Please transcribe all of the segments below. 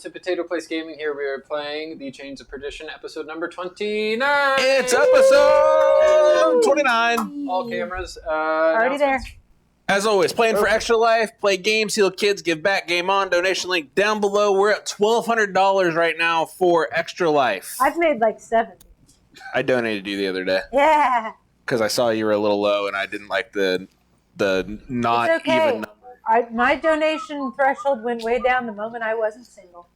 to Potato Place Gaming. Here we are playing the Chains of Perdition, episode number 29. It's episode 29. All cameras. Already there. As always, playing for Extra Life, play games, heal kids, give back, game on, donation link down below. We're at $1,200 right now for Extra Life. I've made like 70. I donated you the other day. Yeah. Because I saw you were a little low and I didn't like the not It's okay. even number. My donation threshold went way down the moment I wasn't single.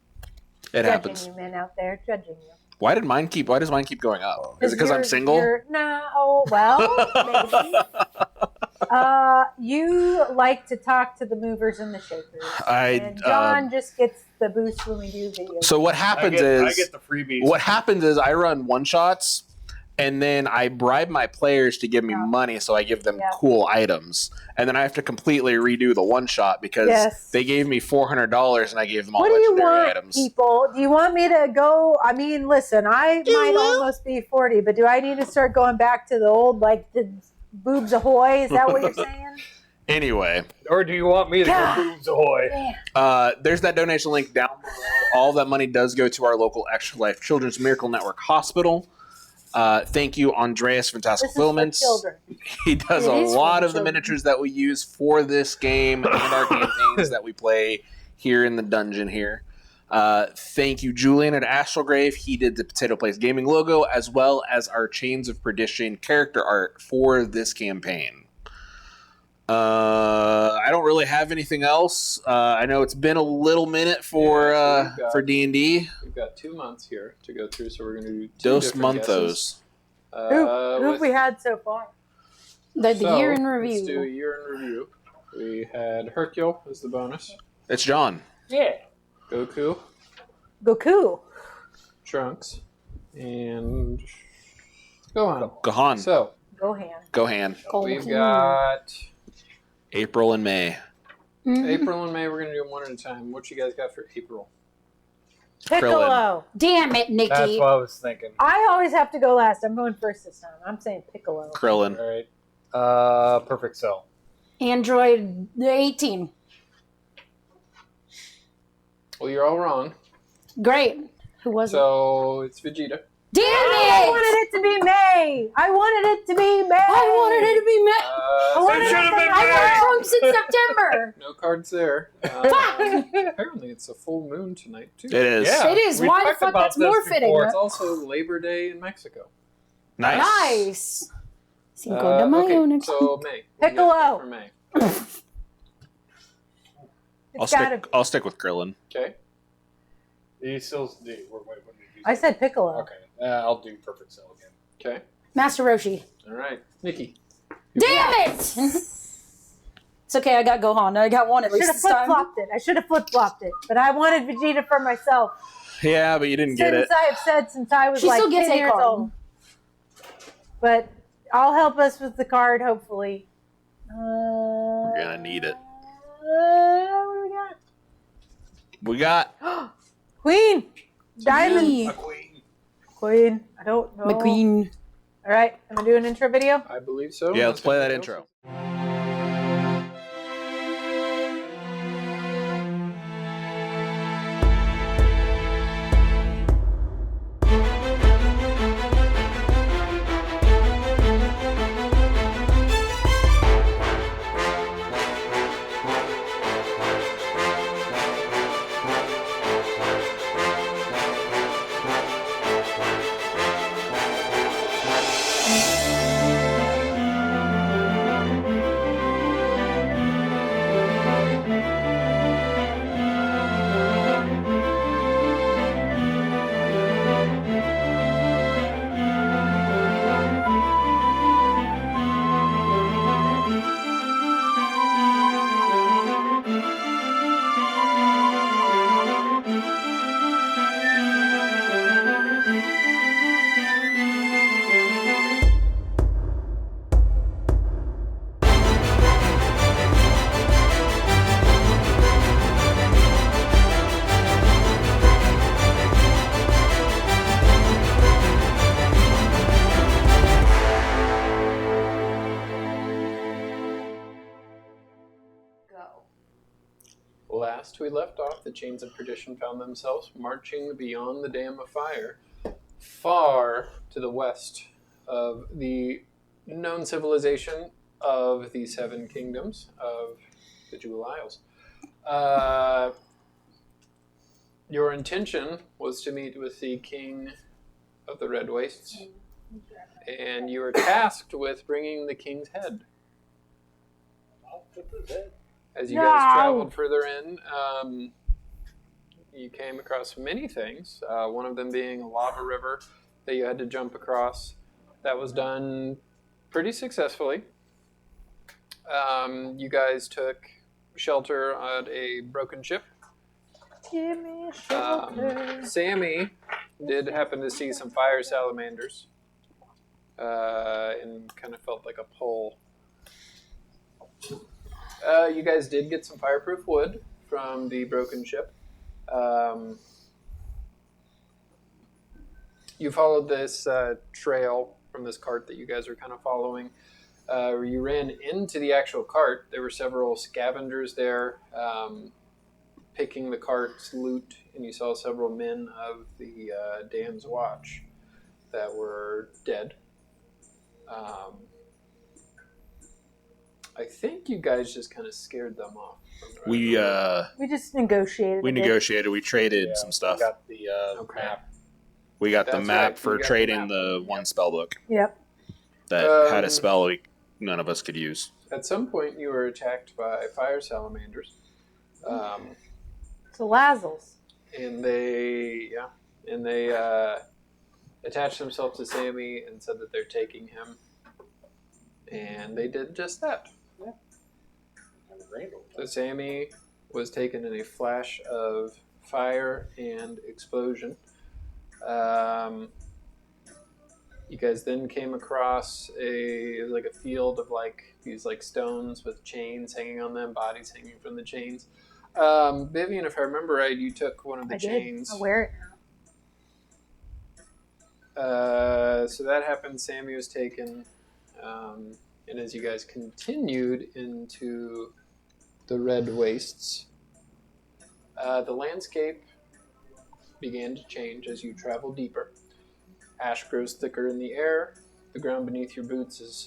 It judging happens. you men out there, judging you. Why does mine keep going up? Is it because I'm single? No, well, maybe. You like to talk to the movers and the shakers. And John just gets the boost when we do videos. So what happens I get the freebies. What happens is I run one-shots, and then I bribe my players to give me money, so I give them cool items. And then I have to completely redo the one-shot because they gave me $400 and I gave them all legendary items. People? Do you want me to go? I mean, listen, I might almost be 40, but do I need to start going back to the old, like, the boobs ahoy? Is that what you're saying? Anyway. Or do you want me to go boobs ahoy? There's that donation link down below. All that money does go to our local Extra Life Children's Miracle Network Hospital. Thank you, Andreas Fantastical Filaments. He does a lot of the miniatures that we use for this game and our campaigns that we play here in the dungeon here. Thank you, Julian at Astralgrave. He did the Potato Place Gaming logo as well as our Chains of Perdition character art for this campaign. I don't really have anything else. I know it's been a little minute for D&D. We've got 2 months here to go through, so we're going to do Dos monthos. Who have we had so far? The year in review. Let's do a year in review. We had Hercule as the bonus. It's John. Yeah. Goku. Trunks. And Gohan. So, Gohan. We've got April and May. April and May. We're going to do them one at a time. What you guys got for April? Piccolo. Damn it, Nikki. That's what I was thinking. I always have to go last. I'm going first this time. I'm saying Piccolo. Krillin. All right. Perfect Cell. Android 18. Well, you're all wrong. Great. Who was it? So, it's Vegeta. Damn it! I wanted it to be May. I wanted it to be May. I got Trunks in September. No cards there. Apparently, it's a full moon tonight, too. It is. Yeah. It is. Why the fuck? That's more fitting. It's also Labor Day in Mexico. Nice. Cinco de Mayo next so May. Piccolo. For May. I'll stick with Krillin. Okay. You still do. I said Piccolo. Okay. I'll do Perfect Cell again. Okay. Master Roshi. All right. Nikki. Damn it! It's okay, I got Gohan. I got one at least this time. I should have flip-flopped it. But I wanted Vegeta for myself. Yeah, but you didn't get it. I have said since I was She like still gets 10 a years card. old. But I'll help us with the card, hopefully. We're going to need it. What do We got... Queen! Diamond! Me. Queen. I don't know. McQueen. All right, I'm going to do an intro video. I believe so. Yeah, let's play that intro. last we left off, the Chains of Perdition found themselves marching beyond the Dam of Fire, far to the west of the known civilization of the Seven Kingdoms of the Jewel Isles. Your intention was to meet with the King of the Red Wastes, and you were tasked with bringing the King's head. As you guys traveled further in, you came across many things, one of them being a lava river that you had to jump across. That was done pretty successfully. You guys took shelter on a broken ship. Give me shelter. Sammy did happen to see some fire salamanders and kind of felt like a pull. You guys did get some fireproof wood from the broken ship. You followed this trail from this cart that you guys are kind of following. You ran into the actual cart. There were several scavengers there picking the cart's loot, and you saw several men of the dam's watch that were dead. I think you guys just kind of scared them off. We just negotiated. we negotiated. We traded some stuff. We got the Okay. map. We got the That's map right, for you got the trading map. the one spell book Yep. that had a spell none of us could use. At some point, you were attacked by fire salamanders. So Lazels. And they attached themselves to Sammy and said that they're taking him. And they did just that. So Sammy was taken in a flash of fire and explosion. You guys then came across a field of these stones with chains hanging on them, bodies hanging from the chains. Vivian, if I remember right, you took one of the chains. I wear it now. So that happened. Sammy was taken, and as you guys continued into the Red Wastes, the landscape began to change as you travel deeper. Ash grows thicker in the air. The ground beneath your boots is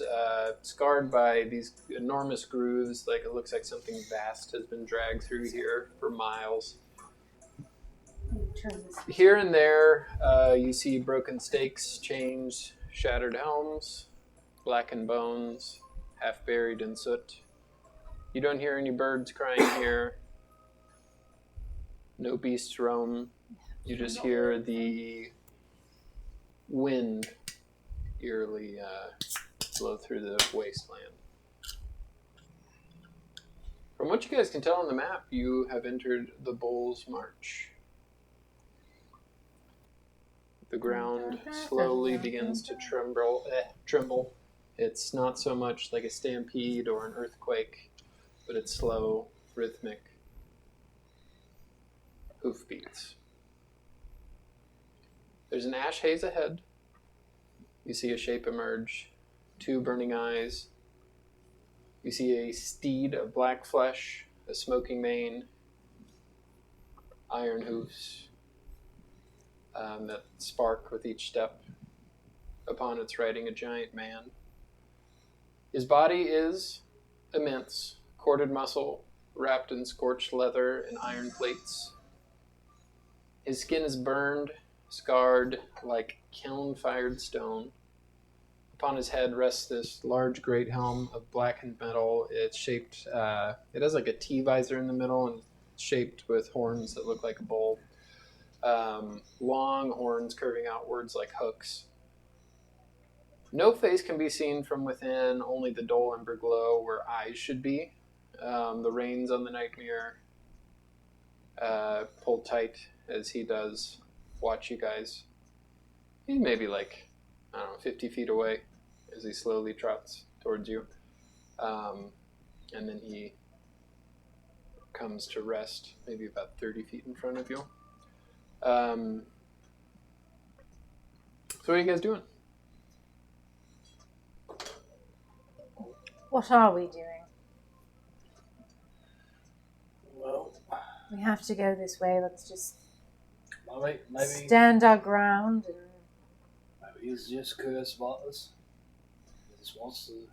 scarred by these enormous grooves. It looks like something vast has been dragged through here for miles. Here and there, you see broken stakes, chains, shattered helms, blackened bones, half buried in soot. You don't hear any birds crying here. No beasts roam. You just hear the wind eerily blow through the wasteland. From what you guys can tell on the map, you have entered the Bull's March. The ground slowly begins to tremble. It's not so much like a stampede or an earthquake, but it's slow, rhythmic hoofbeats. There's an ash haze ahead. You see a shape emerge, 2 burning eyes. You see a steed of black flesh, a smoking mane, iron hoofs that spark with each step. Upon its riding a giant man. His body is immense, corded muscle, wrapped in scorched leather and iron plates. His skin is burned, scarred like kiln-fired stone. Upon his head rests this large great helm of blackened metal. It's shaped, it has a T-visor in the middle and it's shaped with horns that look like a bull. Long horns curving outwards like hooks. No face can be seen from within, only the dull ember glow where eyes should be. The reins on the night mirror pulled tight as he does watch you guys. He's maybe 50 feet away as he slowly trots towards you. And then he comes to rest maybe about 30 feet in front of you. So what are you guys doing? What are we doing? Well, We have to go this way. Let's just Maybe stand our ground. And... maybe he's just curious about us. He just wants to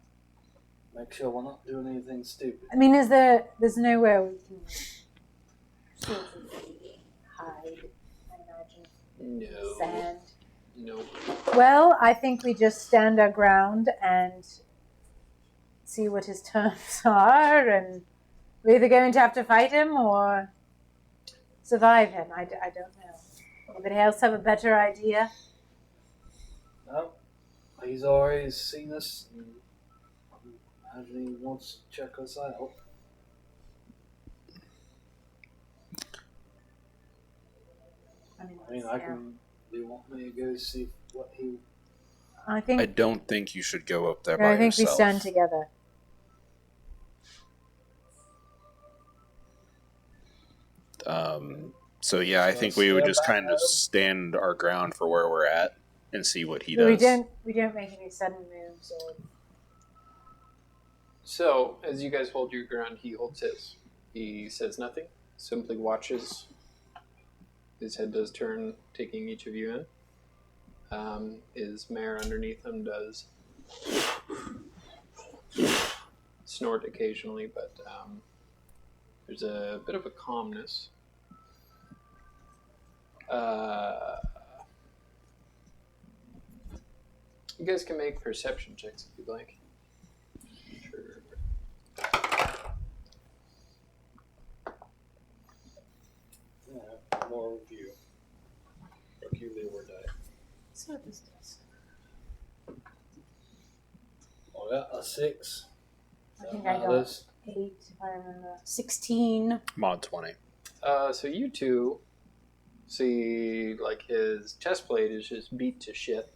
make sure we're not doing anything stupid. I mean, there's nowhere we can sort of hide, I imagine. No. Sand. No. Well, I think we just stand our ground and see what his terms are, and we're either going to have to fight him or survive him. I don't know. Anybody else have a better idea? No, he's already seen us. And I imagine he wants to check us out. I mean, I can. Do you want me to go see what he? I think. I don't think you should go up there No, by I think yourself. we stand together. So yeah, I think we would just kind of stand our ground for where we're at and see what he does. We don't make any sudden moves or. So, as you guys hold your ground, he holds his. He says nothing, simply watches. His head does turn, taking each of you in. His mare underneath him does snort occasionally, but there's a bit of a calmness. You guys can make perception checks if you'd like. Sure. Yeah, more review. Peculiar die. So this does. Oh, yeah, a 6. I think I got 8 if I remember. 16. Mod 20. So you two see, like, his chest plate is just beat to shit.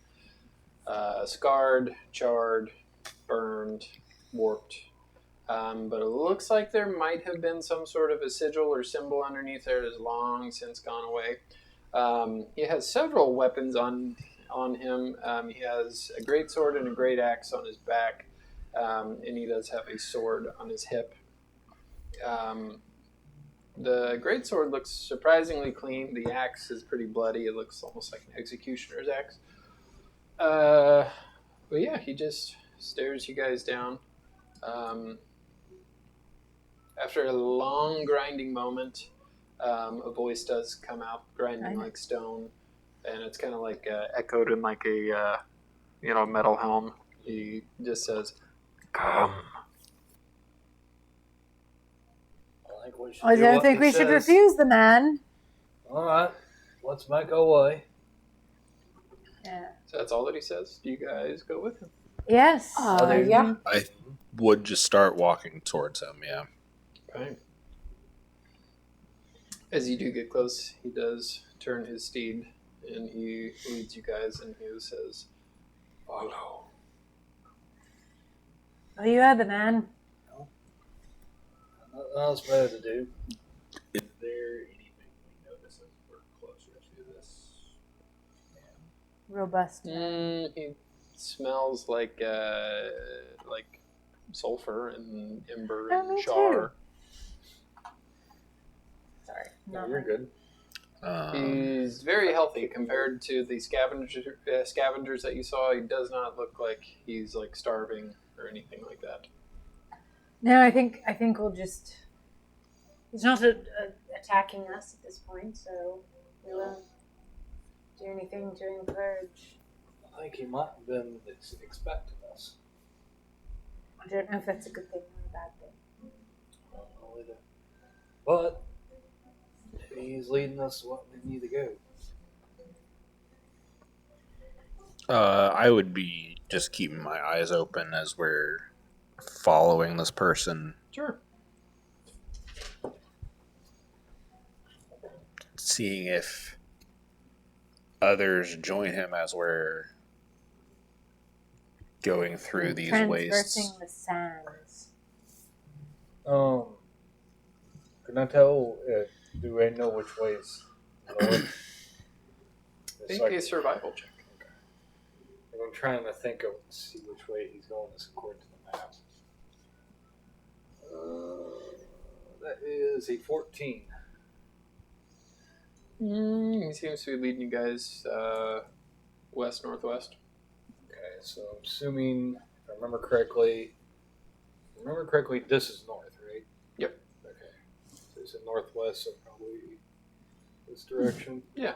Scarred, charred, burned, warped. But it looks like there might have been some sort of a sigil or symbol underneath there that has long since gone away. He has several weapons on him. He has a great sword and a great axe on his back, and he does have a sword on his hip. The greatsword looks surprisingly clean. The axe is pretty bloody. It looks almost like an executioner's axe. But yeah, he just stares you guys down. After a long grinding moment, a voice does come out, grinding like stone, and it's kind of like echoed in like a metal helm. He just says, "Come." I don't think we should refuse the man. All right, let's make our way. Yeah. So that's all that he says. Do you guys go with him? Yes. Yeah. I would just start walking towards him, yeah. Right. As you do get close, he does turn his steed, and he leads you guys, and he says, "Follow." Oh, you are the man. Nothing else better to do. Is there anything we notice as we're closer to this man? Robust. He smells like sulfur and ember Oh, and me char. Sorry. No, you're good. He's very healthy compared to the scavengers that you saw. He does not look like he's like starving or anything like that. No, I think we'll just. He's not attacking us at this point, so we won't do anything to encourage. I think he might have been expecting us. I don't know if that's a good thing or a bad thing. I don't know either. But he's leading us what we need to go. I would be just keeping my eyes open as we're following this person. Sure. Seeing if others join him as we're going through these wastes. Transversing the sands. Can I tell? Do I know which way is north? Make a survival check. I'm trying to think of see which way he's going according to the map. That is a 14. He seems to be leading you guys west-northwest. Okay, so I'm assuming, if I remember correctly, this is north, right? Yep. Okay. So it's in northwest, so probably this direction. Yeah,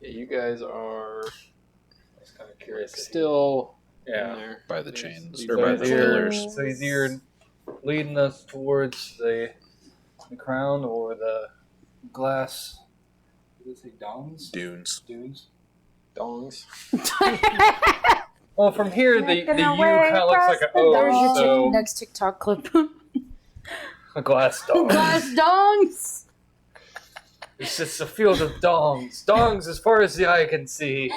you guys are I was kind of curious. still in Yeah. there. By the There's chains, these or by guys the here. pillars. So he's either leading us towards the crown or the glass. What did it say? Dons? Dunes. Dunes. Dongs. Well, from here, the Making U our way kind of looks like an across the O. There's your So next TikTok clip. a glass dong. Glass dongs. It's just a field of dongs. Dongs as far as the eye can see.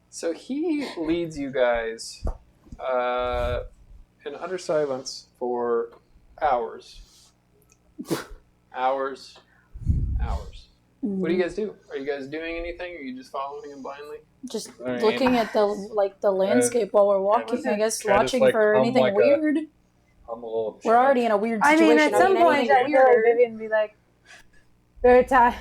So he leads you guys in utter silence for hours. hours. What do you guys do? Are you guys doing anything? Or are you just following him blindly? Just I mean, looking at the landscape while we're walking. I guess try to just, watching for hum anything like weird. I'm a little. We're already in a weird I situation. mean, at some point, anything I feel like weirder. Vivian would be like, very tired.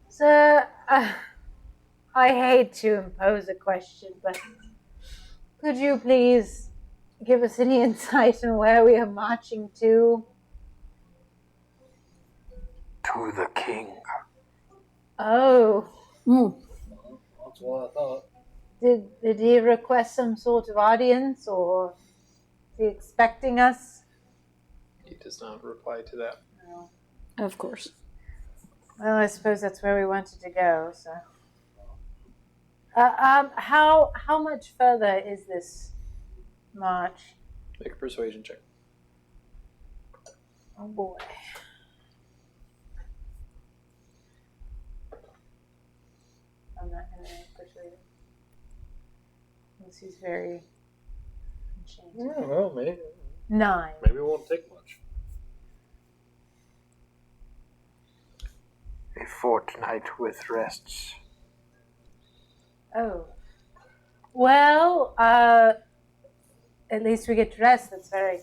Sir, I hate to impose a question, but could you please give us any insight on where we are marching to? To the king. Oh, That's what I thought. did he request some sort of audience, or is he expecting us? He does not reply to that. No. Of course. Well, I suppose that's where we wanted to go. So, how much further is this march? Make a persuasion check. Oh boy. I'm not going to persuade him. Unless he's very enchanted. Well, maybe 9. it won't take much. A fortnight with rests. Oh. Well, at least we get to rest. That's very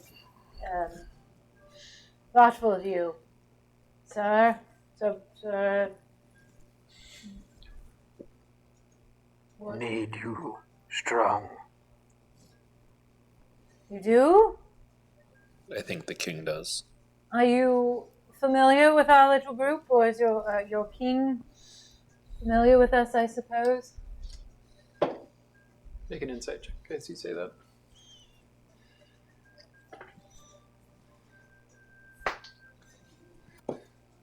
thoughtful of you, sir. Sir. What? Need you strong. You do? I think the king does. Are you familiar with our little group, or is your king familiar with us, I suppose? Make an insight check as you say that.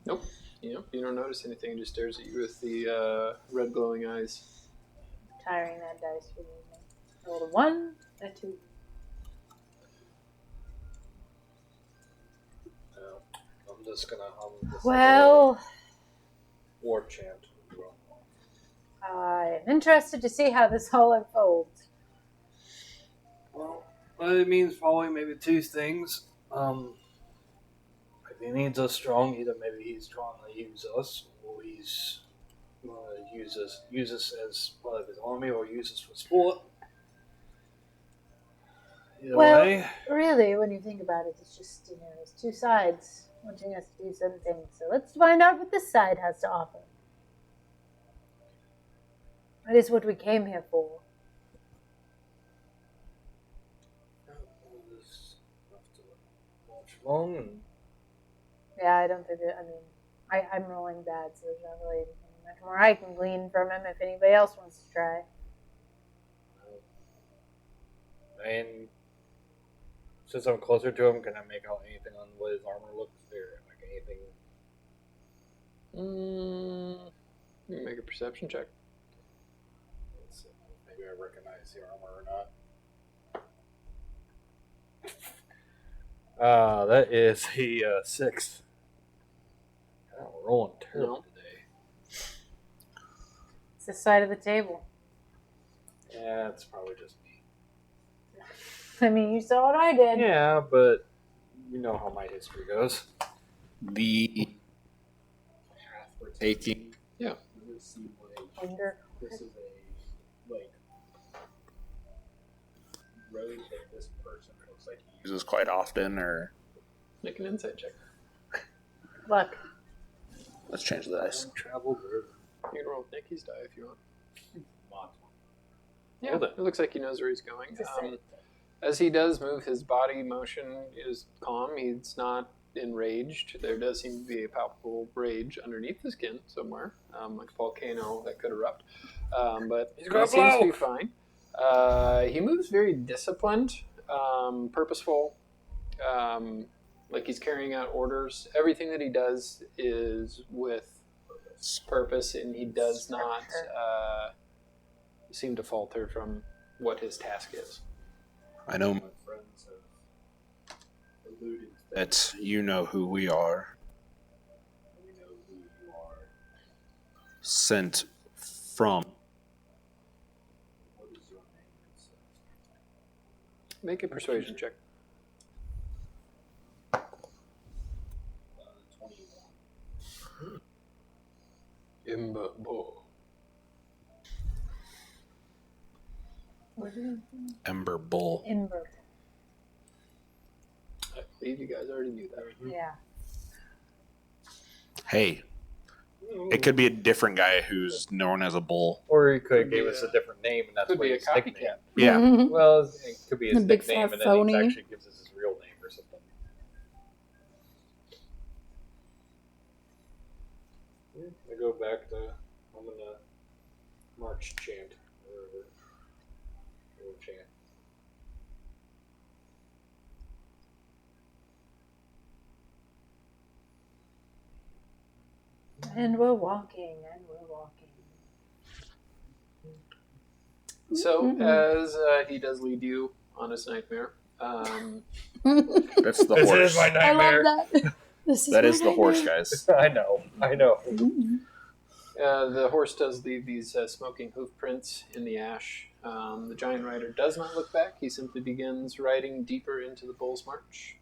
Nope. You don't notice anything. He just stares at you with the red glowing eyes. Tiring that dice for me. I rolled a 1, a 2. No, I'm just gonna hum this Well, war chant. I'm interested to see how this all unfolds. Well, it means following maybe two things. If he needs us strong, either maybe he's trying to use us, or he's going to use us as part of his army, or use us for sport. Either Well, way, really, when you think about it, it's just, there's two sides wanting us to do certain things. So let's find out what this side has to offer. That is what we came here for. we'll just have to march along and Yeah, I don't think that, I'm rolling bad, so there's not really anything much more I can glean from him if anybody else wants to try. And since I'm closer to him, can I make out anything on what his armor looks or like anything? You can make a perception check. Let's see, maybe I recognize the armor or not. That is a 6. God, we're rolling terrible No. today. It's this side of the table. Yeah, it's probably just me. I mean, you saw what I did. Yeah, but you know how my history goes. The path we're taking. Yeah. Does it seem like Wonder. this is a road that this person looks like he uses quite often, or Make an insight check. Look. Let's change the dice. Traveled river. You can roll Nikki's die if you want. Mod. Yeah, Hold it. it looks like he knows where he's going. It's the same. As he does move, his body motion is calm. He's not enraged. There does seem to be a palpable rage underneath the skin somewhere, like a volcano that could erupt. But he gonna seems to blow! be fine. He moves very disciplined, purposeful, like he's carrying out orders. Everything that he does is with purpose, and he does not seem to falter from what his task is. I know My friends have alluded that you know who we are. we know who you are. Sent from. What is your name? Make a persuasion check. 21. Imbo. What did it Ember Bull. Ember. I believe you guys already knew that. Yeah. Hey, it could be a different guy who's known as a bull. Or he could have Could be gave us a- a different name, and that's Could what be a his nickname. copycat. Yeah. Well, it could be his A big nickname, fat and then phony. he actually gives us his real name or something. I go back to, I'm gonna march chant. Or chant. And we're walking, and we're walking. So, as he does lead you on his nightmare, That's the This horse. is my I nightmare. love that. This is That my is the horse, nightmare. guys. I know. the horse does leave these smoking hoof prints in the ash. The giant rider does not look back. He simply begins riding deeper into the bull's march.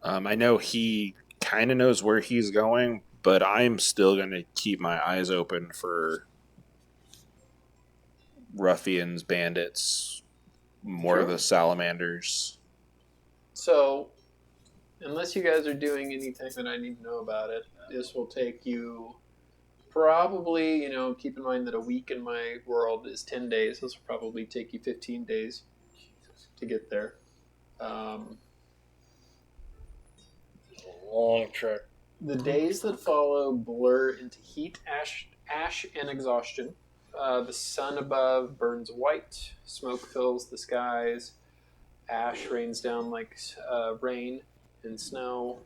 I know he kind of knows where he's going, but I'm still going to keep my eyes open for ruffians, bandits, more of Sure. the salamanders. So, unless you guys are doing anything that I need to know about it, this will take you probably, keep in mind that a week in my world is 10 days. This will probably take you 15 days to get there. Long trek. The days that follow blur into heat, ash and exhaustion. The sun above burns white. Smoke fills the skies. Ash rains down like rain and snow.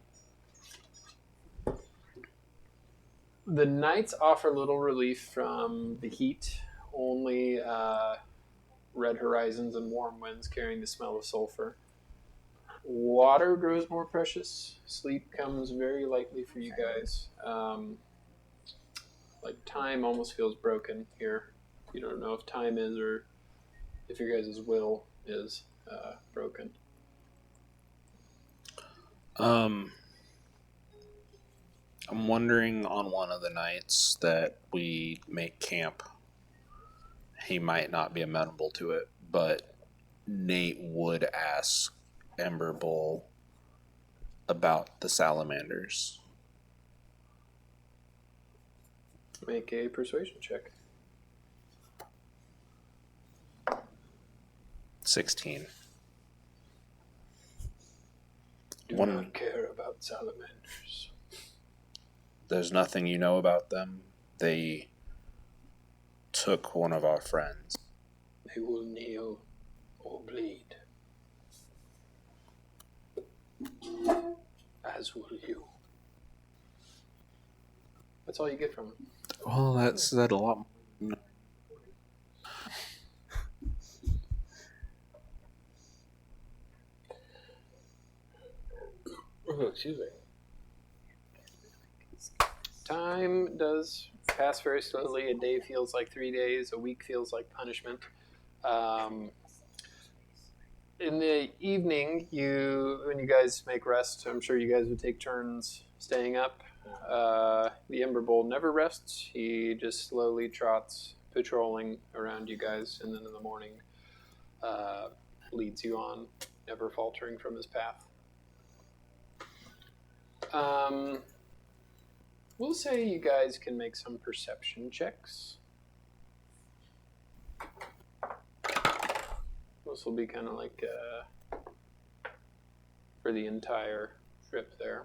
The nights offer little relief from the heat. Only red horizons and warm winds carrying the smell of sulfur. Water grows more precious. Sleep comes very lightly for you guys. Like time almost feels broken here. You don't know if time is or if your guys' will is broken. I'm wondering on one of the nights that we make camp, he might not be amenable to it, but Nate would ask Ember Bull about the salamanders. Make a persuasion check. 16. Do One- not care about salamanders. There's nothing you know about them. They took one of our friends. They will kneel or bleed. As will you. That's all you get from him. Well, that said a lot. Oh, excuse me. Time does pass very slowly. A day feels like 3 days. A week feels like punishment. In the evening, when you guys make rest, I'm sure you guys would take turns staying up. The Ember Bull never rests. He just slowly trots, patrolling around you guys, and then in the morning leads you on. never faltering from his path. We'll say you guys can make some perception checks. This will be kind of like for the entire trip there.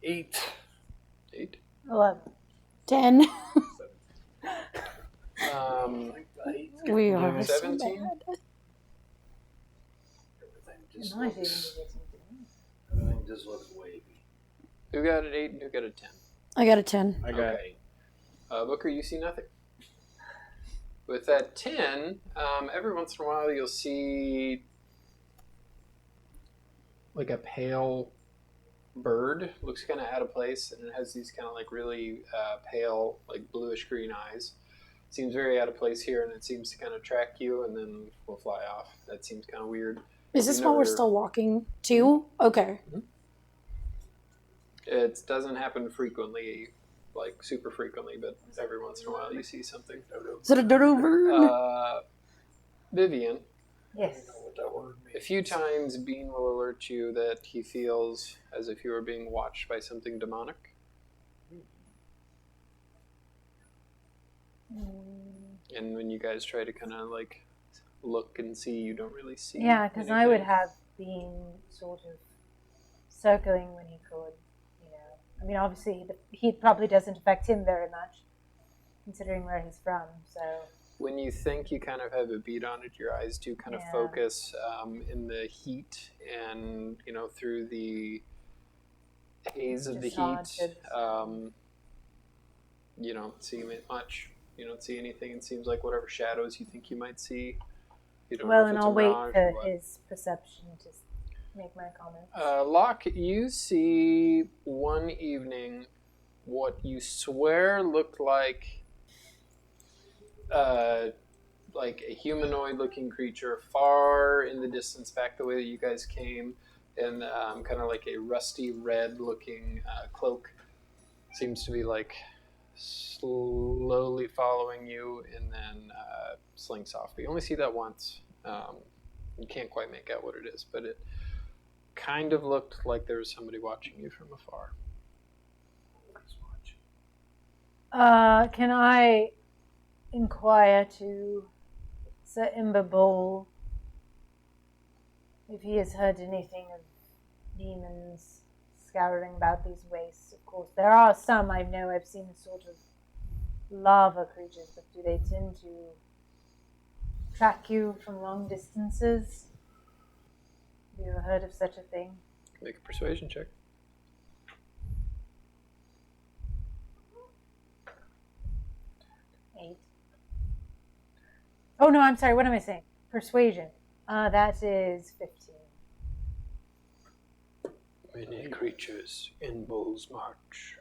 8. 8. 11. 10. We Yeah, are so 17. bad. Everything just looks wavy. Who got an 8 and who got a 10? I got a 10. I got Okay. Booker, you see nothing. With that 10, every once in a while you'll see like a pale bird. Looks kind of out of place, and it has these kind of like really pale, like bluish green eyes. Seems very out of place here, and it seems to kind of track you, and then will fly off. That seems kind of weird. Is this while we're still walking too? Okay. It doesn't happen frequently, like super frequently, but every once in a while you see something. Is it a dodo bird? Vivian, Yes. I don't know what that word means. a few times Bean will alert you that he feels as if you are being watched by something demonic. And when you guys try to kind of like look and see, you don't really see. Yeah, because I would anything. have been sort of circling when he could, you know. I mean, obviously, the heat probably doesn't affect him very much, considering where he's from, so... When you think you kind of have a beat on it, your eyes do kind of Yeah. focus in the heat and, you know, through the haze of the Just hard heat. to- You don't see much. You don't see anything. It seems like whatever shadows you think you might see. You don't Well, know if and it's I'll a wait mirage for or what. his perception to make my comment. Locke, you see one evening what you swear looked like a humanoid-looking creature far in the distance, back the way that you guys came, and kind of like a rusty red-looking cloak. Seems to be like slowly following you, and then slinks off. But you only see that once. You can't quite make out what it is, but it kind of looked like there was somebody watching you from afar. Can I inquire to Sir Imber Bowl if he has heard anything of demons scouring about these wastes? Of course, there are some I know I've seen sort of lava creatures, but do they tend to track you from long distances? Have you ever heard of such a thing? Make a persuasion check. 8. Oh no, I'm sorry, what am I saying? Persuasion. That is 15. Many creatures in Bull's March.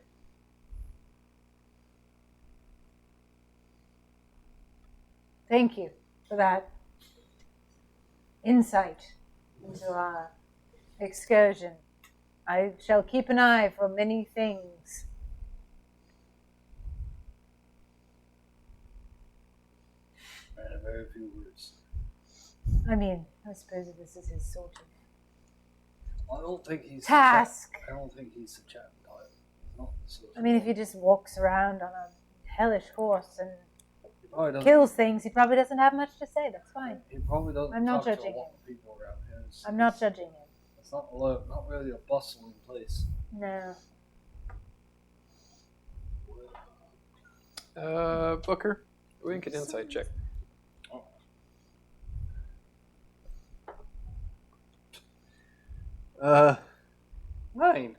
Thank you for that insight into our excursion. I shall keep an eye for many things. And very few words. I mean, I suppose this is his sort of I don't think he's task. I don't think he's the chat type. Not the sort of- I mean, if he just walks around on a hellish horse and He probably doesn't- kills things, he probably doesn't have much to say. That's fine. He probably doesn't. I'm not talk judging to a lot of people around here. I'm not judging him. It's not really a bustling place. No. Booker, make an insight check. Oh. 9.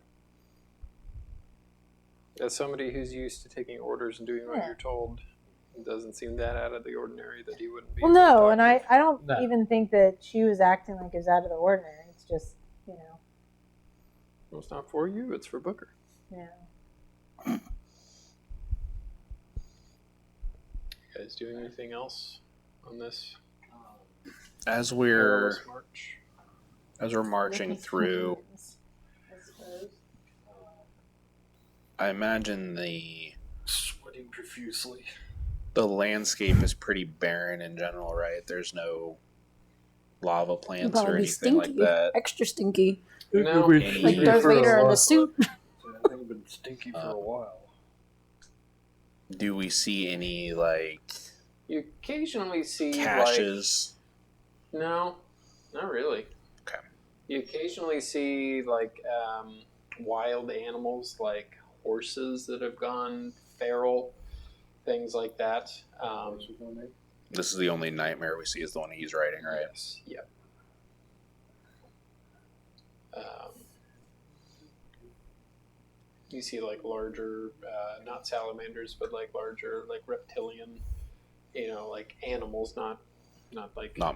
As somebody who's used to taking orders and doing what Yeah. you're told, it doesn't seem that out of the ordinary that he wouldn't be. Well, able to no, talk and to you. I don't No. even think that she was acting like it was out of the ordinary. It's just, you know, Well, it's not for you, it's for Booker. yeah. You guys doing anything else on this As we're perilous march? marching through, I suppose. I imagine the Sweating profusely. The landscape is pretty barren in general, right? There's no lava plants or Probably anything like stinky. that. Extra stinky. No. Like Darth Vader in the suit. I think it's been stinky for a while. Do we see any like You occasionally see caches? No, not really. Okay. You occasionally see wild animals like horses that have gone feral, things like that. This is the only nightmare we see is the one he's writing, right? Yes. Yep. You see like larger, not salamanders, but like larger, like reptilian, like animals, not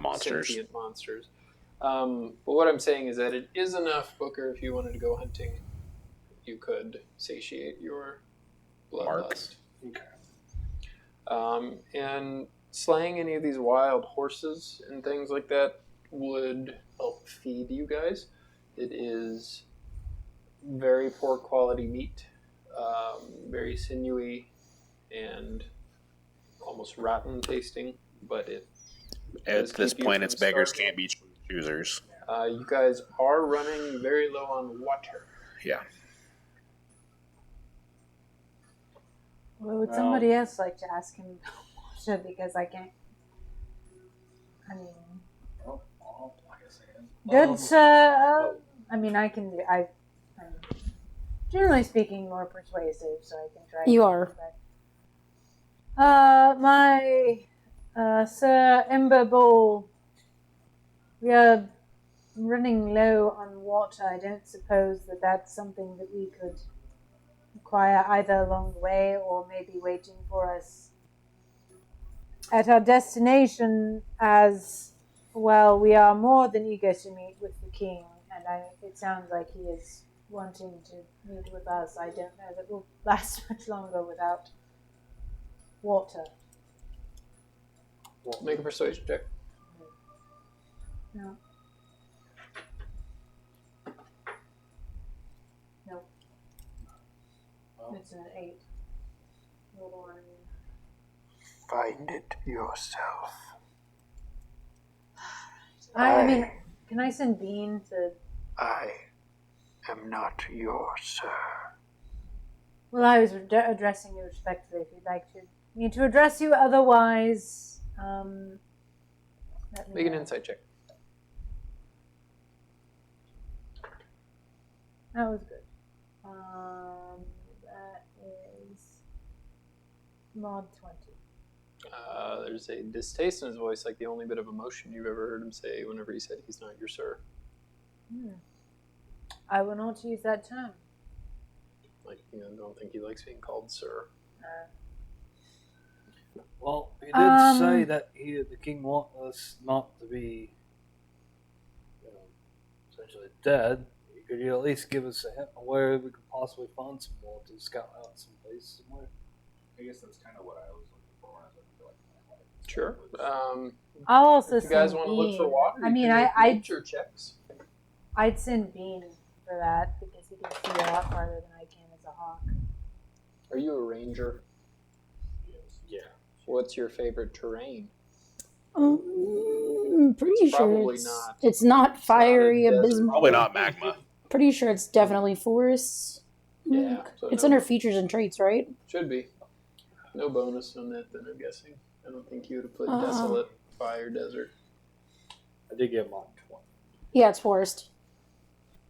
monsters. Sentient monsters. But what I'm saying is that it is enough, Booker. If you wanted to go hunting, you could satiate your bloodlust. Okay. And slaying any of these wild horses and things like that would help feed you guys. It is very poor quality meat, very sinewy and almost rotten tasting, but it At does this keep you point, from it's beggars starving. can't be choosers. You guys are running very low on water. Yeah. Well, would somebody else like to ask him water because I can't? I mean, Like I said. good sir. I mean, I can do. I'm generally speaking more persuasive, so I can try. You are. My Sir Ember Ball. We are running low on water. I don't suppose that that's something that we could acquire either along the way or maybe waiting for us at our destination, as well. We are more than eager to meet with the king, and it sounds like he is wanting to meet with us. I don't know that we'll last much longer without water. Make a persuasion check. No. Nope. It's an 8. Little one. Find it yourself. I mean, can I send Bean to... I am not your sir. Well, I was addressing you respectfully. If you'd like me to address you otherwise, let me Make an know. insight check. That was good. That is mod 20. There's a distaste in his voice, like the only bit of emotion you've ever heard him say whenever he said he's not your sir. I will not use that term. Like, don't think he likes being called sir. Well, he did say that the king wants us not to be essentially dead. Could you at least give us a hint of where we could possibly find some more to scout out some place somewhere? I guess that's kind of what I was looking for when I was looking for my life. Sure. I'll also If you guys send want to Bean. look for water, I you mean, can make I'd nature checks. send Bean for that because he can see a lot farther than I can as a hawk. Are you a ranger? Yeah. What's your favorite terrain? I'm pretty sure probably not. it's not fiery It's not a desert. abysmal. Probably not magma. Pretty sure it's definitely forests. Yeah. So It's no- under features and traits, right? Should be. No bonus on that, then, I'm guessing. I don't think you would have put Uh-uh. desolate, fire, desert. I did get mod 20. Yeah, it's forest.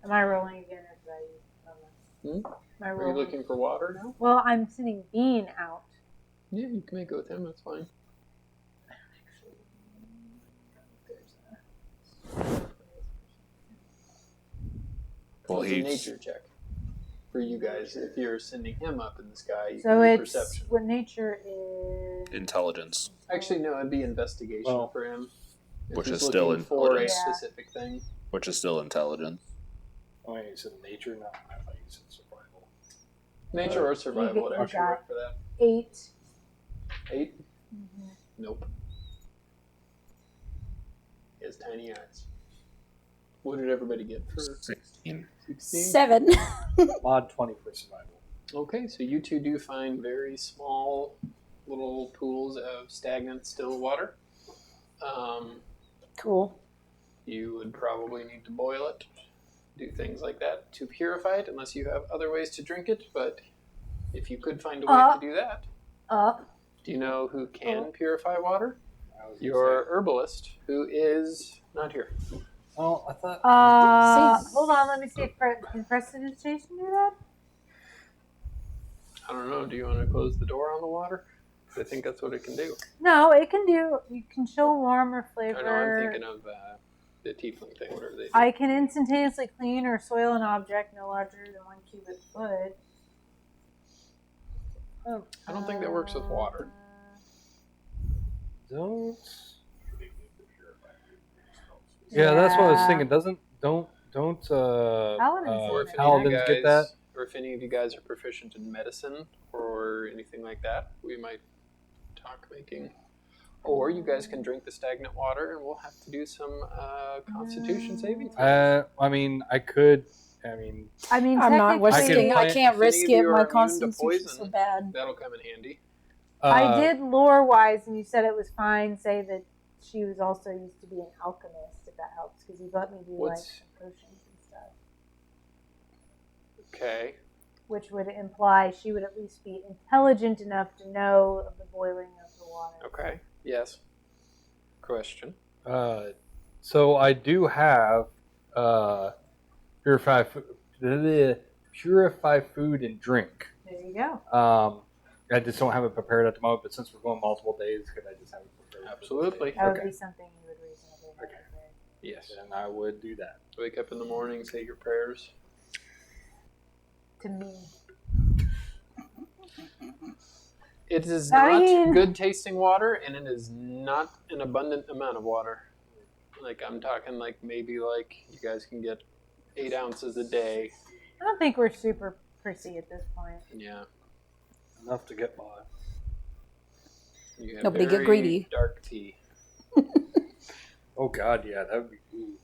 Am I rolling again or did I use Am I Are you rolling? looking for water now? Well, I'm sending Bean out. Yeah, you can make it with him. That's fine. Well, It's a he's nature check for you guys. If you're sending him up in the sky, you So can do it's perception. what nature is. intelligence. Actually, no, it'd be investigation Well, for him. If which he's is still looking for a intelligence. specific thing. Which is still intelligence. I mean, you said nature? No, I thought you said survival. Nature or survival you would got- actually work for that. 8. 8? Nope. He has tiny eyes. What did everybody get for 16. 16? 7. Mod 20 for survival. Okay, so you two do find very small little pools of stagnant, still water. Cool. You would probably need to boil it, do things like that to purify it, unless you have other ways to drink it. But if you could find a way to do that, do you know who can purify water? Your herbalist, who is not here. Oh, I thought. Hold on, let me see if can prestidigitation do that? I don't know. Do you want to close the door on the water? I think that's what it can do. No, it can do. You can chill, warm, or flavor. I know. I'm thinking of the tiefling thing. Whatever they do. I can instantaneously clean or soil an object no larger than 1 cubic foot. Oh, I don't think that works with water. Don't. Yeah, that's what I was thinking. Don't Or if paladins get that? Or if any of you guys are proficient in medicine or anything like that, we might talk making. Or you guys can drink the stagnant water, and we'll have to do some Constitution saving throws. I mean, I could. I'm not risking. I can't If risk any of it. you My are immune to constitution's so poison, bad. That'll come in handy. I did lore-wise, and you said it was fine. Say that she was also used to be an alchemist, if that helps, because you let me do like potions and stuff. Okay. Which would imply she would at least be intelligent enough to know of the boiling of the water. Okay. Yes. Question. So I do have purify food and drink. There you go. I just don't have it prepared at the moment, but since we're going multiple days, could I just have it prepared? Absolutely. That would be something you would reasonably have prepared. Yes. And I would do that. Wake up in the morning, say your prayers. To me. It is not good tasting water, and it is not an abundant amount of water. Like, I'm talking like maybe like you guys can get 8 ounces a day. I don't think we're super prissy at this point. Yeah. Enough to get by. You have Nobody get very greedy. Dark tea. Oh God, yeah, that would be cool.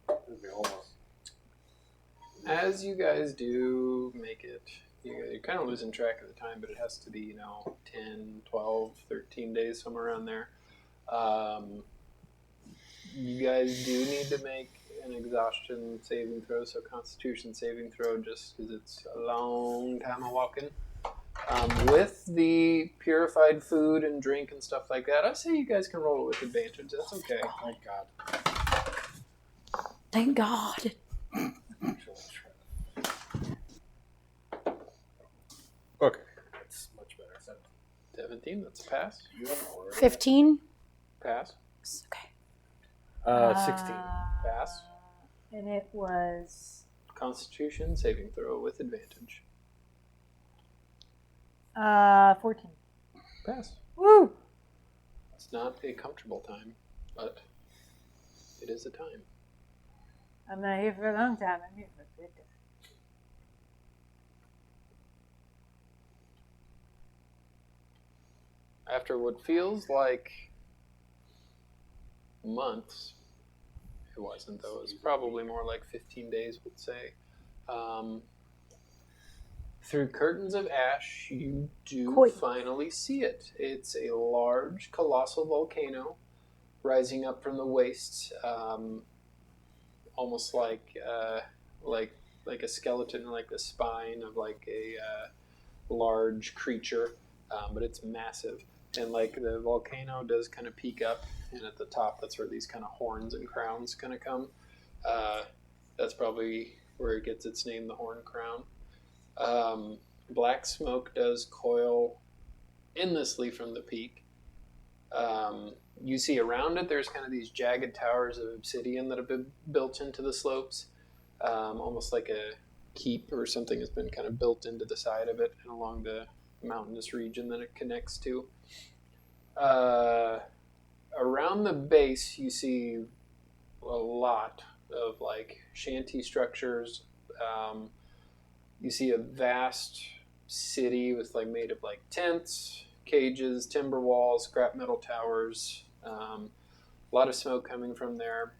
That would be almost. As you guys do make it, you're kind of losing track of the time, but it has to be, 10, 12, 13 days, somewhere around there. You guys do need to make an exhaustion saving throw, so Constitution saving throw, just because it's a long time of walking. With the purified food and drink and stuff like that, I say you guys can roll it with advantage. That's okay. Thank God. Thank God. Okay, that's much better. 17, that's a pass. 15. Pass. Okay. 16. Pass. And it was... Constitution saving throw with advantage. 14. Pass. Woo! It's not a comfortable time, but it is a time. I'm not here for a long time. I'm here for a good time. After what feels like months, it wasn't though, it was probably more like 15 days, we'd say. Through curtains of ash, you do finally see it. It's a large, colossal volcano rising up from the wastes, almost like a skeleton, like the spine of like a large creature, but it's massive. And like the volcano does kind of peak up, and at the top, that's where these kind of horns and crowns kind of come. That's probably where it gets its name, the horn crown. Black smoke does coil endlessly from the peak. You see around it, there's kind of these jagged towers of obsidian that have been built into the slopes, almost like a keep or something has been kind of built into the side of it and along the mountainous region that it connects to. Around the base, you see a lot of like shanty structures. You see a vast city with like made of like tents, cages, timber walls, scrap metal towers. A lot of smoke coming from there.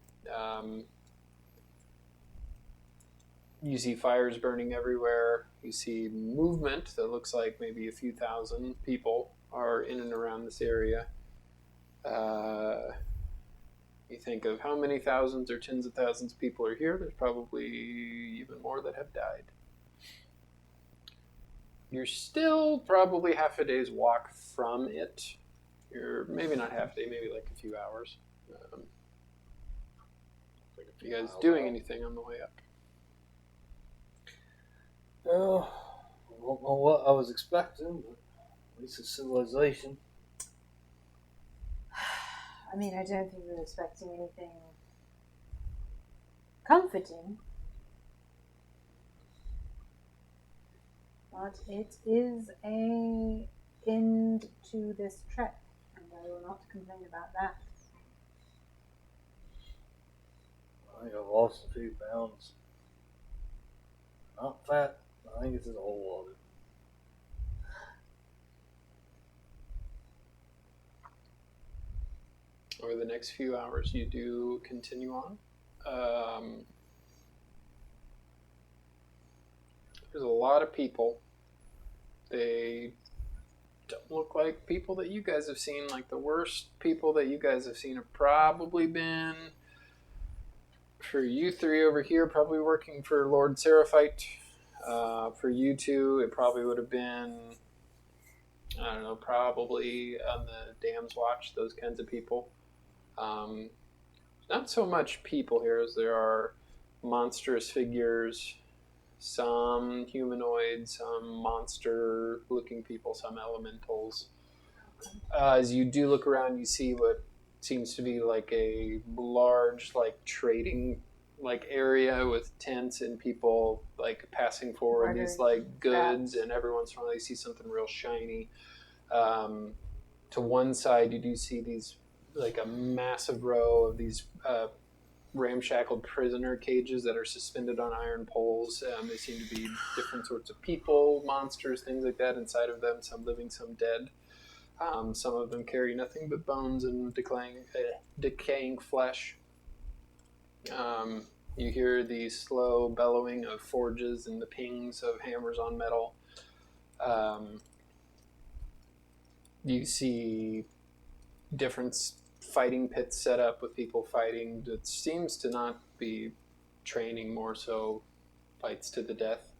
You see fires burning everywhere. You see movement that looks like maybe a few thousand people are in and around this area. You think of how many thousands or tens of thousands of people are here. There's probably even more that have died. You're still probably half a day's walk from it. You're maybe not half a day, maybe like a few hours. You guys doing anything on the way up? Well, I don't know what I was expecting, but at least it's civilization. I mean, I don't think we were expecting anything comforting. But it is a end to this trek, and I will not complain about that. I think I've lost a few pounds. Not fat. I think it's just a whole lot of it. Over the next few hours, you do continue on. There's a lot of people. They don't look like people that you guys have seen. Like the worst people that you guys have seen have probably been, for you three over here, probably working for Lord Seraphite. For you two, it probably would have been, I don't know, probably on the Dam's Watch, those kinds of people. Not so much people here as there are monstrous figures, some humanoids, some monster-looking people, some elementals. As you do look around, you see what seems to be like a large, like trading, like area with tents and people like passing forward these like goods, and every once in a while you see something real shiny. To one side, you do see these like a massive row of these ramshackled prisoner cages that are suspended on iron poles. They seem to be different sorts of people, monsters, things like that inside of them, some living, some dead. Some of them carry nothing but bones and decaying flesh. You hear the slow bellowing of forges and the pings of hammers on metal. You see different fighting pits set up with people fighting. That seems to not be training, more so fights to the death.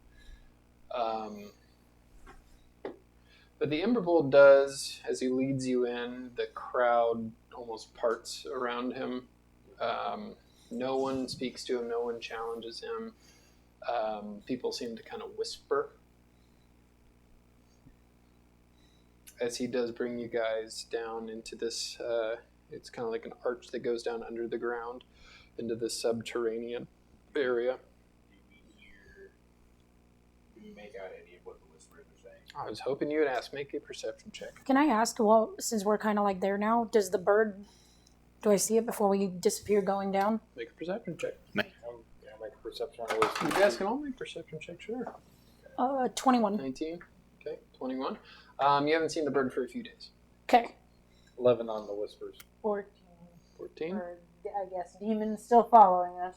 But the Ember Bull does, as he leads you in, the crowd almost parts around him. No one speaks to him, no one challenges him. People seem to kind of whisper. As he does bring you guys down into this, it's kind of like an arch that goes down under the ground into this subterranean area. Do we make out any of what the whispers are saying? I was hoping you would ask. Make a perception check. Can I ask, well, since we're kind of like there now, does the bird, do I see it before we disappear going down? Make a perception check. Can I make a perception on this? You guys can all make perception check, sure. 21. 19. Okay, 21. You haven't seen the bird for a few days. Okay. 11 on the whispers. 14. 14? Or, I guess, demons still following us.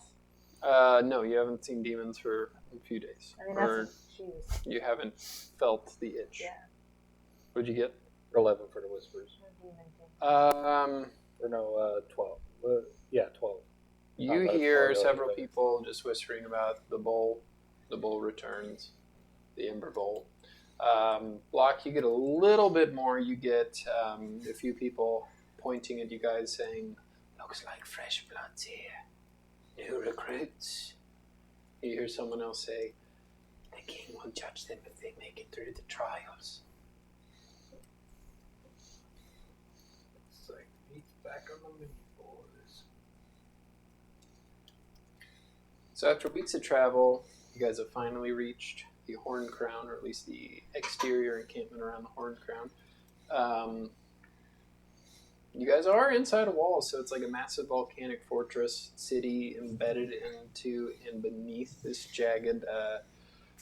No, you haven't seen demons for a few days. I mean, Or that's jeez. you haven't felt the itch. Yeah. What'd you get? 11 for the whispers. Or no, 12. 12. You that's hear probably several better. people just whispering about the bull. The bull returns. The Ember Bull. Locke, you get a little bit more. You get a few people pointing at you guys saying, "Looks like fresh blood's here. New recruits." You hear someone else say, "The king will judge them if they make it through the trials." It's like, he's back on the mini boys. So after weeks of travel, you guys have finally reached the Horn Crown, or at least the exterior encampment around the Horn Crown. You guys are inside a wall, so it's like a massive volcanic fortress city embedded into and beneath this jagged,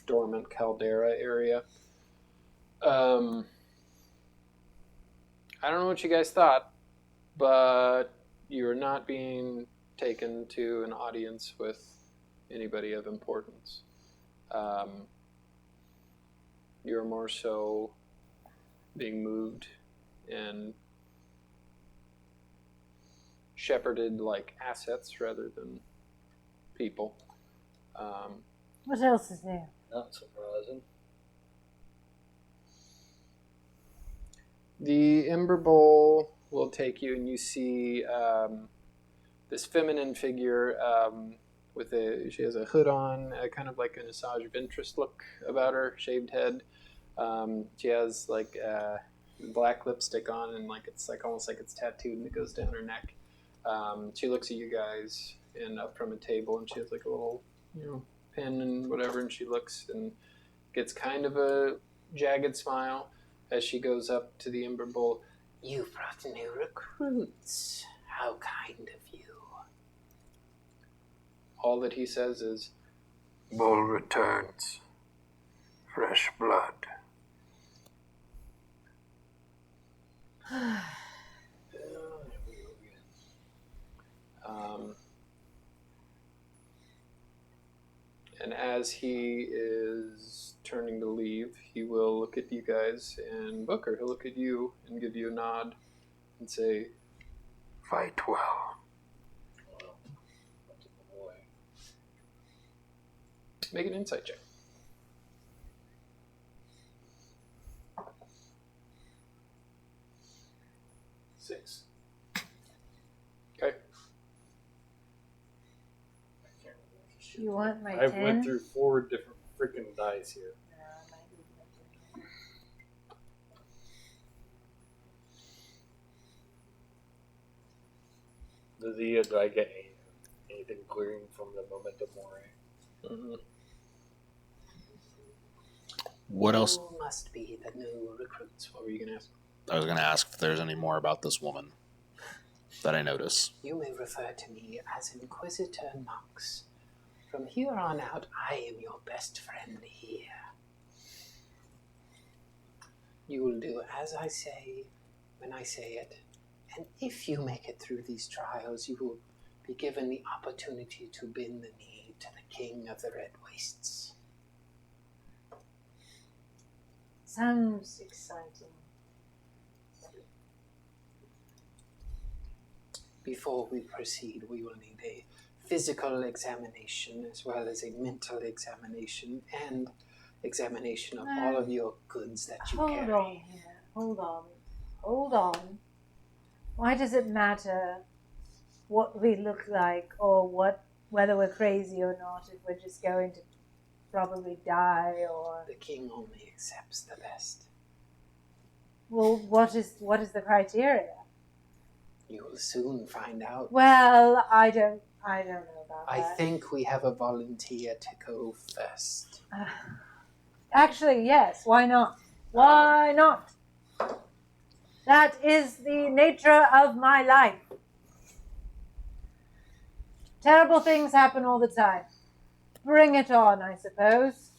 dormant caldera area. I don't know what you guys thought, but you're not being taken to an audience with anybody of importance. You're more so being moved and shepherded like assets rather than people. What else is there? Not surprising. The Ember Bowl will take you, and you see this feminine figure she has a hood on, kind of like an Asajj Ventress look about her, shaved head. She has like black lipstick on, and like it's like almost like it's tattooed, and it goes down her neck. She looks at you guys and up from a table, and she has like a little, pen and whatever, and she looks and gets kind of a jagged smile as she goes up to the Ember Bowl. You brought new recruits. How kind of you. All that he says is, Bull returns. Fresh blood. And as he is turning to leave, he will look at you guys, and Booker, he'll look at you and give you a nod and say, Fight well. make an insight check. Six. Okay. You want my I 10? went through 4 different freaking dice here. Do I get anything clearing from the momentum more? Mm-hmm. What else? Who must be the new recruits? What were you going to ask? I was going to ask if there's any more about this woman that I notice. You may refer to me as Inquisitor Knox. From here on out, I am your best friend here. You will do as I say when I say it, and if you make it through these trials, you will be given the opportunity to bend the knee to the King of the Red Wastes. Sounds exciting. Before we proceed, we will need a physical examination as well as a mental examination and examination of all of your goods that you Hold carry. on here. Hold on. Why does it matter what we look like or whether we're crazy or not, if we're just going to probably die or... The king only accepts the best. Well, what is the criteria? You will soon find out. Well, I don't know about I that. think we have a volunteer to go first. Actually, yes. Why not? Why not? That is the nature of my life. Terrible things happen all the time. Bring it on, I suppose.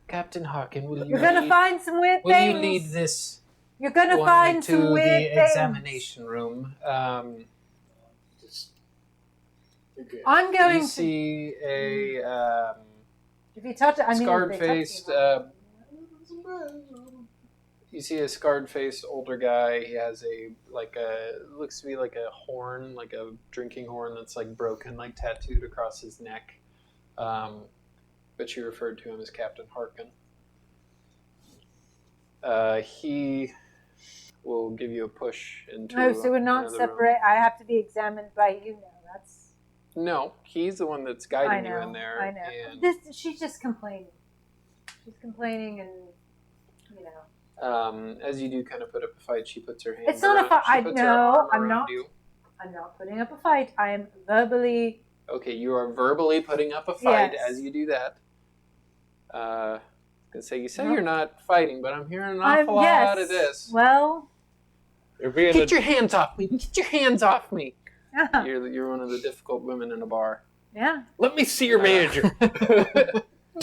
Captain Harkin, will you You're going to find some weird will things. you lead this You're going to one find to some weird the things. examination room? I'm going You to... see a If you touch it, I mean... scarred-faced... you see a scarred-faced older guy. He has looks to be like a horn, like a drinking horn that's like broken, like tattooed across his neck. But she referred to him as Captain Harkin. He will give you a push into... No, so we're not another separate. room. I have to be examined by you now. That's... No, he's the one that's guiding you in there. I know. And, She's just complaining. She's complaining and, you know. as you do kind of put up a fight, she puts her hand It's not a fight. she puts her arm around you. I'm not putting up a fight. I am verbally... Okay, you are verbally putting up a fight Yes. as you do that. I was going to say, you say you're not fighting, but I'm hearing an awful lot out of this. Well... Get your hands off me! Get your hands off me! You're one of the difficult women in a bar. Yeah. Let me see your manager.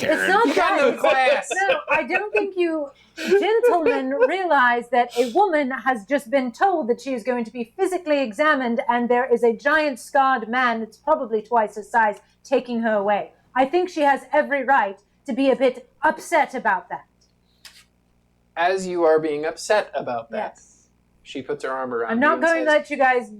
It's not You got no class! No, I don't think you gentlemen realize that a woman has just been told that she is going to be physically examined and there is a giant scarred man that's probably twice her size taking her away. I think she has every right to be a bit upset about that. as you are being upset about that, Yes. she puts her arm around I'm you not and going to says, let you guys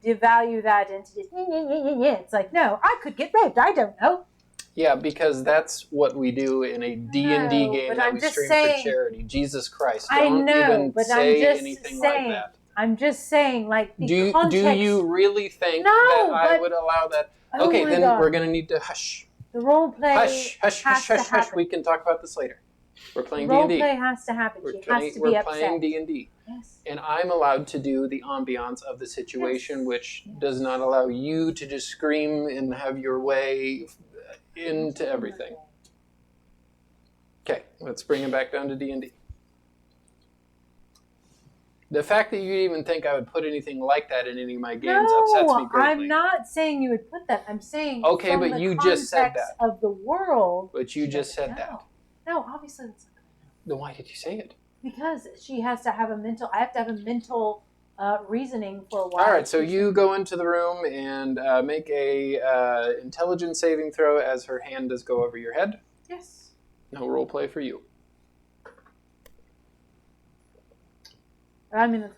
devalue that into just, It's like, no, I could get raped. I don't know. yeah, because that's what we do in a D&D No, game but that I'm we just stream saying- for charity. Jesus Christ, I don't know, even but say I'm just anything saying. like that. I'm just saying, like, the Do context. you really think No, that I but- would allow that? Oh Okay, my then God. we're going to need to hush. The role play Hush, hush, has hush, to hush, hush. happen. We can talk about this later. We're The playing role D&D. play has to happen. She has to be We're upset. playing D&D. Yes. And I'm allowed to do the ambiance of the situation, Yes. which does not allow you to just scream and have your way into everything. Okay, let's bring it back down to D&D. The fact that you even think I would put anything like that in any of my games upsets me No, greatly. I'm not saying you would put that. I'm saying Okay, from but the you just said context that. of the world. But you she just doesn't said that. know. No, obviously it's not. Then why did you say it? Because she has to have a mental. I have to have a mental reasoning for why. All right, so she's- you go into the room and make a intelligence saving throw as her hand does go over your head. Yes. No role play for you. I'm in the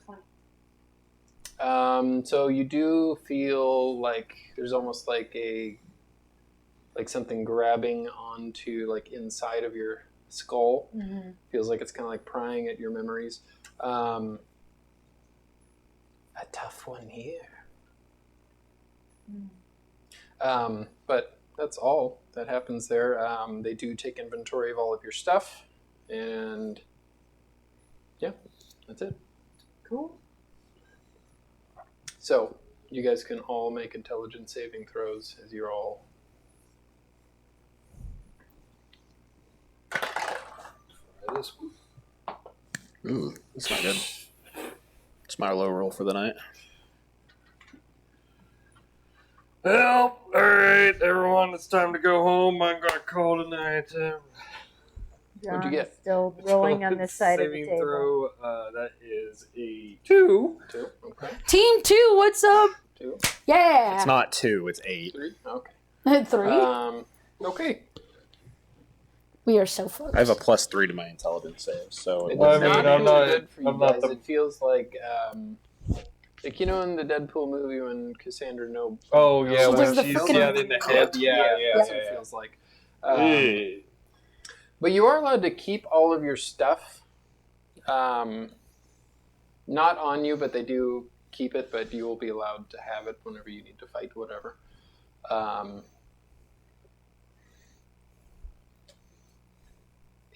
20. So you do feel like there's almost like something grabbing onto like inside of your skull. Mm-hmm. Feels like it's kind of like prying at your memories. A tough one here. But that's all that happens there. They do take inventory of all of your stuff, and yeah, that's it. Cool. So you guys can all make intelligence saving throws as you're all. Try this one. Ooh, that's not good. It's my low roll for the night. Well, alright, everyone, it's time to go home. I'm gonna call tonight. What'd you get? Still rolling on this side of the Saving table. throw, that is a 2. 2. Okay. Team 2, what's up? 2. Yeah. It's not 2, it's 8. 3. Okay. 3. Okay. We are so fucked. I have a +3 to my intelligence save, so It Well, does I mean, not I'm feel not- good for you I'm not guys. the- It feels like you know in the Deadpool movie when Cassandra Oh, yeah, She when does the she's frickin- down in the head. Yeah. That's what it feels like. Yeah. But you are allowed to keep all of your stuff. Not on you, but they do keep it. But you will be allowed to have it whenever you need to fight, whatever.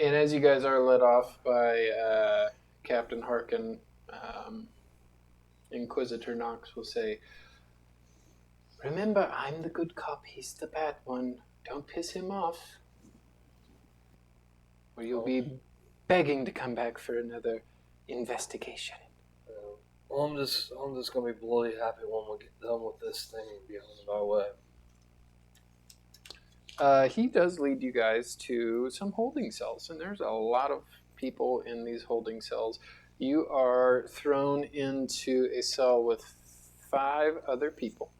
And as you guys are let off by Captain Harkin, Inquisitor Knox will say, "Remember, I'm the good cop, he's the bad one. Don't piss him off, or you'll be begging to come back for another investigation." Well, I'm just gonna be bloody happy when we get done with this thing and be on our way. He does lead you guys to some holding cells, and there's a lot of people in these holding cells. You are thrown into a cell with 5 other people.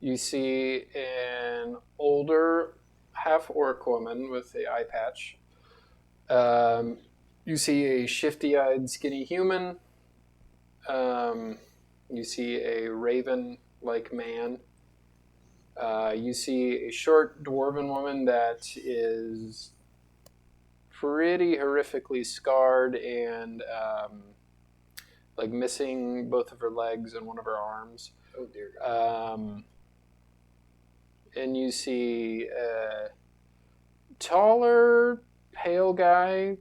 You see an older half-orc woman with an eye patch. You see a shifty-eyed, skinny human. You see a raven-like man. You see a short dwarven woman that is pretty horrifically scarred and like missing both of her legs and one of her arms. Oh dear God. And you see a taller, pale guy,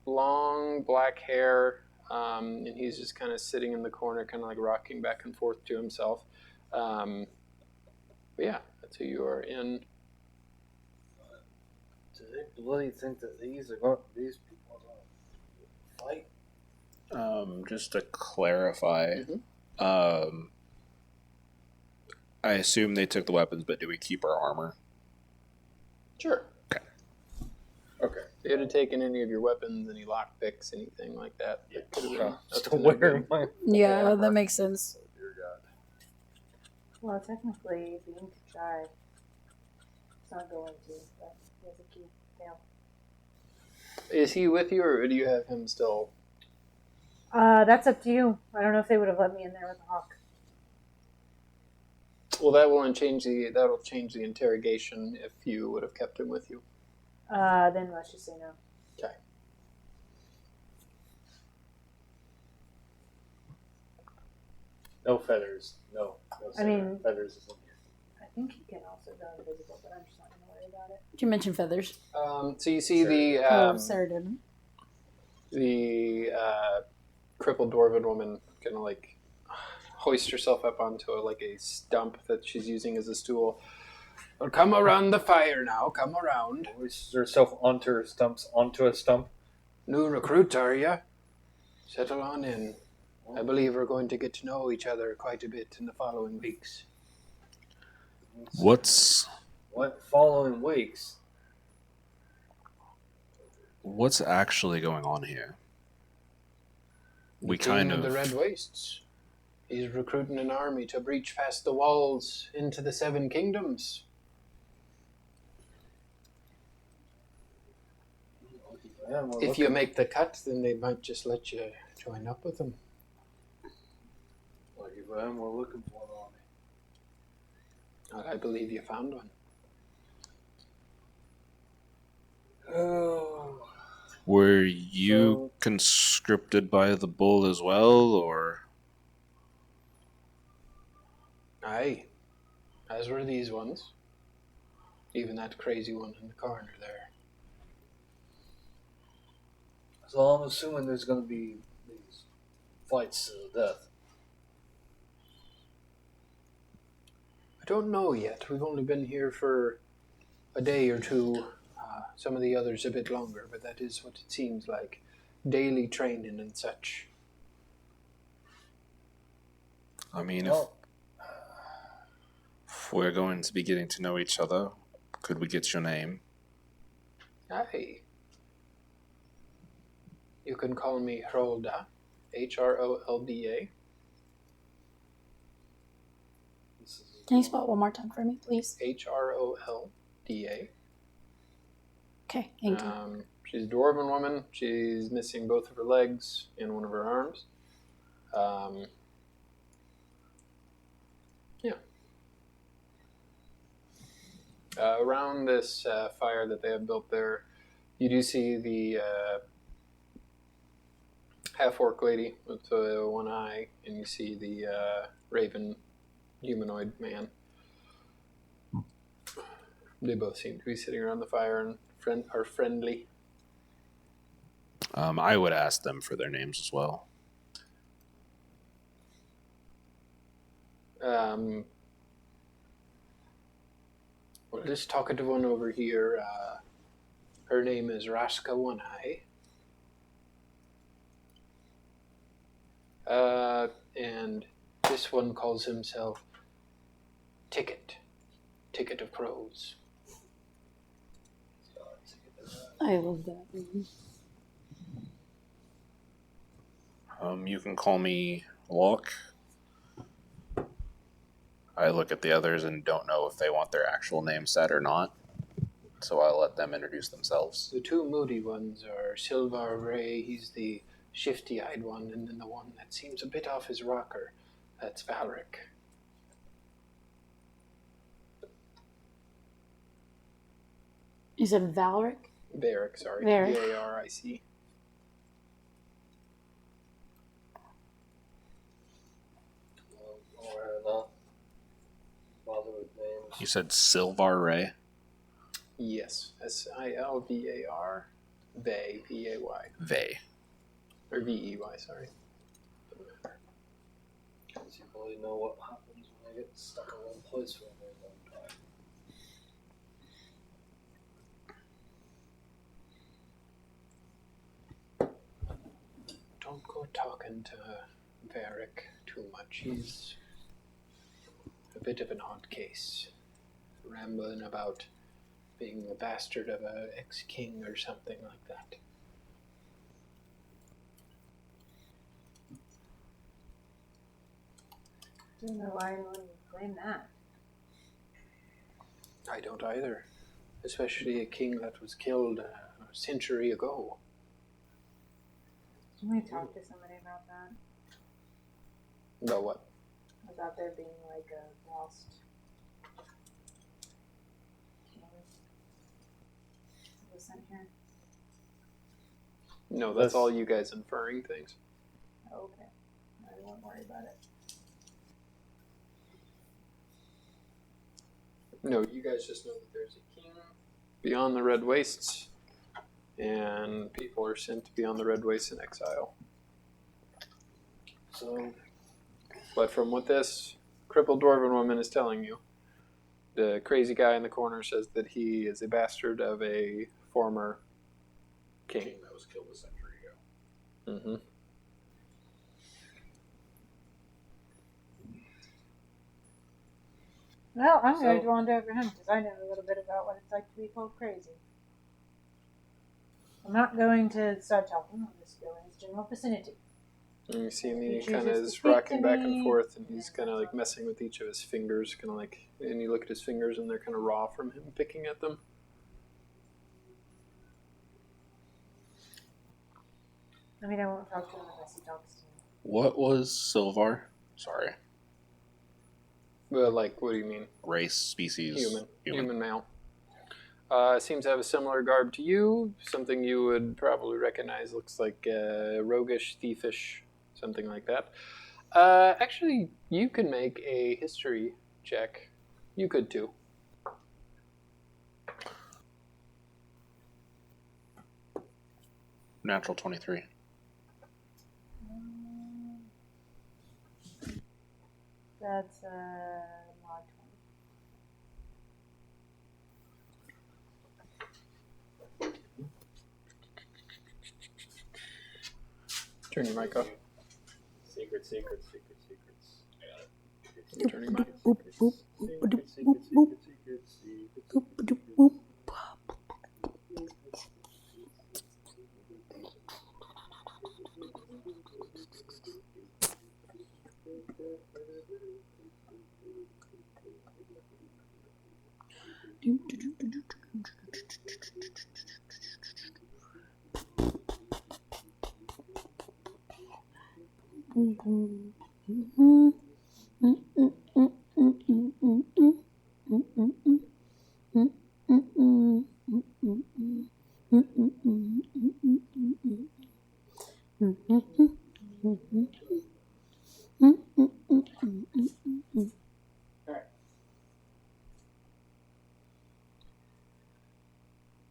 long black hair, and he's just kind of sitting in the corner, kind of like rocking back and forth to himself. But yeah, that's who you are in. Do they bloody think that these people are going to fight? Just to clarify, I assume they took the weapons, but do we keep our armor? Sure. Okay. If you had taken any of your weapons, any lockpicks, anything like that, that could have been up Just to to no wear good. my. Yeah, that makes sense. Oh dear God. Well, technically, the ink drive. It's not going to. But there's a key. Dale. Is he with you, or do you have him still? That's up to you. I don't know if they would have let me in there with a hawk. Well, that'll change the interrogation if you would have kept him with you. Then let's just say no. Okay. No feathers. No I mean- feathers is in here. I think he can also go invisible, but I'm just not going to worry about it. Did you mention feathers? So you see Sarah didn't. the crippled dwarven woman kind of like hoist herself up onto a stump that she's using as a stool. Well, come around the fire now. Come around. Hoists herself onto a stump. New recruit, are ya? Settle on in. I believe we're going to get to know each other quite a bit in the following weeks. What's Following weeks? actually going on here? We King kind of of the Red Wastes. He's recruiting an army to breach past the walls into the Seven Kingdoms. Yeah, we're If looking- you make the cut, then they might just let you join up with them. Lucky for them, we're looking for an army. I believe you found one. Oh. Were you conscripted by the bull as well, or? Aye. As were these ones. Even that crazy one in the corner there. So I'm assuming there's going to be these fights to the death. I don't know yet. We've only been here for a day or two. Some of the others a bit longer, but that is what it seems like. Daily training and such. I mean, Well, if we're going to be getting to know each other, could we get your name? Aye. You can call me Hrolda. Hrolda. Can you spell it one more time for me, please? Hrolda. Okay, thank you. She's a dwarven woman. She's missing both of her legs and one of her arms. Around this fire that they have built there, you do see the half-orc lady with one eye, and you see the raven humanoid man. They both seem to be sitting around the fire and are friendly. I would ask them for their names as well. Well, this talkative one over here, her name is Raska One Eye. And this one calls himself Ticket of Crows. I love that. You can call me Locke. I look at the others and don't know if they want their actual name said or not, so I'll let them introduce themselves. The two moody ones are Silvar Ray, he's the shifty-eyed one, and then the one that seems a bit off his rocker, that's Valric. You said Valric? Varic, sorry. Varic. V-A-R-I-C. not bother with names. You said Silvar Ray? Yes, S-I-L-V-A-R, Vay, V-A-Y. Vay. Or V-E-Y, sorry. Doesn't matter. Because you probably know what happens when I get stuck in one place for a very long time. Don't go talking to Varic too much. He's a bit of an odd case. Rambling about being the bastard of an ex-king or something like that. I don't know why anyone would claim that. I don't either. especially a king that was killed a century ago. Can we talk to somebody about that? About what? About there being like a lost king that was sent here? No, that's all you guys inferring things. Oh, okay. I won't worry about it. No, you guys just know that there's a king beyond the Red Wastes, and people are sent beyond the Red Wastes in exile. So, but from what this crippled dwarven woman is telling you, the crazy guy in the corner says that he is a bastard of a former king. That was killed a century ago. Mm-hmm. Well, I'm going to wander over him because I know a little bit about what it's like to be called crazy. I'm not going to start talking. I'm just going in his general vicinity. And you see me He kind of chooses is to speak rocking to back me. and forth, and he's kind of like messing with each of his fingers, kind of like, and you look at his fingers and they're kind of raw from him picking at them. I mean, I won't talk to him unless he talks to me. What was Silvar? Sorry. But like, what do you mean? Race, species. Human male. Seems to have a similar garb to you. Something you would probably recognize. Looks like roguish, thiefish, something like that. Actually, you can make a history check. You could too. Natural 23. That's mod 20. Turn your mic off. Secrets. I got it. Turn your mic.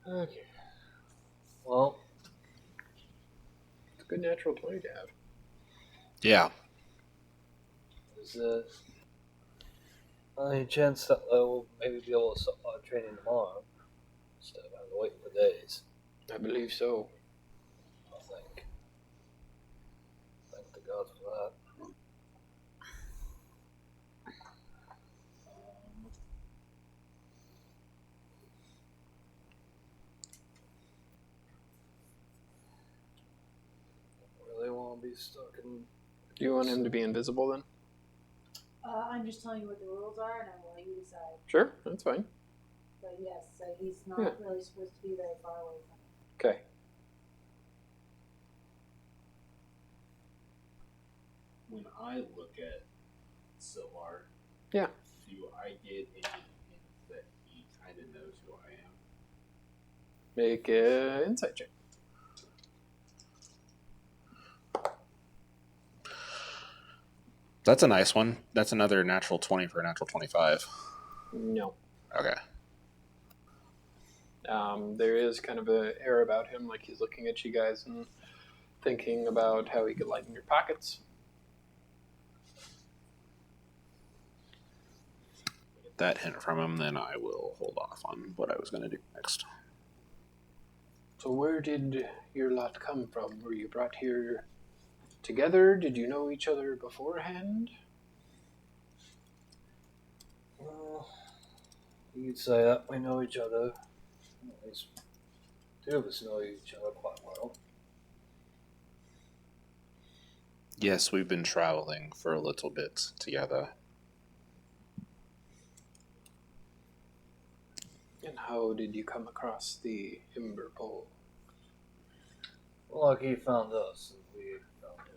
okay. Well, It's a good natural 20 to have. Yeah. is there any chance that I will maybe be able to start training tomorrow instead of having to wait for days? I believe so. I think. Thank the gods for that. Really want to be stuck in. Do you want him to be invisible then? I'm just telling you what the rules are, and I will let you decide. Sure, that's fine. But yes, so he's not Yeah. really supposed to be very far away from me. Okay. When I look at Silvar, Yeah. do I get any hint that he kind of knows who I am? Make an insight check. That's a nice one. That's another natural 20 for a natural 25. No. Okay. There is kind of an air about him, like he's looking at you guys and thinking about how he could lighten your pockets. Get that hint from him, then I will hold off on what I was going to do next. So where did your lot come from? Were you brought here together? Did you know each other beforehand? Well, you could say that we know each other. At least two of us know each other quite well. Yes, we've been traveling for a little bit together. And how did you come across the Ember Pole? Well, like he found us, and we found him.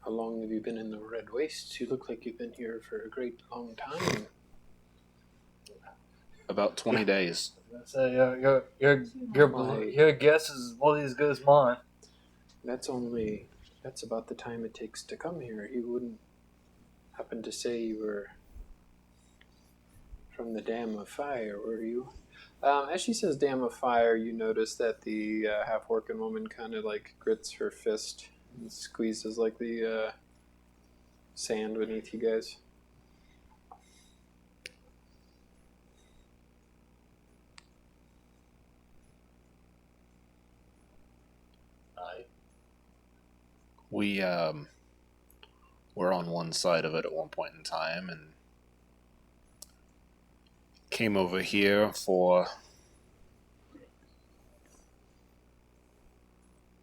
How long have you been in the Red Wastes? You look like you've been here for a great long time. About 20 days. So your guess is well as good as mine. That's about the time it takes to come here. You wouldn't happen to say you were from the Dam of Fire, were you? As she says Dam of Fire, you notice that the half-orcan woman kind of like grits her fist and squeezes like the sand beneath you guys. We were on one side of it at one point in time and came over here for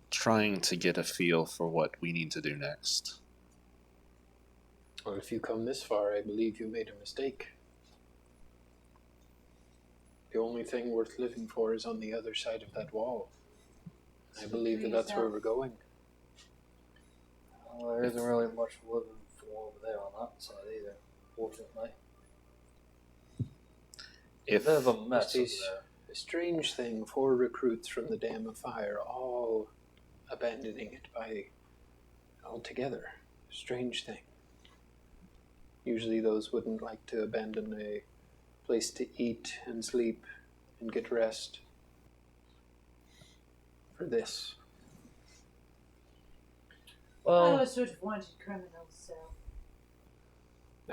trying to get a feel for what we need to do next. Well, if you come this far, I believe you made a mistake. The only thing worth living for is on the other side of that wall. I believe that's where we're going. Well, there isn't really much living for over there on that side either, fortunately. If There's a mess over It's there. a strange thing for recruits from the Dam of Fire all abandoning it by altogether. Strange thing. Usually those wouldn't like to abandon a place to eat and sleep and get rest for this. I Well, always sort of wanted criminals, so.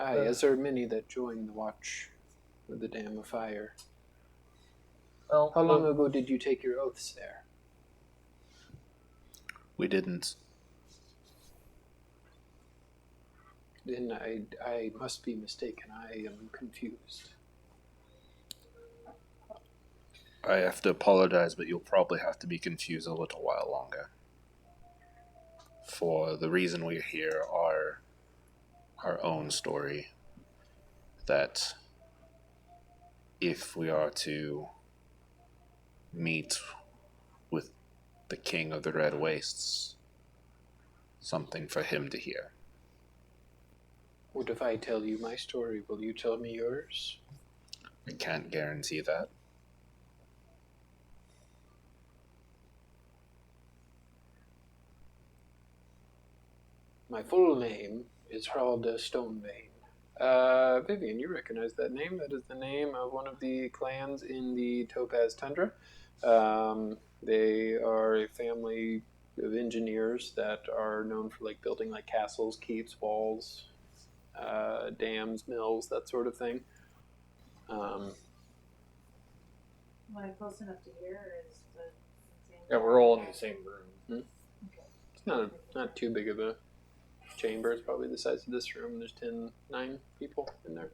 Aye, as are many that join the watch of the Dam of Fire. well, How long ago did you take your oaths there? we didn't. Then I must be mistaken. I am confused. I have to apologize, but you'll probably have to be confused a little while longer. For the reason we're here are our own story. That if we are to meet with the King of the Red Wastes, something for him to hear. What if I tell you my story? Will you tell me yours? I can't guarantee that. My full name is Haralda Stonebane. Vivian, you recognize that name. That is the name of one of the clans in the Topaz Tundra. They are a family of engineers that are known for like building like castles, keeps, walls, dams, mills, that sort of thing. Am I close enough to hear, or is the same? yeah, we're all in the same room. It's not too big of a chamber. It's probably the size of this room. There's 9 people in there.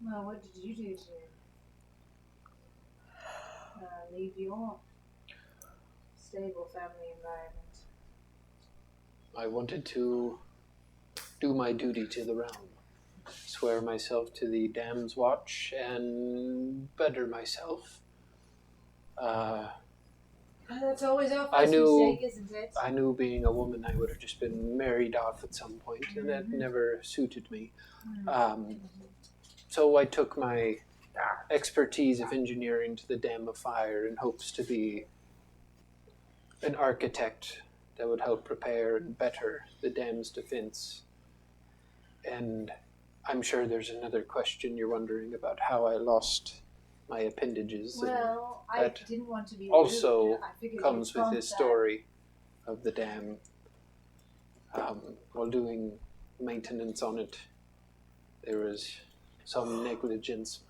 Well, what did you do to leave your stable family environment? I wanted to do my duty to the realm, swear myself to the Dam's watch, and better myself. That's always our I first knew- mistake, isn't it? I knew being a woman I would have just been married off at some point, and that never suited me. So I took my expertise of engineering to the Dam of Fire in hopes to be an architect that would help prepare and better the dam's defense. And I'm sure there's another question you're wondering about how I lost my appendages. Well, I that didn't want to be also rude. I figured comes you'd with prompt this that. story of the dam. While doing maintenance on it, there was some negligence,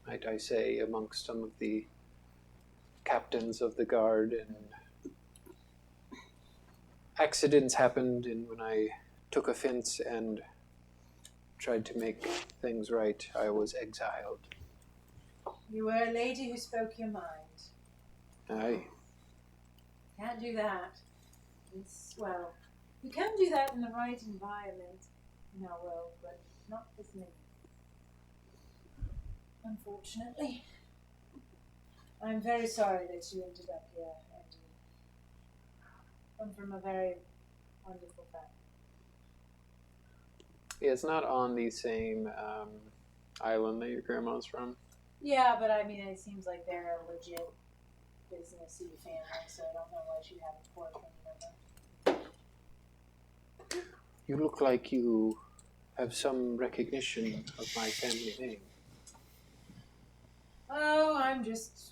might I say, amongst some of the captains of the guard, and accidents happened, and when I took offense and tried to make things right, I was exiled. You were a lady who spoke your mind. Aye. Can't do that. Well, you can do that in the right environment. in our world, but not with me. Unfortunately. I'm very sorry that you ended up here, and you come from a very wonderful family. Yeah, it's not on the same island that your grandma's from. Yeah, but I mean, it seems like they're a legit businessy family, so I don't know why she'd have a poor family member. You look like you have some recognition of my family name. Oh, I'm just,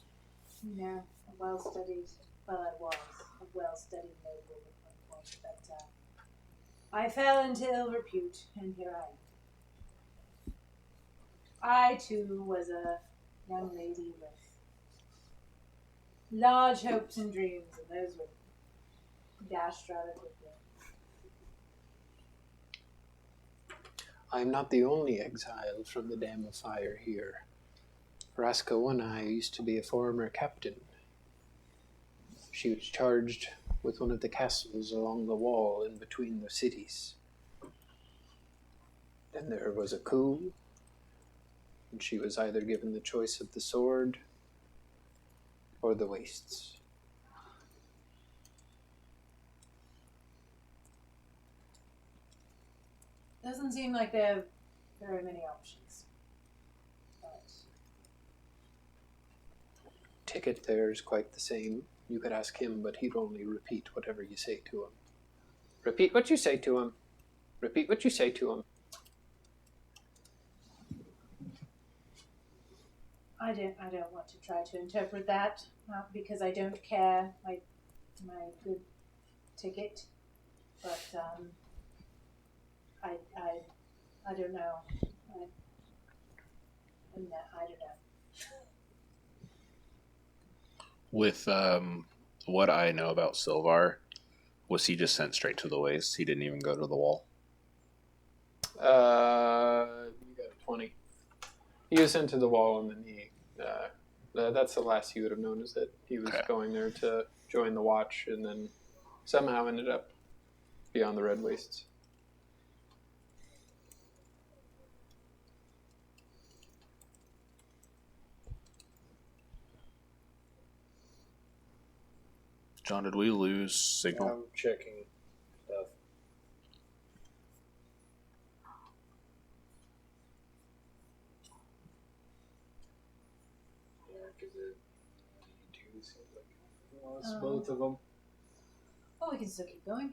a well-studied, well, I was a well-studied noble at one point, but I fell into ill repute, and here I am. I, too, was a young lady with large hopes and dreams, and those were dashed rather quickly. I'm not the only exile from the Dam of Fire here. Raska One-Eye used to be a former captain. She was charged with one of the castles along the wall in between the cities. Then there was a coup, and she was either given the choice of the sword or the wastes. Doesn't seem like they have very many options. But Ticket there is quite the same. You could ask him, but he'd only repeat whatever you say to him. Repeat what you say to him. Repeat what you say to him. I don't want to try to interpret that, not because I don't care my good ticket, but I don't know. I don't know. With what I know about Silvar, was he just sent straight to the waste? He didn't even go to the wall? You got a 20. He was sent to the wall, and then that's the last you would have known, is that he was going there to join the Watch, and then somehow ended up beyond the Red Wastes. John, did we lose signal? I'm checking stuff. Yeah, because it seems like we lost both of them. Oh, we can still keep going.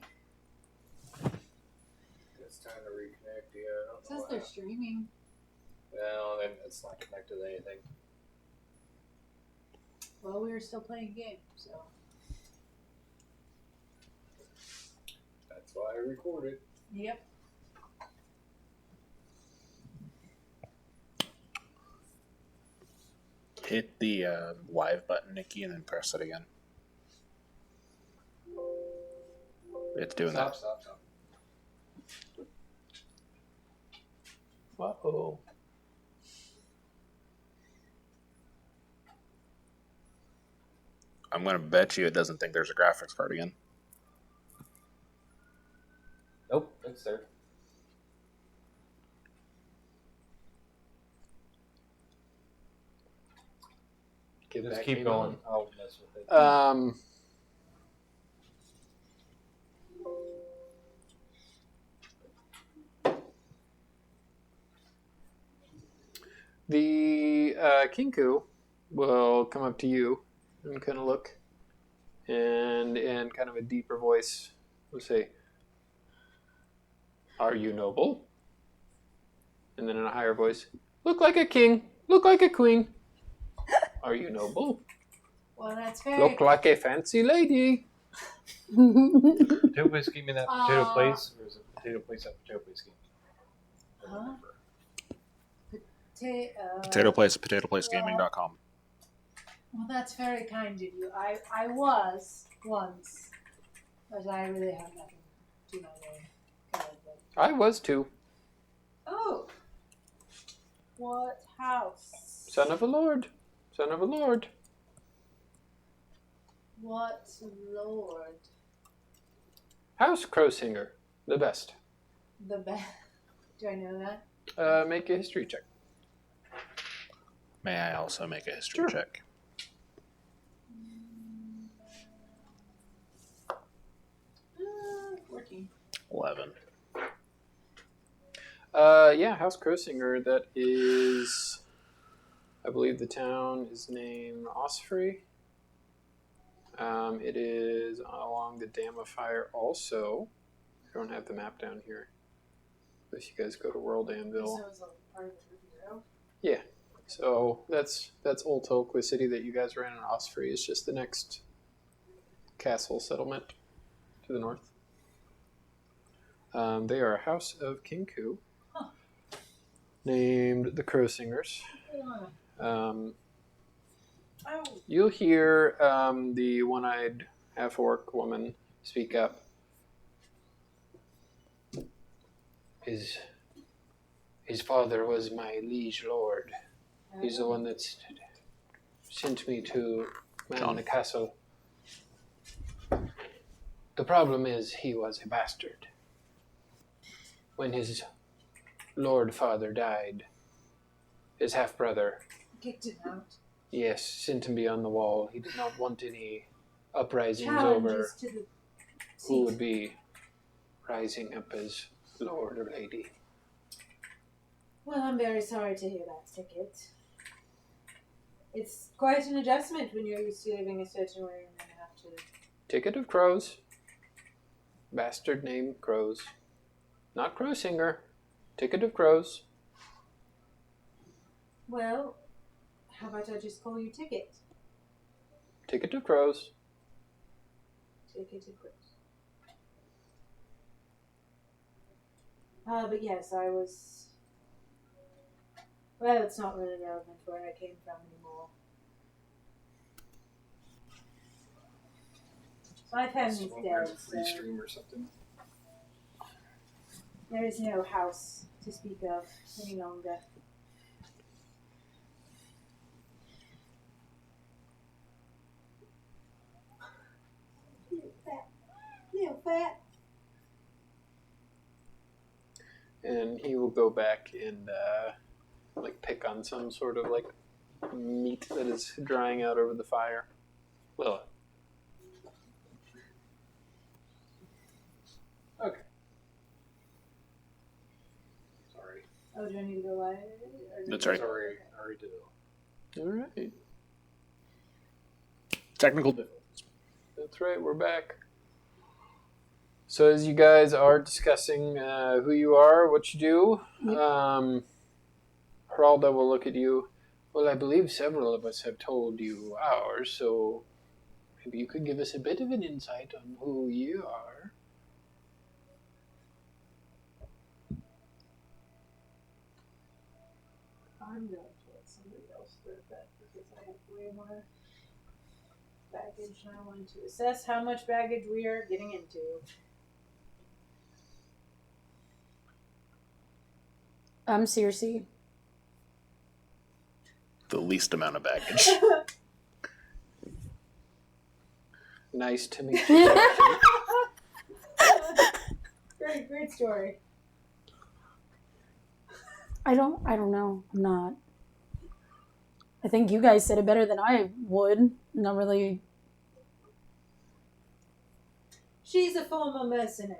It's time to reconnect. Yeah, I don't It know says they're streaming. Well, then it's not connected to anything. Well, we were still playing a game, so. That's why I recorded. Yep. Hit the live button, Nikki, and then press it again. It's doing that. Stop. Uh-oh. I'm going to bet you it doesn't think there's a graphics card again. Nope, it's there. Just keep going. I'll mess with it. The Kinku will come up to you and kind of look, and in kind of a deeper voice will say, "Are you noble?" And then in a higher voice, "Look like a king, look like a queen. Are you noble? Well, that's very. Look like a fancy lady." Potato place scheme in that potato place, or is it potato place that potato place scheme? Huh? Potato Place at potatoplacegaming.com. Well, that's very kind of you. I was once, but I really have nothing to my name. I was too. Oh. What house? Son of a lord. Son of a lord. What lord? House Crowsinger. The best. The best. Do I know that? Make a history check. May I also make a history check? 14. 11. Yeah, House Crosinger. That is, I believe the town is named Osprey. It is along the Dam of Fire also. I don't have the map down here. If you guys go to World Anvil. So it's a part of the Ruby Road? Yeah. So that's Old Tulk, the city that you guys ran in Osprey. Is just the next castle settlement to the north. They are a house of King Ku, named the Crosingers. You'll hear the one-eyed half-orc woman speak up. His father was my liege lord. He's the one that sent me to man the castle. The problem is he was a bastard. When his lord father died, his half-brother Kicked him out. Yes, sent him beyond the wall. He did not want any uprisings Challenges over to the who would be rising up as lord or lady. Well, I'm very sorry to hear that, Ticket. It's quite an adjustment when you're used to living a certain way and then have to... Ticket of Crows. Bastard name Crows. Not Crowsinger. Ticket of Crows. Well, how about I just call you Ticket? Ticket of Crows. Ticket of Crows. But yes, I was... Well, it's not really relevant where I came from anymore. My family's dead, so stream or something. there is no house to speak of any longer. Little fat. And he will go back and pick on some sort of meat that is drying out over the fire. Well. Okay. Sorry. Oh, do I need to go live? That's right. Sorry, I already did it. All right. Technical difficulties. That's right, we're back. So as you guys are discussing who you are, what you do, Geralda will look at you. Well, I believe several of us have told you ours, so maybe you could give us a bit of an insight on who you are. I'm going to let somebody else do that because I have way more baggage and I want to assess how much baggage we are getting into. I'm Circe. The least amount of baggage. Nice to meet you. Great story. I don't know. I'm not. I think you guys said it better than I would. Not really. She's a former mercenary.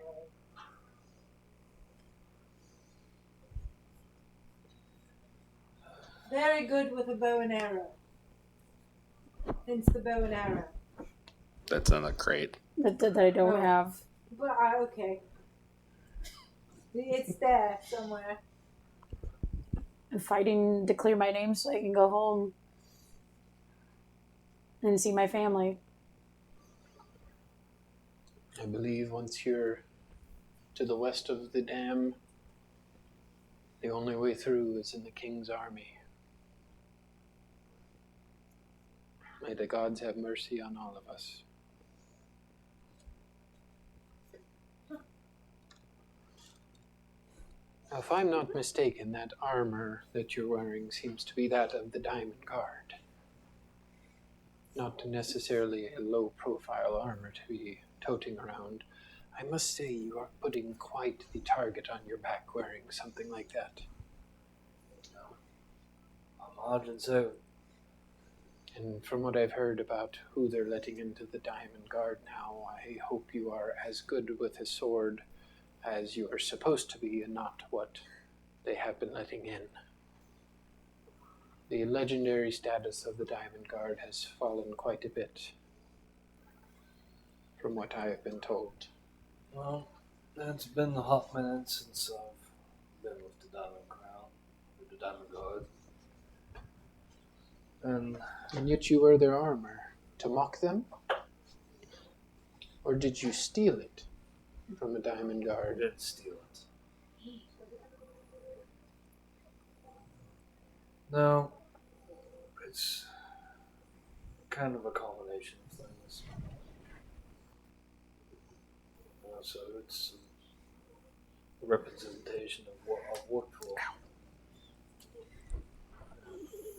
Very good with a bow and arrow. Hence the bow and arrow. That's in a crate. That I don't have. But okay. It's there somewhere. I'm fighting to clear my name so I can go home and see my family. I believe once you're to the west of the dam, the only way through is in the king's army. May the gods have mercy on all of us. Now, if I'm not mistaken, that armor that you're wearing seems to be that of the Diamond Guard. Not necessarily a low-profile armor to be toting around. I must say you are putting quite the target on your back wearing something like that. I imagine so. And from what I've heard about who they're letting into the Diamond Guard now, I hope you are as good with a sword as you are supposed to be and not what they have been letting in. The legendary status of the Diamond Guard has fallen quite a bit, from what I have been told. Well, it's been a hot minute since I've been with the Diamond Crown, with the Diamond Guard. And yet you wear their armor to mock them? Or did you steal it from a Diamond I Guard? didn't steal it. No, it's kind of a combination of things. So it's a representation of what I've worked for.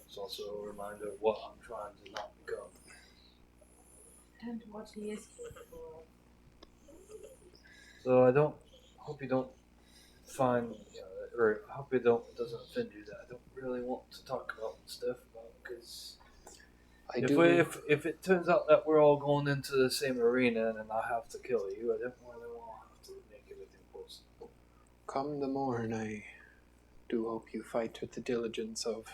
It's also a reminder of what I'm trying to not become. And what he is capable So I hope you don't find, or I hope it doesn't offend you that I don't really want to talk about stuff because if it turns out that we're all going into the same arena and I have to kill you, I don't really want to make everything personal. Come the morn, I do hope you fight with the diligence of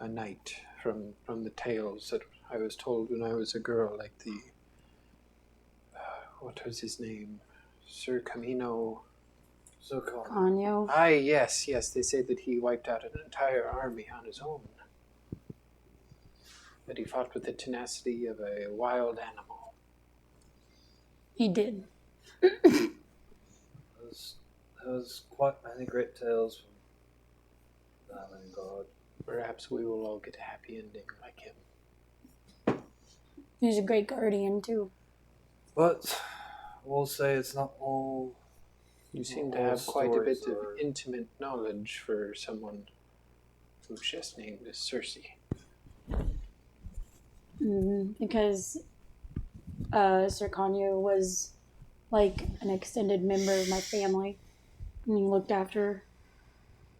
a knight from the tales that I was told when I was a girl, like the what was his name? Sir Camino. So calm. Kanyo. Aye, yes, they say that he wiped out an entire army on his own. That he fought with the tenacity of a wild animal. He did. There was quite many great tales from Diamond God. Perhaps we will all get a happy ending like him. He's a great guardian, too. But we'll say it's not all. You seem to all have quite a bit stories of are- intimate knowledge for someone who's just named as Cersei. Because Sir Kanyo was like an extended member of my family, and he looked after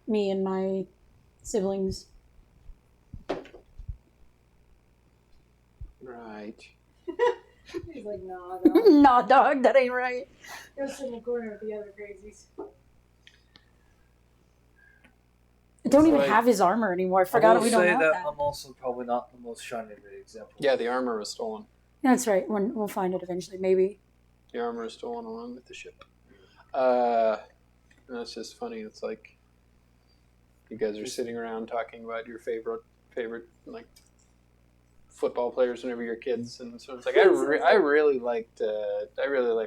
me and my siblings. Right. He's like, nah, dog. Nah, dog, that ain't right. Go sit in the corner with the other crazies. I don't even Like- have his armor anymore. I I forgot will we don't say have that that. I'm also probably not the most shining example. Yeah, the armor was stolen. That's right. We'll find it eventually, maybe. The armor is stolen along with the ship. That's just funny. It's like you guys are sitting around talking about your favorite like football players whenever you're kids, and so it's like I really liked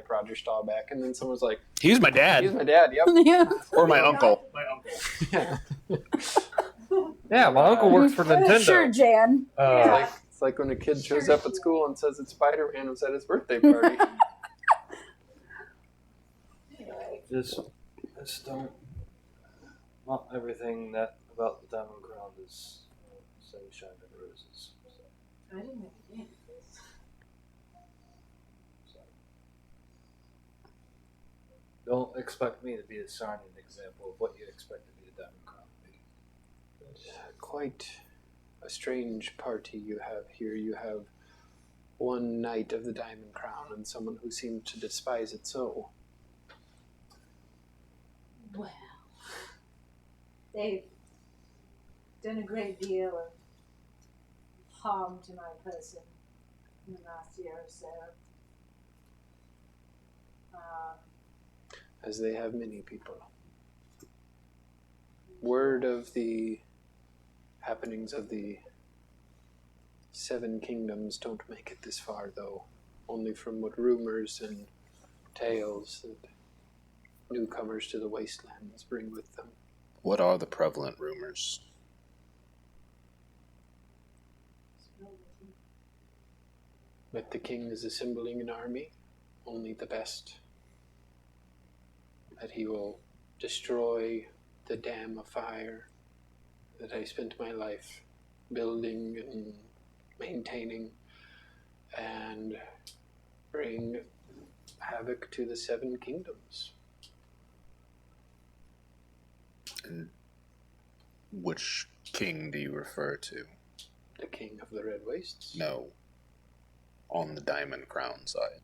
Roger Staubach, and then someone's like, He was my he's dad my dad. Yep. Yeah. or my uncle. Yeah. Yeah, my uncle works for Nintendo. Sure, Jan. It's like when a kid shows up at school and says it's Spider-Man was at his birthday party. Just don't. Not everything that about the Diamond Crown is sunshine and roses. So, I didn't make a game. don't expect me to be a shining example of what you expect to be the Diamond Crown to be. Quite a strange party you have here. You have one knight of the Diamond Crown and someone who seems to despise it so. Well, they've done a great deal of harm to my person in the last year or so. As they have many people. Word of the happenings of the Seven Kingdoms don't make it this far, though. Only from what rumors and tales that newcomers to the wastelands bring with them. What are the prevalent rumors? That the king is assembling an army, only the best. That he will destroy the dam of fire that I spent my life building and maintaining, and bring havoc to the 7 kingdoms. And which king do you refer to? The king of the Red Wastes? No. On the Diamond Crown side.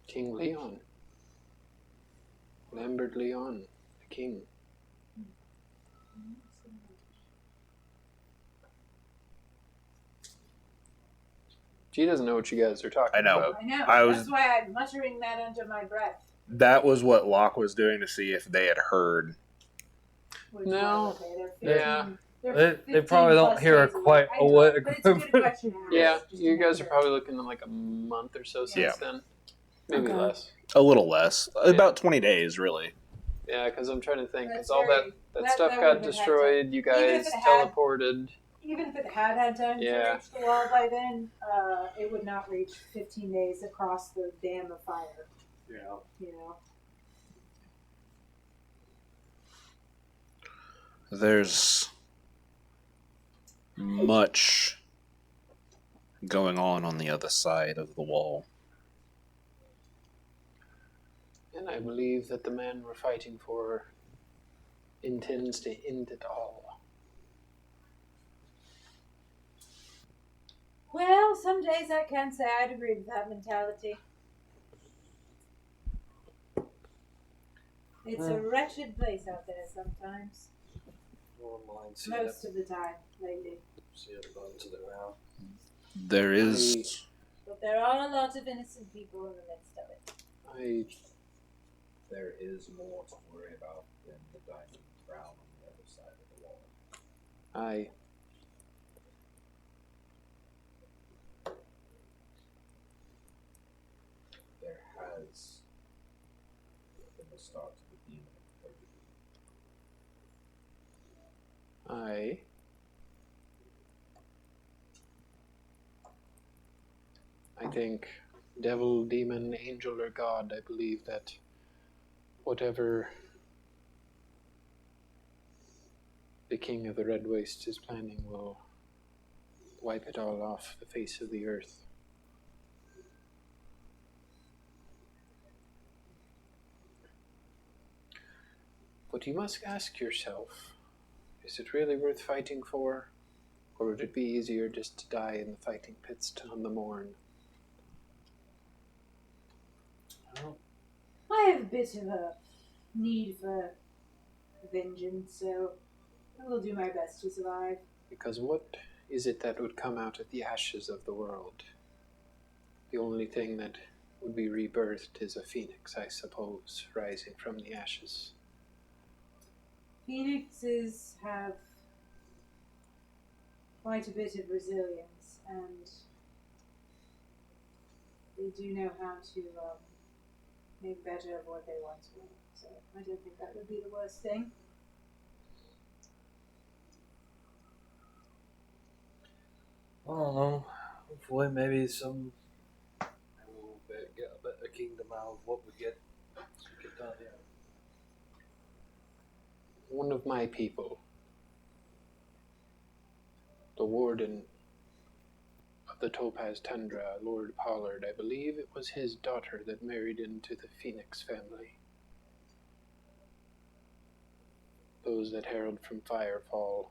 King Leon. Lambert Leon, the king. She doesn't know what you guys are talking I know. about. I know. I was- That's why I'm muttering that under my breath. That was what Locke was doing to see if they had heard. Which No. was, okay, they're 15, Yeah. they're They probably 15 don't plus hear days quite away. a I know, what- but it's a good question to ask. Yeah, just you to guys make are sure. probably looking at like a month or so since Yeah. then. Maybe Okay. less. A little less. Yeah. About 20 days, really. Yeah, because I'm trying to think. That's Because all very- that that- stuff that got wouldn't have had destroyed. You Even if guys it had- teleported. Even if it had time to Yeah. reach the wall by then, it would not reach 15 days across the dam of fire. Yeah. You know. There's much going on the other side of the wall. And I believe that the man we're fighting for intends to end it all. Well, some days I can say I'd agree with that mentality. It's a wretched place out there sometimes. Most of the time lately. See it run to the ground. There is. But there are a lot of innocent people in the midst of it. There is more to worry about than the Diamond Crown on the other side of the wall. Aye. There has been the start of the demon of Perdition. Aye. I think devil, demon, angel, or god, I believe that whatever the king of the Red Waste is planning will wipe it all off the face of the earth. But you must ask yourself, is it really worth fighting for? Or would it be easier just to die in the fighting pits on the morn? I have a bit of a need for vengeance, so I will do my best to survive. Because what is it that would come out of the ashes of the world? The only thing that would be rebirthed is a phoenix, I suppose, rising from the ashes. Phoenixes have quite a bit of resilience, and they do know how to make better of what they once were. So I don't think that would be the worst thing. I don't know. Hopefully, maybe some. We'll get a better kingdom out of what we get down here. One of my people, the warden of the Topaz Tundra, Lord Pollard, I believe it was his daughter that married into the Phoenix family. Those that herald from Firefall.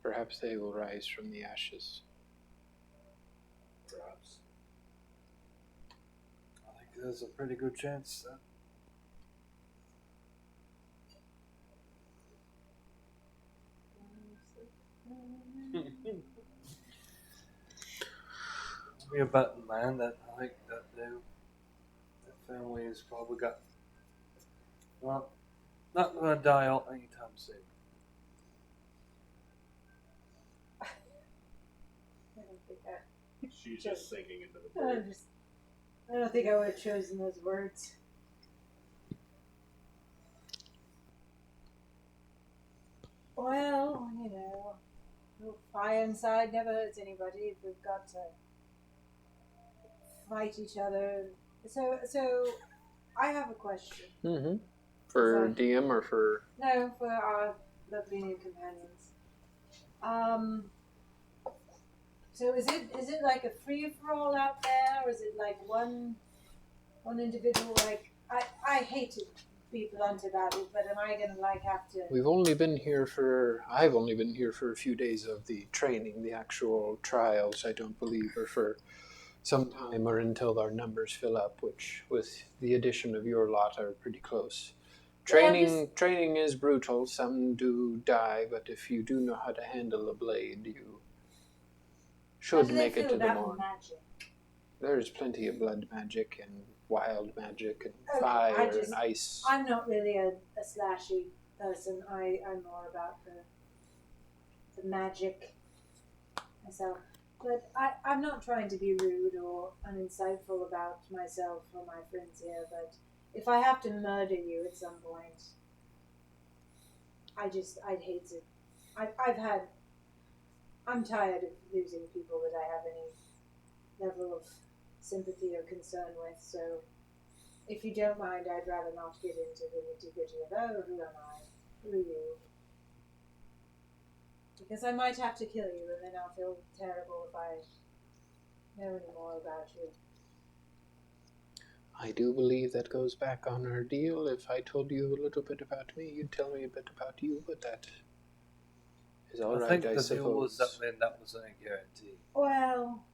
Perhaps they will rise from the ashes. Perhaps. I think there's a pretty good chance that. Be a betting man that I think that that family has probably got. Well, not gonna die out anytime soon. I don't think that. She's just sinking into the I bird. don't think I would have chosen those words. Well, you know, a little fire inside never hurts anybody if we've got to fight each other. So I have a question. Mm-hmm. For Sorry. DM or for... No, for our lovely new companions. So is it like a free for all out there, or is it like one individual? Like I hate to be blunt about it, but am I gonna like have to? I've only been here for a few days of the training. The actual trials, I don't believe, are for some time or until our numbers fill up, which, with the addition of your lot, are pretty close. Training is brutal. Some do die, but if you do know how to handle a blade, you should make it to the morning. Magic? There's plenty of blood magic and wild magic and fire and ice. I'm not really a slashy person. I'm more about the magic myself. But I'm not trying to be rude or uninsightful about myself or my friends here, but if I have to murder you at some point, I'd hate to. I'm tired of losing people that I have any level of sympathy or concern with, so if you don't mind, I'd rather not get into the nitty-gritty of, oh, who am I? Who are you? Because I might have to kill you, and then I'll feel terrible if I know any more about you. I do believe that goes back on our deal. If I told you a little bit about me, you'd tell me a bit about you, but that is all right, I suppose. The deal was that wasn't a guarantee. Well,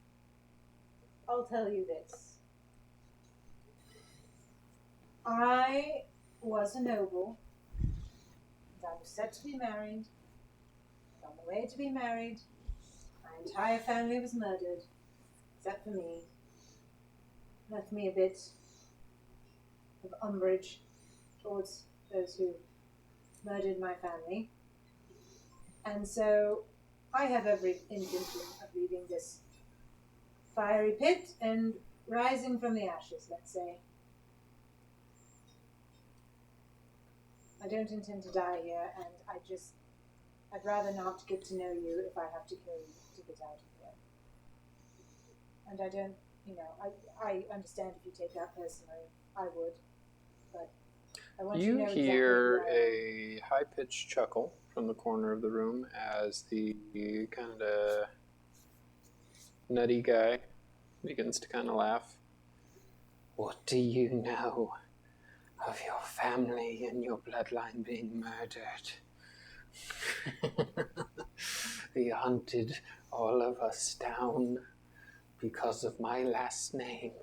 I'll tell you this. I was a noble, and I was set to be married. On the way to be married, my entire family was murdered, except for me. Left me a bit of umbrage towards those who murdered my family. And so I have every intention of leaving this fiery pit and rising from the ashes, let's say. I don't intend to die here, and I'd rather not get to know you if I have to kill you to get out of here. And I don't, I understand if you take that personally, I would, but I want you to know exactly hear a high-pitched chuckle from the corner of the room as the kind of nutty guy begins to kind of laugh. What do you know of your family and your bloodline being murdered? They hunted all of us down because of my last name.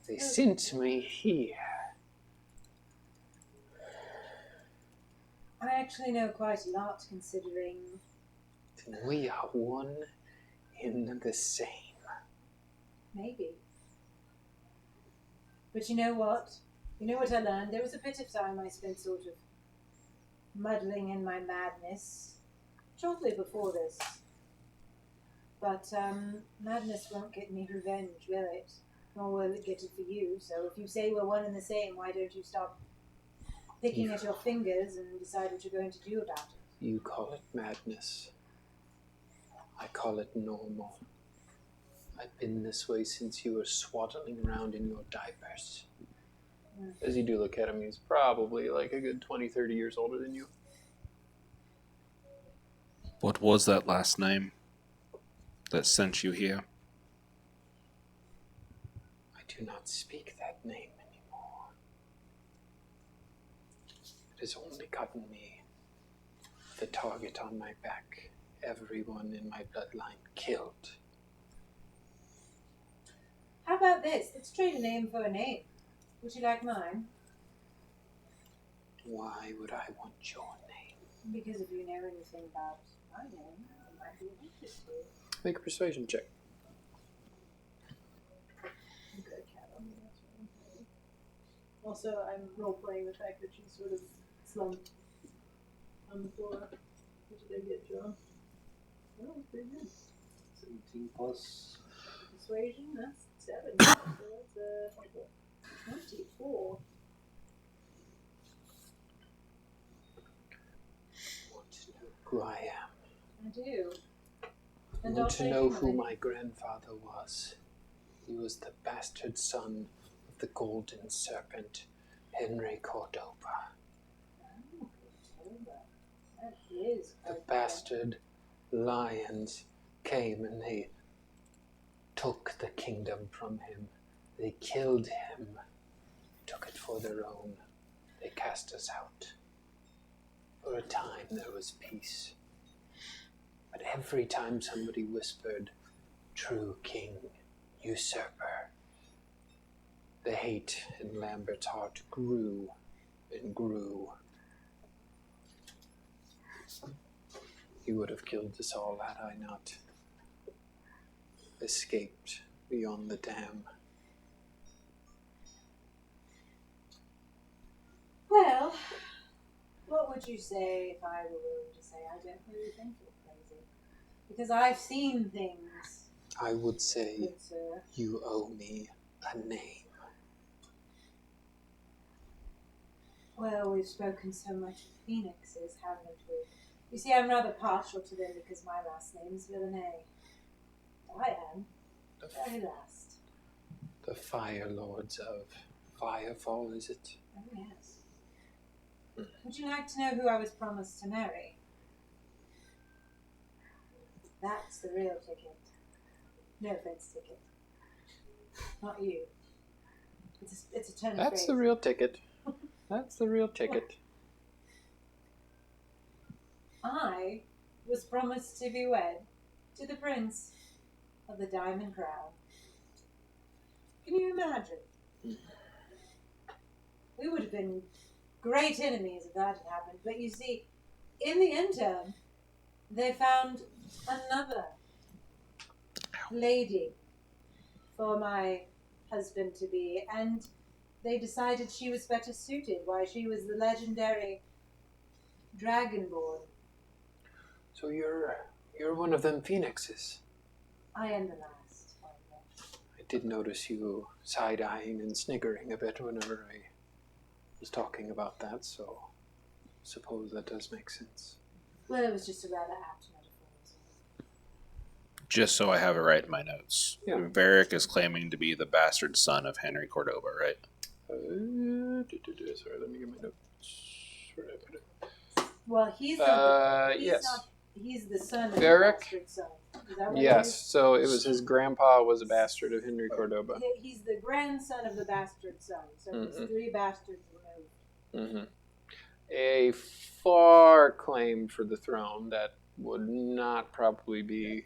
They sent me here. I actually know quite a lot, considering... We are one in the same. Maybe. But you know what? You know what I learned? There was a bit of time I spent sort of muddling in my madness shortly before this. But madness won't get me revenge, will it? Nor will it get it for you. So if you say we're one and the same, why don't you stop picking at your fingers and decide what you're going to do about it? You call it madness. I call it normal. I've been this way since you were swaddling around in your diapers. As you do look at him, he's probably like a good 20, 30 years older than you. What was that last name that sent you here? I do not speak that name anymore. It has only gotten me the target on my back. Everyone in my bloodline killed. How about this? Let's trade a name for a name. Would you like mine? Why would I want your name? Because if you know anything about my name, it might be of interest to you. Make a persuasion check. Good cat on me, that's really. Also, I'm role-playing the fact that she's sort of slumped on the floor. Which did I get, John? Oh, pretty good. 17 plus. Persuasion, that's 7. So that's 24. 24. Want to know who I am? I do. I want to know who my grandfather was. He was the bastard son of the Golden Serpent, Henry Cordova. That is The bastard lion's came and they took the kingdom from him. They killed him, took it for their own. They cast us out. For a time there was peace. But every time somebody whispered, true king, usurper, the hate in Lambert's heart grew and grew. He would have killed us all had I not escaped beyond the dam. Well, what would you say if I were willing to say I don't really think you're crazy? Because I've seen things. I would say Good sir. you owe me a name. Well, we've spoken so much of phoenixes, haven't we? You see, I'm rather partial to them because my last name is Villeneuve. I am. Very last. The Fire Lords of Firefall, is it? Oh, yes. Would you like to know who I was promised to marry? That's the real ticket. No offense, ticket. Not you. It's a turn of That's phrase. the real ticket. That's the real ticket. I was promised to be wed to the prince of the Diamond Crown. Can you imagine? We would have been great enemies if that had happened. But you see, in the interim, they found another lady for my husband-to-be, and they decided she was better suited. Why, she was the legendary Dragonborn. So you're one of them phoenixes. I am the last. I did notice you side-eyeing and sniggering a bit whenever I was talking about that, so suppose that does make sense. Well, it was just a rather apt metaphor. Just so I have it right in my notes. Yeah. Varric is claiming to be the bastard son of Henry Cordova, right? Sorry, let me get my notes. Where did I put it? Well, he's yes. He's the son of Varric? the bastard son. Is that what it Yes, is? so it was his grandpa was a bastard of Henry Cordova. He's the grandson of the bastard son. So it's 3 bastards removed. A far claim for the throne that would not probably be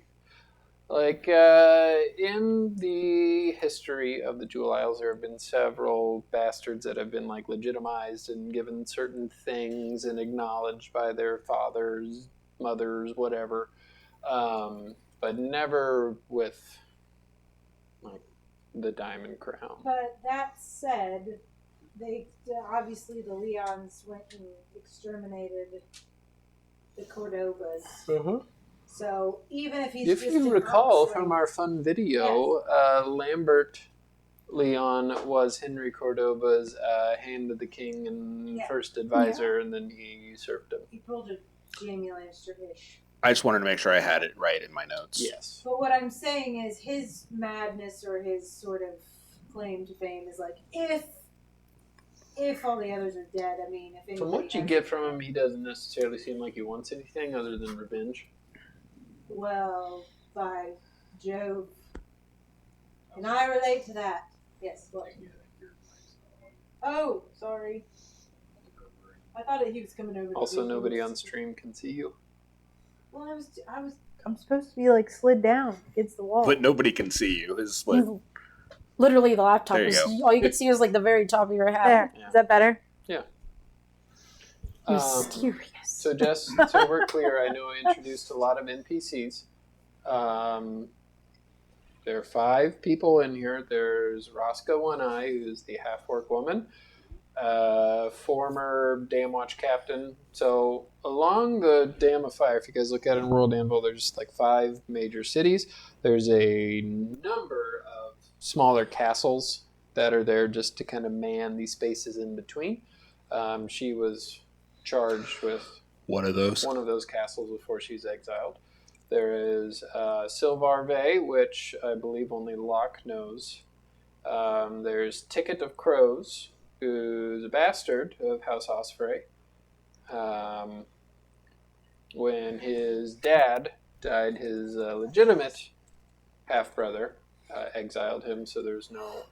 like in the history of the Jewel Isles. There have been several bastards that have been like legitimized and given certain things and acknowledged by their fathers, mothers, whatever, but never with like the Diamond Crown. But that said, they obviously the Leons went and exterminated the Cordovas. So even if he's If just you an recall offspring- from our fun video, Lambert Leon was Henry Cordova's hand of the king and first advisor, and then he usurped him. he pulled a Jamie Lannister-ish. I just wanted to make sure I had it right in my notes. Yes. But what I'm saying is his madness or his sort of claim to fame is like if all the others are dead. I mean, if From what you get from him, he doesn't necessarily seem like he wants anything other than revenge. Well, by Jove, and I relate to that. Yes. What? Oh, sorry. I thought that he was coming over. Also, nobody on stream can see you. Well, I'm supposed to be like slid down against the wall. But nobody can see you. Is what. Literally, the laptop There you is go. all you can see is like the very top of your head. There. Yeah. Is that better? Mysterious. So just so we're clear, I know I introduced a lot of NPCs. There are 5 people in here. There's Rosca One-Eye, who's the half-orc woman, former Dam Watch captain. So along the Dam of Fire, if you guys look at it in World Anvil, there's just like 5 major cities. There's a number of smaller castles that are there just to kind of man these spaces in between. She was charged with One of those. one of those castles before she's exiled. There is Silvarve, which I believe only Locke knows. There's Ticket of Crows, who's a bastard of House Osprey. When his dad died, his legitimate half-brother exiled him, so there's no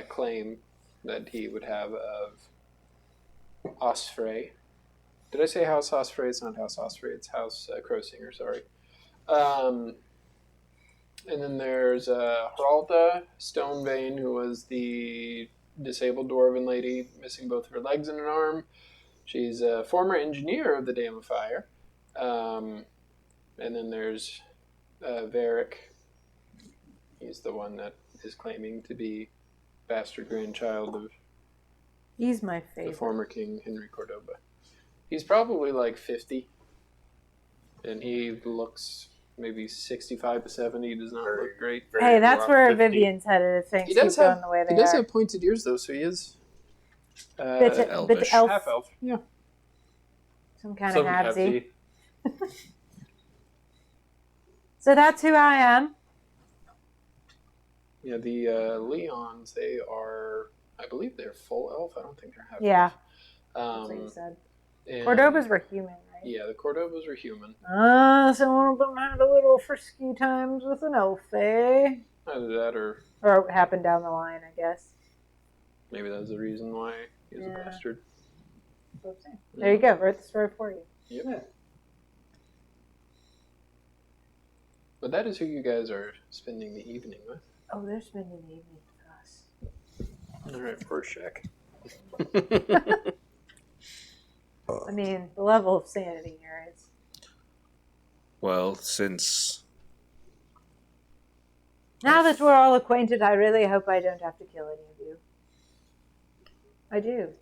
claim that he would have of Osfrey. Did I say House Osfrey? It's not House Osfrey, it's House Crowsinger, sorry. And then there's Hralda Stonebane, who was the disabled dwarven lady, missing both her legs and an arm. She's a former engineer of the Dam of Fire. And then there's Varric. He's the one that is claiming to be bastard grandchild of He's my the favorite. former King Henry Cordoba. He's probably like 50, and he looks maybe 65 to 70. He does not look great. Hey, that's where 50. Vivian's headed if things He keep does going have the way they he does are. have pointed ears though, so he is elvish. elf, half elf. Yeah, some kind Some of habsy. hefty. So that's who I am. yeah. The Leons, they are, I believe they're full elf. I don't think they're half. Yeah, elf. that's what you said. And- Cordobas were human, right? Yeah, the Cordobas were human. So one of them had a little frisky times with an elf, eh? Either that, or Or it happened down the line, I guess. maybe that's the reason why he's a Yeah. bastard. There you go. Wrote the story for you. Yep. But that is who you guys are spending the evening with. Oh, they're spending the evening with us. All right, first check. I mean, the level of sanity here is. Well, since Now that we're all acquainted, I really hope I don't have to kill any of you. I do.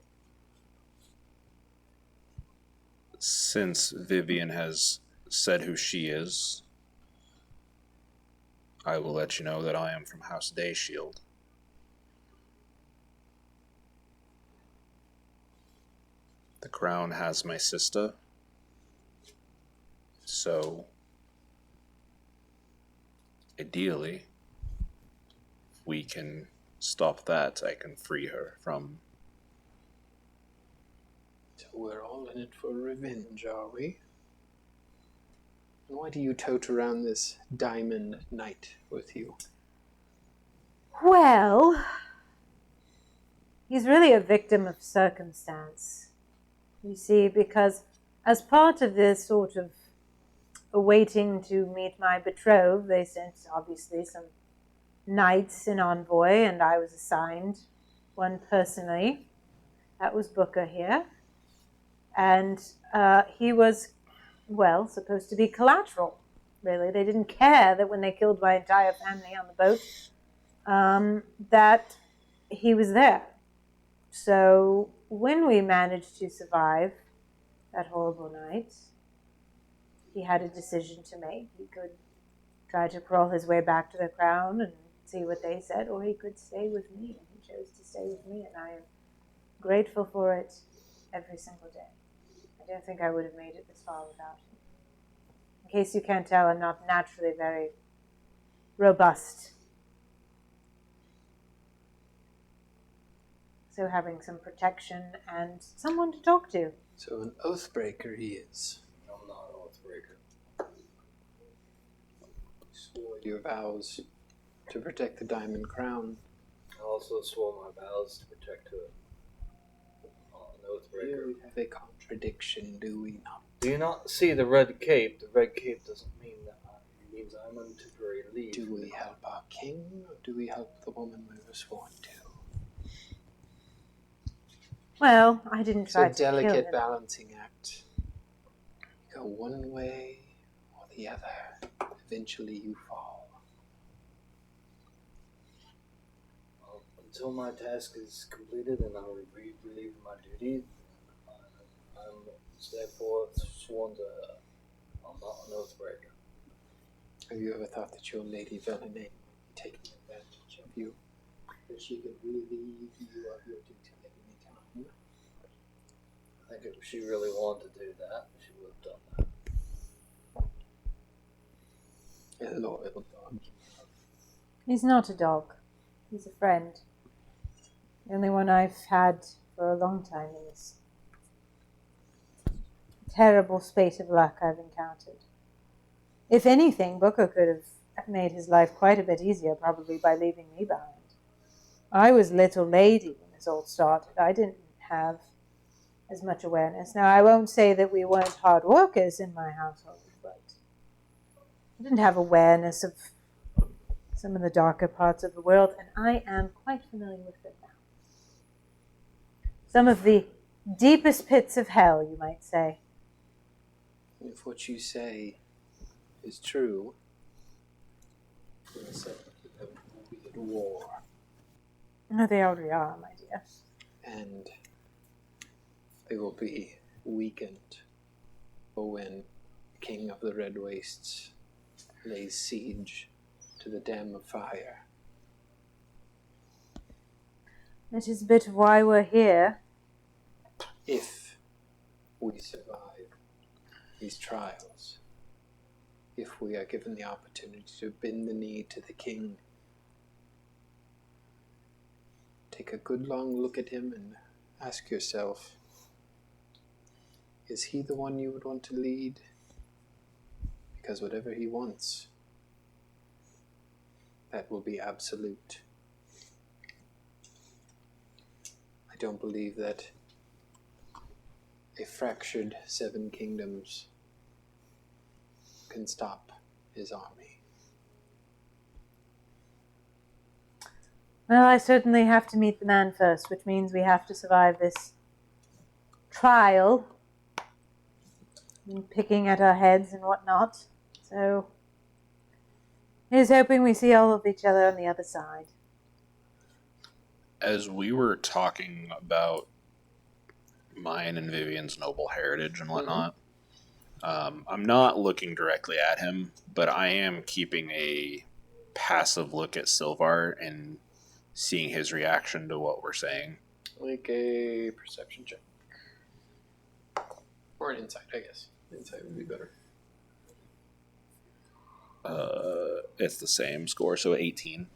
since Vivian has said who she is, I will let you know that I am from House Dayshield. The crown has my sister, so ideally, if we can stop that, I can free her from. So we're all in it for revenge, are we? And why do you tote around this diamond knight with you? Well, he's really a victim of circumstance. You see, because as part of this sort of awaiting to meet my betrothed, they sent obviously some knights in envoy, and I was assigned one personally. That was Booker here. And he was, well, supposed to be collateral, really. They didn't care that when they killed my entire family on the boat, that he was there. So when we managed to survive that horrible night, he had a decision to make. He could try to crawl his way back to the crown and see what they said, or he could stay with me, and he chose to stay with me, and I am grateful for it every single day. I don't think I would have made it this far without him. In case you can't tell, I'm not naturally very robust. So having some protection and someone to talk to. So an oathbreaker he is. I'm not an oathbreaker. Swore your vows to protect the diamond crown. I also swore my vows to protect her. An oathbreaker. Here we have a contradiction, do we not? Do you not see the red cape? The red cape doesn't mean that. It means I'm on temporary leave. Do we help our king, or do we help the woman we were sworn to? Well, I didn't It's try a to kill delicate him. balancing act. You go one way or the other. Eventually you fall. Well, until my task is completed and I'm relieved of my duty, I'm therefore sworn to her. I'm not an oathbreaker. Have you ever thought that your Lady Velenay would be taking advantage of you? That she could relieve you of your duty at any time? I think if she really wanted to do that, she would have done that. A loyal dog. He's not a dog. He's a friend. The only one I've had for a long time in this terrible spate of luck I've encountered. If anything, Booker could have made his life quite a bit easier, probably by leaving me behind. I was little lady when this all started. I didn't have as much awareness. Now, I won't say that we weren't hard workers in my household, but I didn't have awareness of some of the darker parts of the world, and I am quite familiar with them now. Some of the deepest pits of hell, you might say. If what you say is true, then there will be a war. No, they already are, my dear. And they will be weakened for when the King of the Red Wastes lays siege to the Dam of Fire. That is a bit of why we're here. If we survive these trials, if we are given the opportunity to bend the knee to the King, take a good long look at him and ask yourself, is he the one you would want to lead? Because whatever he wants, that will be absolute. I don't believe that a fractured 7 kingdoms can stop his army. Well, I certainly have to meet the man first, which means we have to survive this trial. And picking at our heads and whatnot. So, here's hoping we see all of each other on the other side. As we were talking about mine and Vivian's noble heritage and whatnot, I'm not looking directly at him, but I am keeping a passive look at Silvar and seeing his reaction to what we're saying. Like a perception check. Or an insight, I guess. Insight would be better. It's the same score, so 18.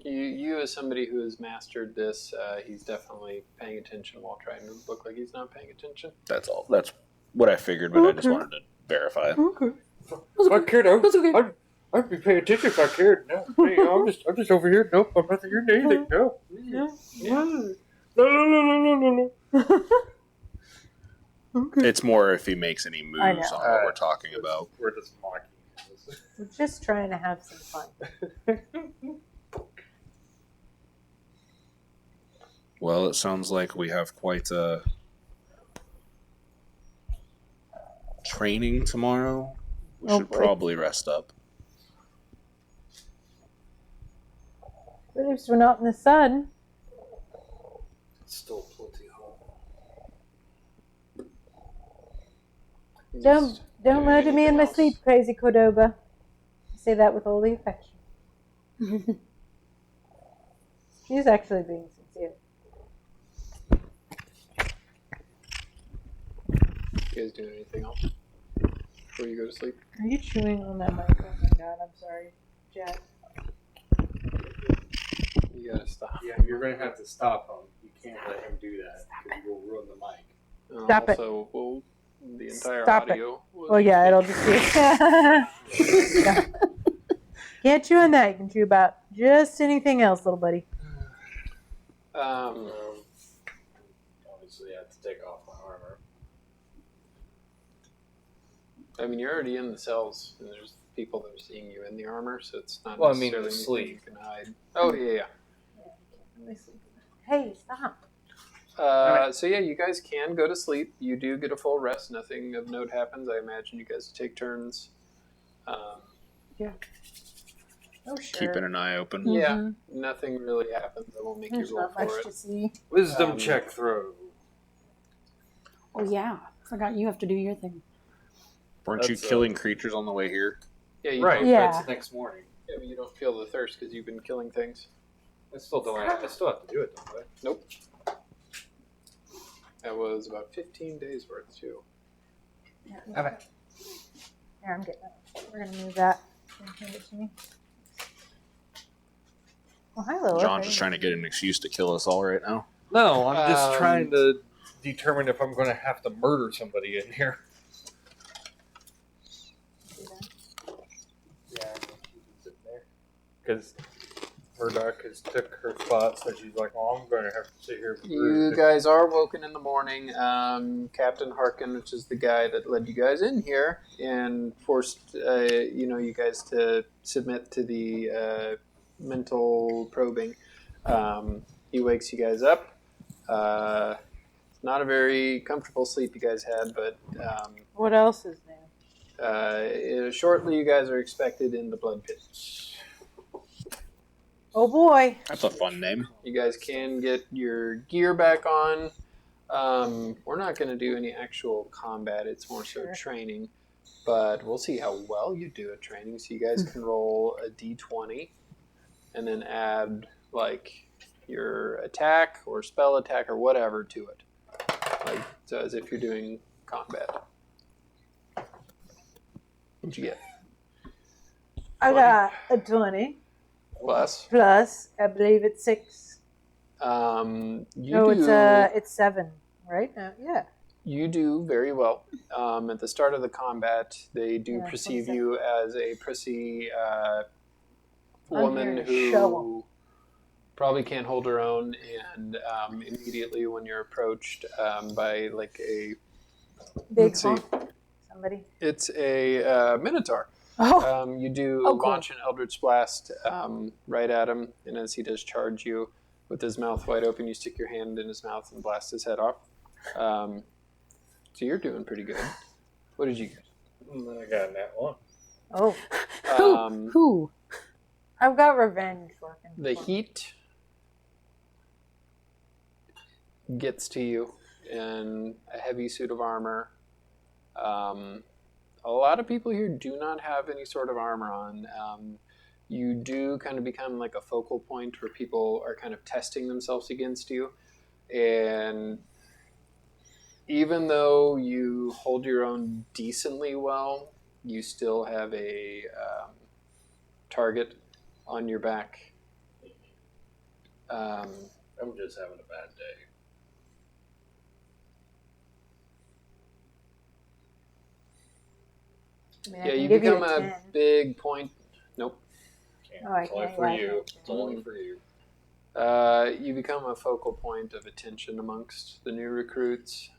You as somebody who has mastered this, he's definitely paying attention while trying to look like he's not paying attention. That's all. That's what I figured, but I just wanted to verify. Okay. If I cared, I'd be paying attention if I cared. No, hey, I'm just over here. Nope, I'm not hearing anything. No. No. Okay. It's more if he makes any moves on what we're talking about. We're just mocking. We're just trying to have some fun. Well, it sounds like we have quite a training tomorrow. We should probably rest up. But at least we're not in the sun. It's still plenty hot. Don't murder me in my sleep, crazy Cordoba. I say that with all the affection. She's actually being sincere. You guys doing anything else before you go to sleep? Are you chewing on that microphone? Oh my god, I'm sorry, Jack. You gotta stop. Yeah, you're going to have to stop him. You can't let him do that because you will ruin the mic. Stop it. Also, well, the entire Stop audio. Well, yeah, it'll just be. Can't chew on that. You can chew about just anything else, little buddy. Obviously, I have to take off my armor. I mean, you're already in the cells, and there's people that are seeing you in the armor, so it's not Well, I mean, necessarily the anything sleep. you can hide. Oh, yeah. Hey, stop. So yeah, you guys can go to sleep. You do get a full rest. Nothing of note happens. I imagine you guys take turns. Yeah. Oh, sure. Keeping an eye open. Yeah, nothing really happens. I won't make There's you roll not much for to it. see. Wisdom check throw. Oh yeah, forgot you have to do your thing. Weren't you That's, killing creatures on the way here? Yeah, you Right, don't, Yeah. that's next morning. yeah, but you don't feel the thirst because you've been killing things. I still have to do it, don't I? Nope. That was about 15 days worth too. Okay. Here, I'm getting it. We're going to move that. Hand it to me. Well, hi, Lilith. John's just trying to get an excuse to kill us all right now. No, I'm just trying to determine if I'm going to have to murder somebody in here. because Murdoch has took her spot, so she's like, "Well, I'm going to have to sit here." You guys are woken in the morning. Captain Harkin, which is the guy that led you guys in here and forced you guys to submit to the mental probing. He wakes you guys up. Not a very comfortable sleep you guys had, but What else is new? shortly you guys are expected in the blood pits. Oh boy. That's a fun name. You guys can get your gear back on. We're not going to do any actual combat. It's more so training. But we'll see how well you do at training. So you guys can roll a d20 and then add like your attack or spell attack or whatever to it. Like so as if you're doing combat. What'd you get? I got a 20. Plus, I believe it's 6. It's 7, right? Yeah. You do very well. At the start of the combat, they do perceive you as a prissy woman who probably can't hold her own, and immediately when you're approached by like a big somebody, it's a minotaur. You do launch an Eldritch Blast right at him, and as he does charge you with his mouth wide open, you stick your hand in his mouth and blast his head off. So you're doing pretty good. What did you get? I got that one. Oh. Who? I've got revenge working. The heat gets to you in a heavy suit of armor. A lot of people here do not have any sort of armor on. You do kind of become like a focal point where people are kind of testing themselves against you. And even though you hold your own decently well, you still have a target on your back. I'm just having a bad day. You become a big point. Nope. It's only for you. It's only for you. You become a focal point of attention amongst the new recruits.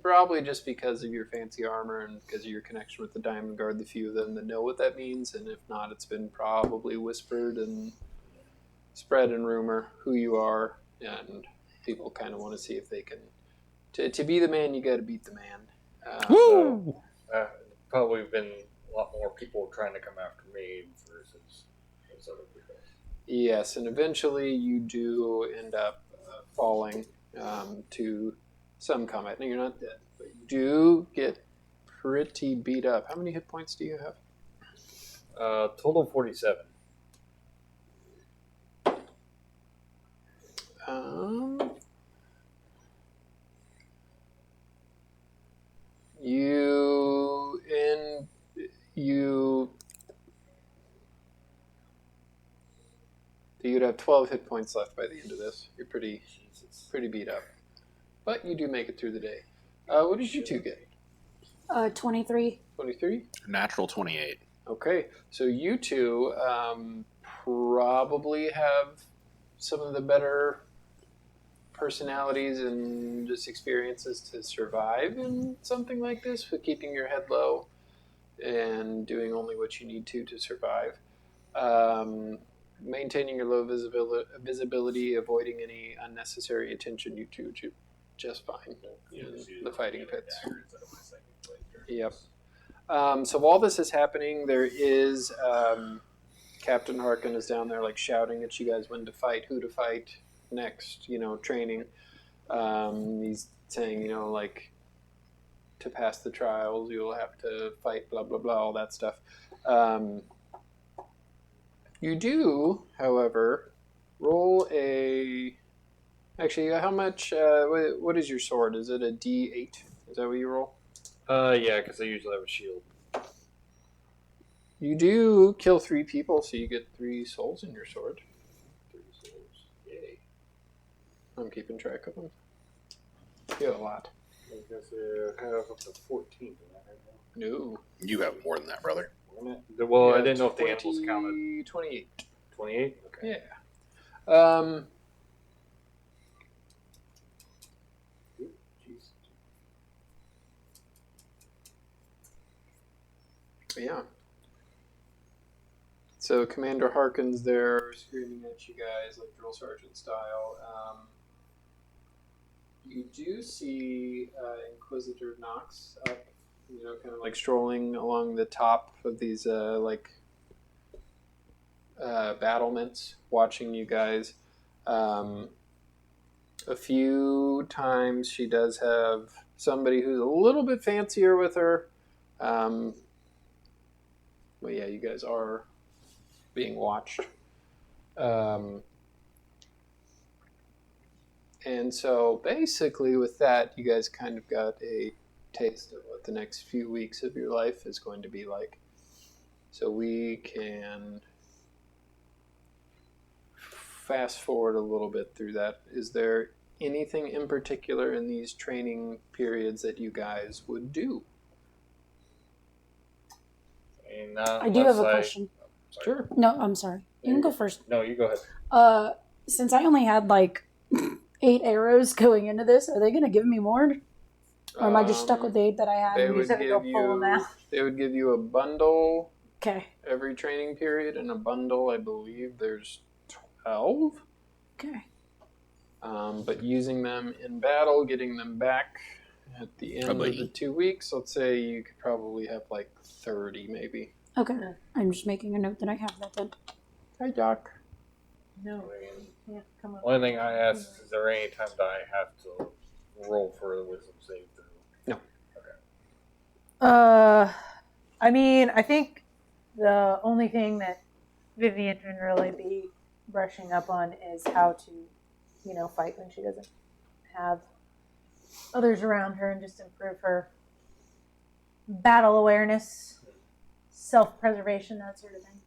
Probably just because of your fancy armor and because of your connection with the Diamond Guard, the few of them that know what that means. And if not, it's been probably whispered and spread in rumor who you are. And people kind of want to see if they can. To be the man, you got to beat the man. Woo! Probably been a lot more people trying to come after me versus other people. Yes, and eventually you do end up falling to some combat. No, you're not dead, but you do get pretty beat up. How many hit points do you have? Total 47. You'd have 12 hit points left by the end of this. You're pretty beat up. But you do make it through the day. What did you two get? 23. 23? Natural 28. Okay, so you two probably have some of the better personalities and just experiences to survive in something like this with keeping your head low and doing only what you need to survive. Maintaining your low visibility, avoiding any unnecessary attention, you two do just fine in the fighting pits. Yep. So while this is happening, there is Captain Harkin is down there like shouting at you guys when to fight, who to fight next, training. He's saying, like to pass the trials, you'll have to fight, blah, blah, blah, all that stuff. You do, however, roll a... Actually, how much... what is your sword? Is it a D8? Is that what you roll? Yeah, because I usually have a shield. You do kill 3 people, so you get 3 souls in your sword. 3 souls. Yay. I'm keeping track of them. You have a lot. I guess I have up to 14 in that right now. No. You have more than that, brother. Well, I didn't know if the animals counted. 28. 28? Okay. Yeah. Jeez. Yeah. So Commander Harkins there screaming at you guys like drill sergeant style. You do see Inquisitor Knox up, kind of like strolling along the top of these battlements, watching you guys. A few times she does have somebody who's a little bit fancier with her. Well, yeah, you guys are being watched. And so basically with that, you guys kind of got a taste of what the next few weeks of your life is going to be like. So we can fast forward a little bit through that. Is there anything in particular in these training periods that you guys would do? I do have a question. Sure. No, I'm sorry. You can go first. No, you go ahead. Since I only had like 8 arrows going into this, are they going to give me more? Or am I just stuck with the 8 that I had? They would give you a bundle. Okay. Every training period, in a bundle, I believe there's 12. Okay. But using them in battle, getting them back at the end of the 2 weeks, let's say you could probably have like 30 maybe. Okay. I'm just making a note that I have that then. Hi, Doc. No. Yeah, come on. Only thing I asked is there any time that I have to roll for the wisdom save through? No. Okay. I mean, I think the only thing that Vivian can really be brushing up on is how to, fight when she doesn't have others around her, and just improve her battle awareness, self-preservation, that sort of thing.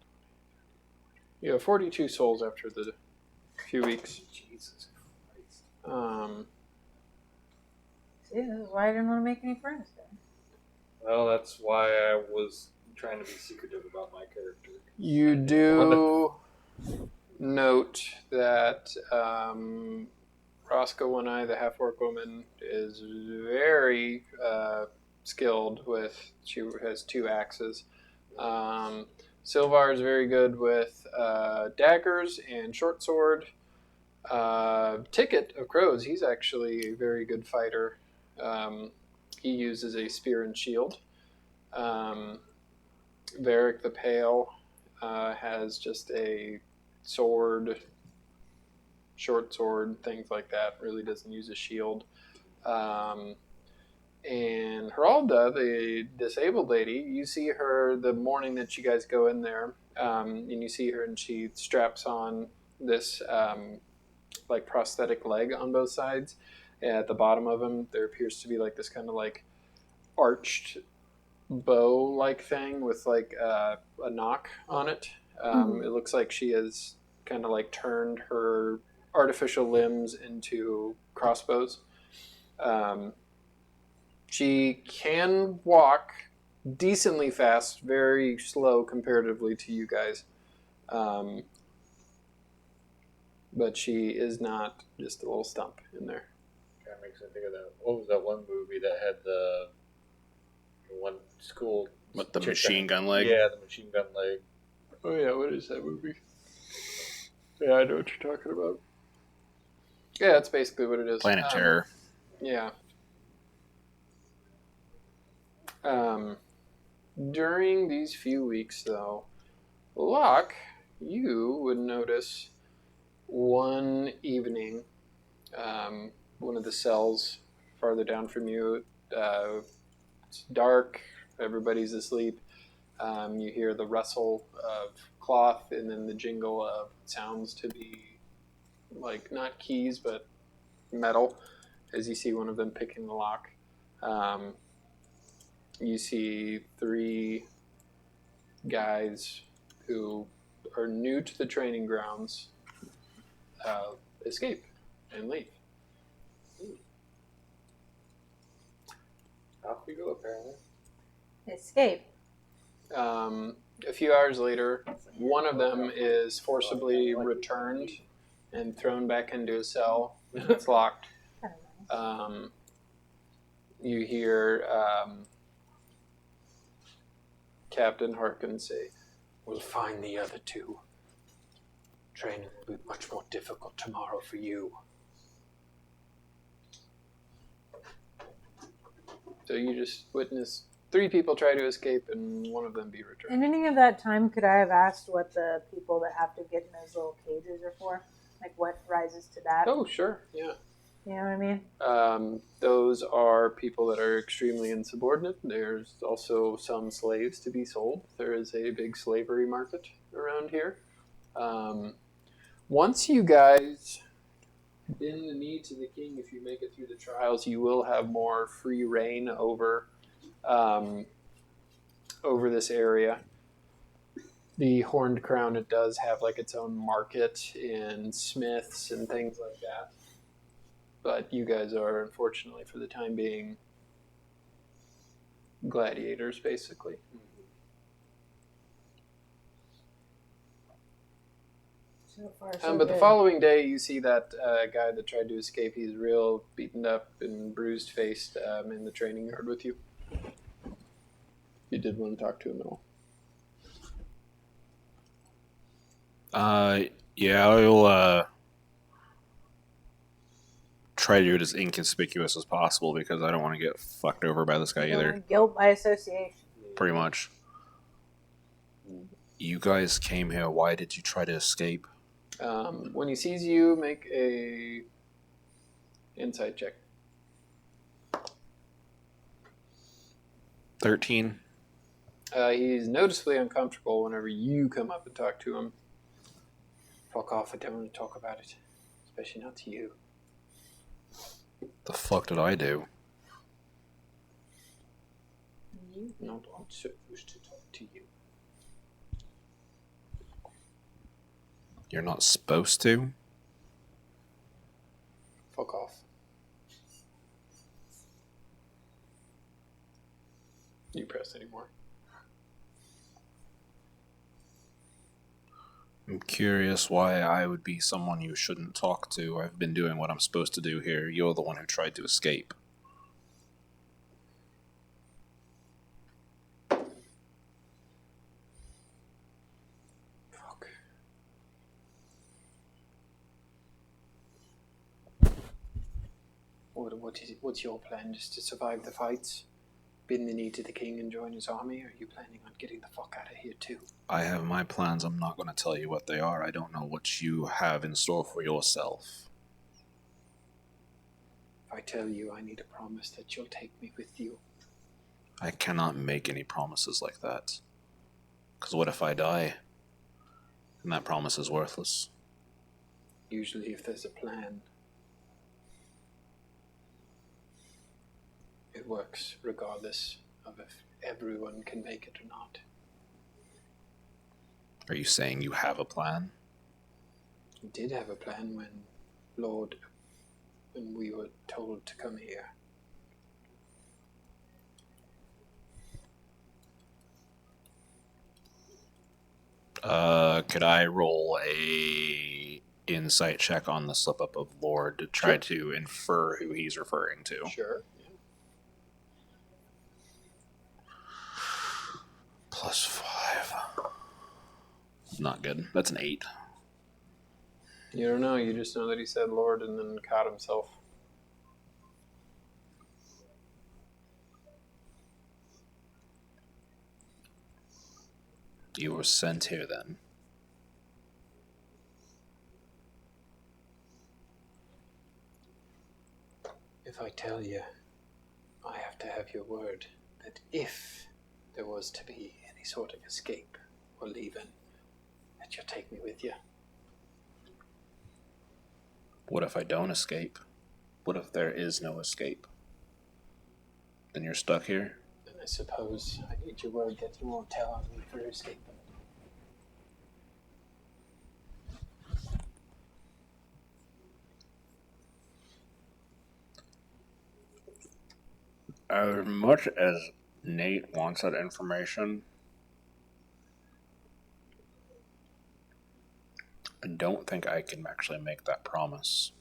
You have 42 souls after the few weeks. Jesus Christ. See, this is why I didn't want to make any friends then. Well, that's why I was trying to be secretive about my character. You do note that Roscoe One-Eye, the half-orc woman, is very skilled with, she has 2 axes. Silvar is very good with daggers and short sword. Ticket of Crows, he's actually a very good fighter. He uses a spear and shield. Varric the Pale has just a sword, short sword, things like that. Really doesn't use a shield. And Geralda, the disabled lady, you see her the morning that you guys go in there, and you see her and she straps on this like prosthetic leg on both sides. At the bottom of him, there appears to be like this kind of like arched bow-like thing with like a knock on it. It looks like she has kind of like turned her artificial limbs into crossbows. She can walk decently fast, very slow comparatively to you guys. But she is not just a little stump in there. Kind of makes me think of that. What was that one movie that had the one school? What, the machine gun leg? Yeah, the machine gun leg. Oh yeah, what is that movie? Yeah, I know what you're talking about. Yeah, that's basically what it is. Planet Terror. Yeah. During these few weeks, though, Locke, you would notice one evening, one of the cells farther down from you, it's dark, everybody's asleep. You hear the rustle of cloth and then the jingle of sounds to be like not keys but metal as you see one of them picking the lock. You see 3 guys who are new to the training grounds escape and leave. Off we go, apparently. Escape. A few hours later, one of them is forcibly returned and thrown back into a cell. It's locked. You hear Captain Harkin say, "We'll find the other two. Training will be much more difficult tomorrow for you." So you just witnessed 3 people try to escape and one of them be returned. In any of that time, could I have asked what the people that have to get in those little cages are for? Like, what rises to that? Oh, sure, yeah. You know what I mean? Those are people that are extremely insubordinate. There's also some slaves to be sold. There is a big slavery market around here. Once you guys bend the knee to the king, if you make it through the trials, you will have more free reign over this area. The Horned Crown, it does have like its own market and smiths and things like that. But you guys are, unfortunately, for the time being, gladiators, basically. So far, so But good. the following day, you see that guy that tried to escape. He's real beaten up and bruised-faced in the training yard with you. You did want to talk to him at all? Yeah, I'll try to do it as inconspicuous as possible because I don't want to get fucked over by this guy either. Guilt by association. Pretty much. You guys came here. Why did you try to escape? When he sees you, make a insight check. 13. He's noticeably uncomfortable whenever you come up and talk to him. Fuck off, I don't want to talk about it. Especially not to you. The fuck did I do? You not supposed to talk to you. You're not supposed to? Fuck off. You press anymore. I'm curious why I would be someone you shouldn't talk to. I've been doing what I'm supposed to do here. You're the one who tried to escape. Fuck. What's your plan? Just to survive the fights? Bend the knee to the king and join his army? Or are you planning on getting the fuck out of here too? I have my plans. I'm not going to tell you what they are. I don't know what you have in store for yourself. If I tell you, I need a promise that you'll take me with you. I cannot make any promises like that. Because what if I die? And that promise is worthless. Usually if there's a plan, it works regardless of if everyone can make it or not. Are you saying you have a plan? We did have a plan when we were told to come here. Could I roll a insight check on the slip-up of Lord to try to infer who he's referring to? Sure. Yeah. +5. Not good. That's an 8. You don't know. You just know that he said Lord and then caught himself. You were sent here then. If I tell you, I have to have your word that if there was to be any sort of escape or leaving, that you'll take me with you. What if I don't escape? What if there is no escape? Then you're stuck here? Then I suppose I need your word that you won't tell on me for escaping. As much as Nate wants that information, don't think I can actually make that promise.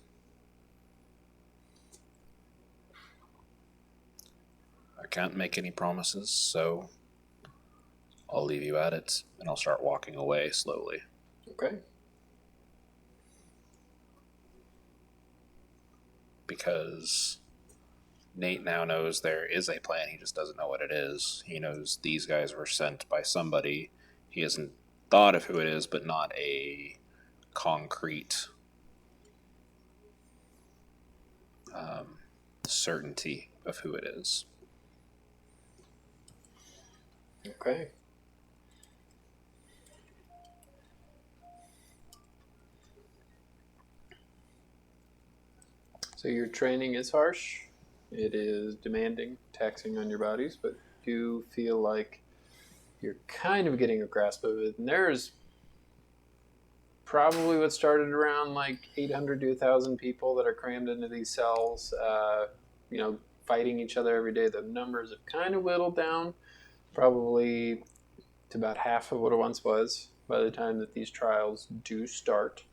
I can't make any promises, so I'll leave you at it, and I'll start walking away slowly. Okay. Because Nate now knows there is a plan, he just doesn't know what it is. He knows these guys were sent by somebody. He hasn't thought of who it is, but not a concrete certainty of who it is. Okay. So your training is harsh. It is demanding, taxing on your bodies, but you feel like you're kind of getting a grasp of it. And there's probably what started around like 800 to 1,000 people that are crammed into these cells, fighting each other every day. The numbers have kind of whittled down, probably to about half of what it once was by the time that these trials do start.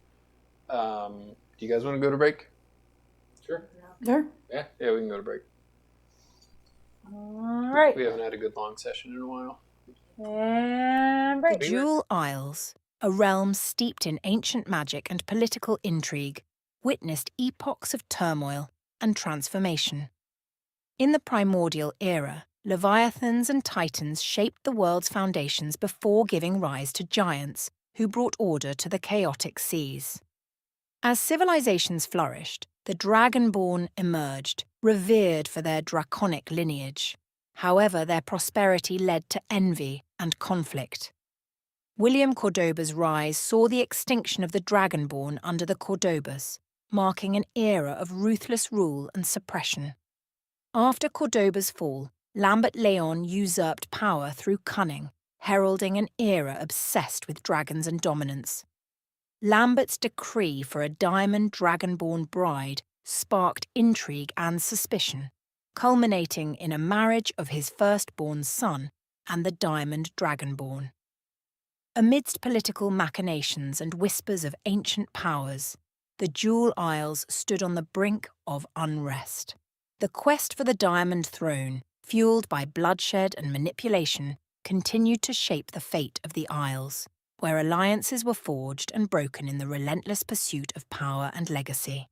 Do you guys want to go to break? Sure. Sure. Yeah, we can go to break. All right. We haven't had a good long session in a while. And break. The Jewel Isles, a realm steeped in ancient magic and political intrigue, witnessed epochs of turmoil and transformation. In the primordial era, Leviathans and Titans shaped the world's foundations before giving rise to giants, who brought order to the chaotic seas. As civilizations flourished, the Dragonborn emerged, revered for their draconic lineage. However, their prosperity led to envy and conflict. William Cordoba's rise saw the extinction of the Dragonborn under the Cordobas, marking an era of ruthless rule and suppression. After Cordoba's fall, Lambert Leon usurped power through cunning, heralding an era obsessed with dragons and dominance. Lambert's decree for a diamond dragonborn bride sparked intrigue and suspicion, culminating in a marriage of his firstborn son and the diamond dragonborn. Amidst political machinations and whispers of ancient powers, the Jewel Isles stood on the brink of unrest. The quest for the Diamond Throne, fueled by bloodshed and manipulation, continued to shape the fate of the Isles, where alliances were forged and broken in the relentless pursuit of power and legacy.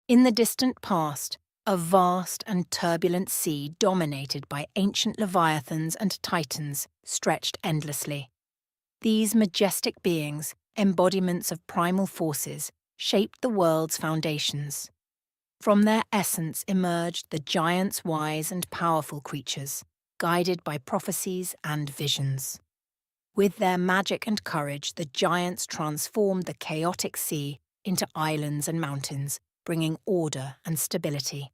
In the distant past, a vast and turbulent sea dominated by ancient leviathans and titans stretched endlessly. These majestic beings, embodiments of primal forces, shaped the world's foundations. From their essence emerged the giants' wise and powerful creatures, guided by prophecies and visions. With their magic and courage, the giants transformed the chaotic sea into islands and mountains, bringing order and stability.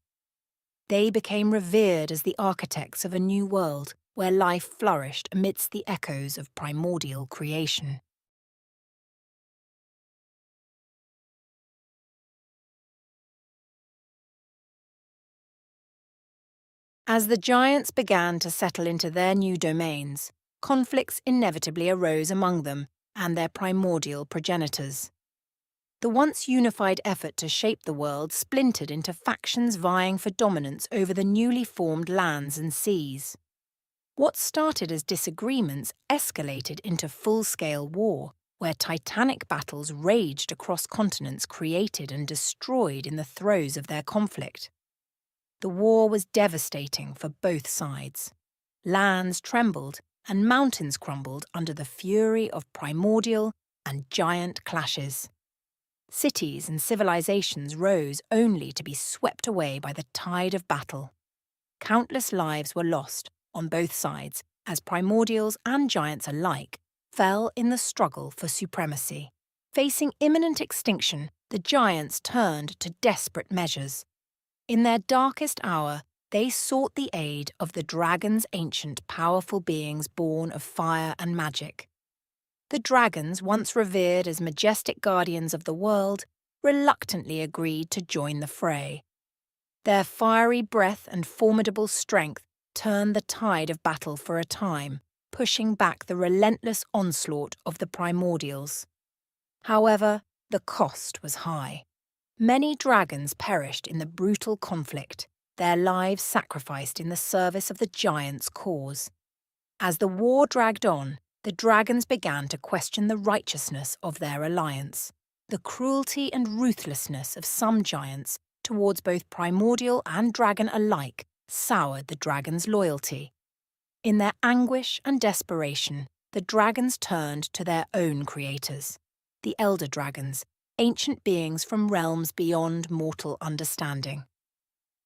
They became revered as the architects of a new world where life flourished amidst the echoes of primordial creation. As the giants began to settle into their new domains, conflicts inevitably arose among them and their primordial progenitors. The once unified effort to shape the world splintered into factions vying for dominance over the newly formed lands and seas. What started as disagreements escalated into full-scale war, where titanic battles raged across continents created and destroyed in the throes of their conflict. The war was devastating for both sides. Lands trembled and mountains crumbled under the fury of primordial and giant clashes. Cities and civilizations rose only to be swept away by the tide of battle. Countless lives were lost on both sides as primordials and giants alike fell in the struggle for supremacy. Facing imminent extinction, the giants turned to desperate measures. In their darkest hour, they sought the aid of the dragon's ancient powerful beings born of fire and magic. The dragons, once revered as majestic guardians of the world, reluctantly agreed to join the fray. Their fiery breath and formidable strength turned the tide of battle for a time, pushing back the relentless onslaught of the primordials. However, the cost was high. Many dragons perished in the brutal conflict, their lives sacrificed in the service of the giants' cause. As the war dragged on, the dragons began to question the righteousness of their alliance. The cruelty and ruthlessness of some giants towards both primordial and dragon alike soured the dragons' loyalty. In their anguish and desperation, the dragons turned to their own creators, the elder dragons, ancient beings from realms beyond mortal understanding.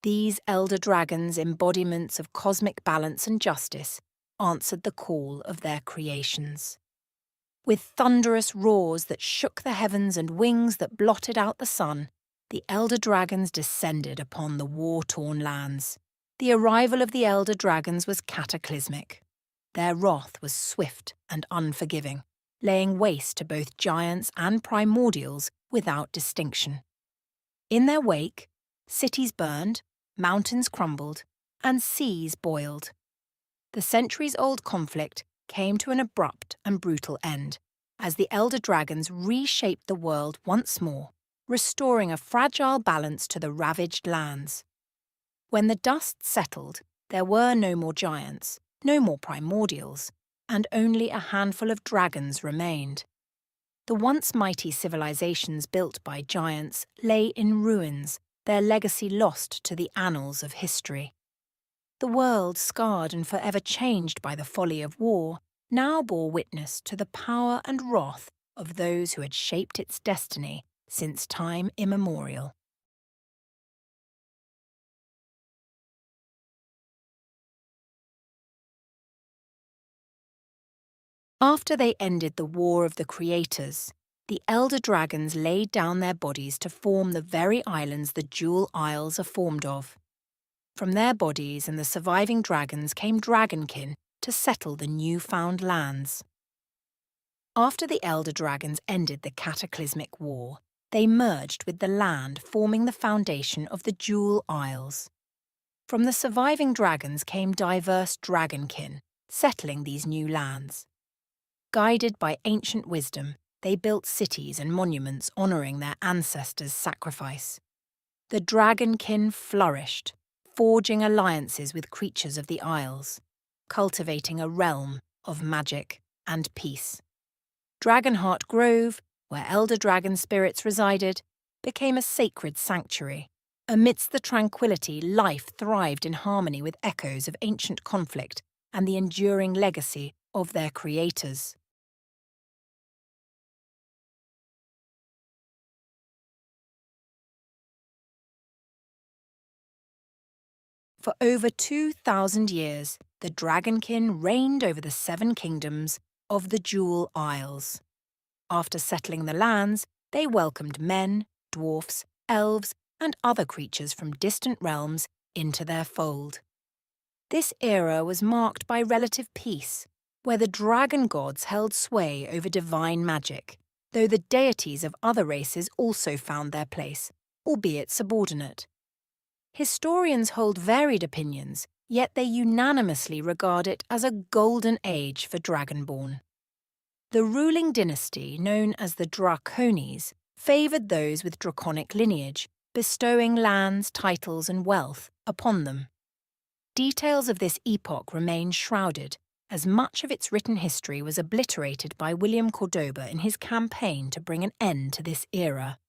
These elder dragons, embodiments of cosmic balance and justice, answered the call of their creations. With thunderous roars that shook the heavens and wings that blotted out the sun, the elder dragons descended upon the war-torn lands. The arrival of the elder dragons was cataclysmic. Their wrath was swift and unforgiving, laying waste to both giants and primordials without distinction. In their wake, cities burned, mountains crumbled, and seas boiled. The centuries-old conflict came to an abrupt and brutal end, as the elder dragons reshaped the world once more, restoring a fragile balance to the ravaged lands. When the dust settled, there were no more giants, no more primordials, and only a handful of dragons remained. The once mighty civilizations built by giants lay in ruins, their legacy lost to the annals of history. The world, scarred and forever changed by the folly of war, now bore witness to the power and wrath of those who had shaped its destiny since time immemorial. After they ended the War of the Creators, the elder dragons laid down their bodies to form the very islands the Jewel Isles are formed of. From their bodies and the surviving dragons came dragonkin to settle the newfound lands. After the elder dragons ended the cataclysmic war, they merged with the land, forming the foundation of the Jewel Isles. From the surviving dragons came diverse dragonkin, settling these new lands. Guided by ancient wisdom, they built cities and monuments honouring their ancestors' sacrifice. The dragonkin flourished, forging alliances with creatures of the Isles, cultivating a realm of magic and peace. Dragonheart Grove, where elder dragon spirits resided, became a sacred sanctuary. Amidst the tranquility, life thrived in harmony with echoes of ancient conflict and the enduring legacy of their creators. For over 2,000 years, the dragonkin reigned over the 7 kingdoms of the Jewel Isles. After settling the lands, they welcomed men, dwarfs, elves, and other creatures from distant realms into their fold. This era was marked by relative peace, where the dragon gods held sway over divine magic, though the deities of other races also found their place, albeit subordinate. Historians hold varied opinions, yet they unanimously regard it as a golden age for Dragonborn. The ruling dynasty, known as the Draconis, favoured those with draconic lineage, bestowing lands, titles and wealth upon them. Details of this epoch remain shrouded, as much of its written history was obliterated by William Cordoba in his campaign to bring an end to this era.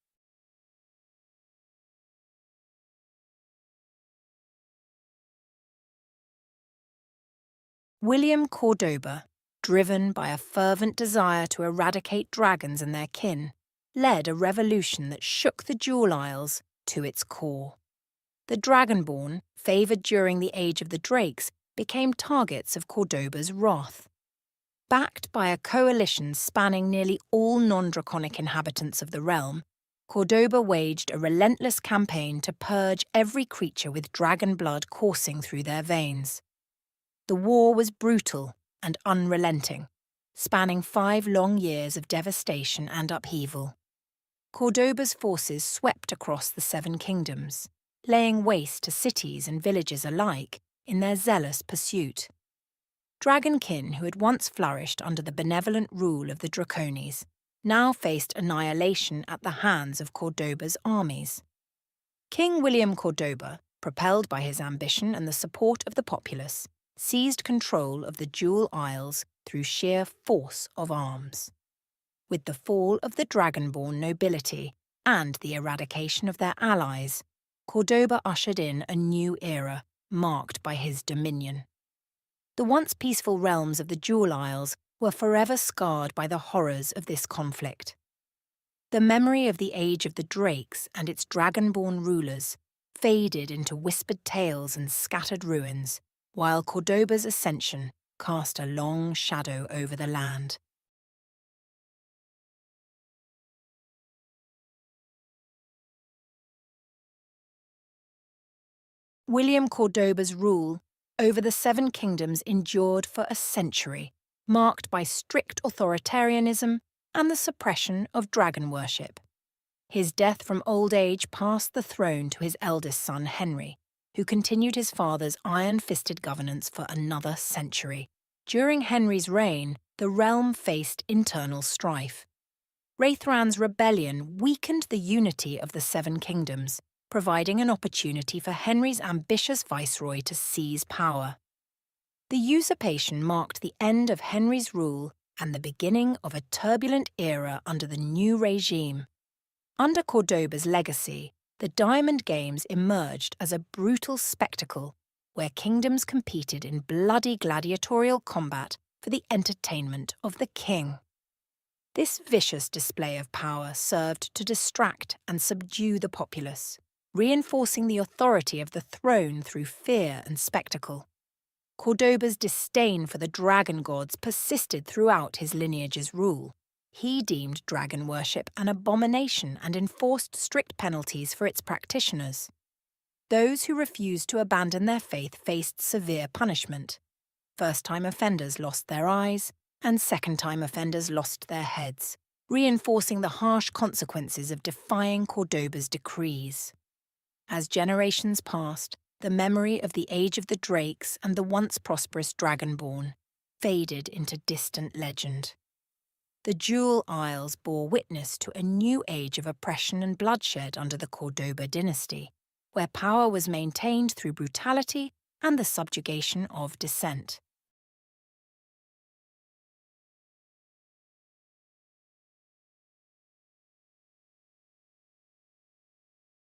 William Cordoba, driven by a fervent desire to eradicate dragons and their kin, led a revolution that shook the Jewel Isles to its core. The Dragonborn, favoured during the Age of the Drakes, became targets of Cordoba's wrath. Backed by a coalition spanning nearly all non-draconic inhabitants of the realm, Cordoba waged a relentless campaign to purge every creature with dragon blood coursing through their veins. The war was brutal and unrelenting, spanning 5 long years of devastation and upheaval. Cordoba's forces swept across the 7 kingdoms, laying waste to cities and villages alike in their zealous pursuit. Dragonkin, who had once flourished under the benevolent rule of the Dracones, now faced annihilation at the hands of Cordoba's armies. King William Cordoba, propelled by his ambition and the support of the populace, seized control of the Jewel Isles through sheer force of arms. With the fall of the dragonborn nobility and the eradication of their allies, Cordoba ushered in a new era marked by his dominion. The once peaceful realms of the Jewel Isles were forever scarred by the horrors of this conflict. The memory of the age of the Drakes and its dragonborn rulers faded into whispered tales and scattered ruins, while Cordoba's ascension cast a long shadow over the land. William Cordoba's rule over the 7 kingdoms endured for a century, marked by strict authoritarianism and the suppression of dragon worship. His death from old age passed the throne to his eldest son Henry, who continued his father's iron-fisted governance for another century. During Henry's reign, the realm faced internal strife. Raithran's rebellion weakened the unity of the 7 kingdoms, providing an opportunity for Henry's ambitious viceroy to seize power. The usurpation marked the end of Henry's rule and the beginning of a turbulent era under the new regime. Under Cordoba's legacy, the Diamond Games emerged as a brutal spectacle where kingdoms competed in bloody gladiatorial combat for the entertainment of the king. This vicious display of power served to distract and subdue the populace, reinforcing the authority of the throne through fear and spectacle. Cordoba's disdain for the dragon gods persisted throughout his lineage's rule. He deemed dragon worship an abomination and enforced strict penalties for its practitioners. Those who refused to abandon their faith faced severe punishment. First-time offenders lost their eyes, and second-time offenders lost their heads, reinforcing the harsh consequences of defying Cordoba's decrees. As generations passed, the memory of the age of the Drakes and the once prosperous Dragonborn faded into distant legend. The Jewel Isles bore witness to a new age of oppression and bloodshed under the Cordoba dynasty, where power was maintained through brutality and the subjugation of dissent.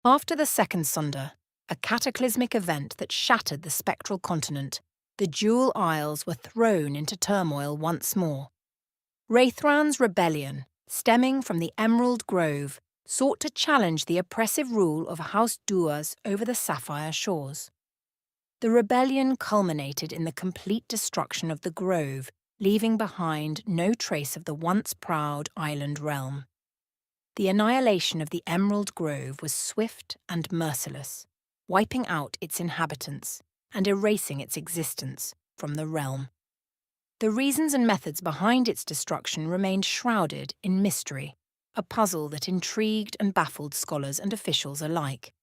After the Second Sunder, a cataclysmic event that shattered the spectral continent, the Jewel Isles were thrown into turmoil once more. Raithran's rebellion, stemming from the Emerald Grove, sought to challenge the oppressive rule of House Duas over the Sapphire Shores. The rebellion culminated in the complete destruction of the Grove, leaving behind no trace of the once proud island realm. The annihilation of the Emerald Grove was swift and merciless, wiping out its inhabitants and erasing its existence from the realm. The reasons and methods behind its destruction remained shrouded in mystery, a puzzle that intrigued and baffled scholars and officials alike.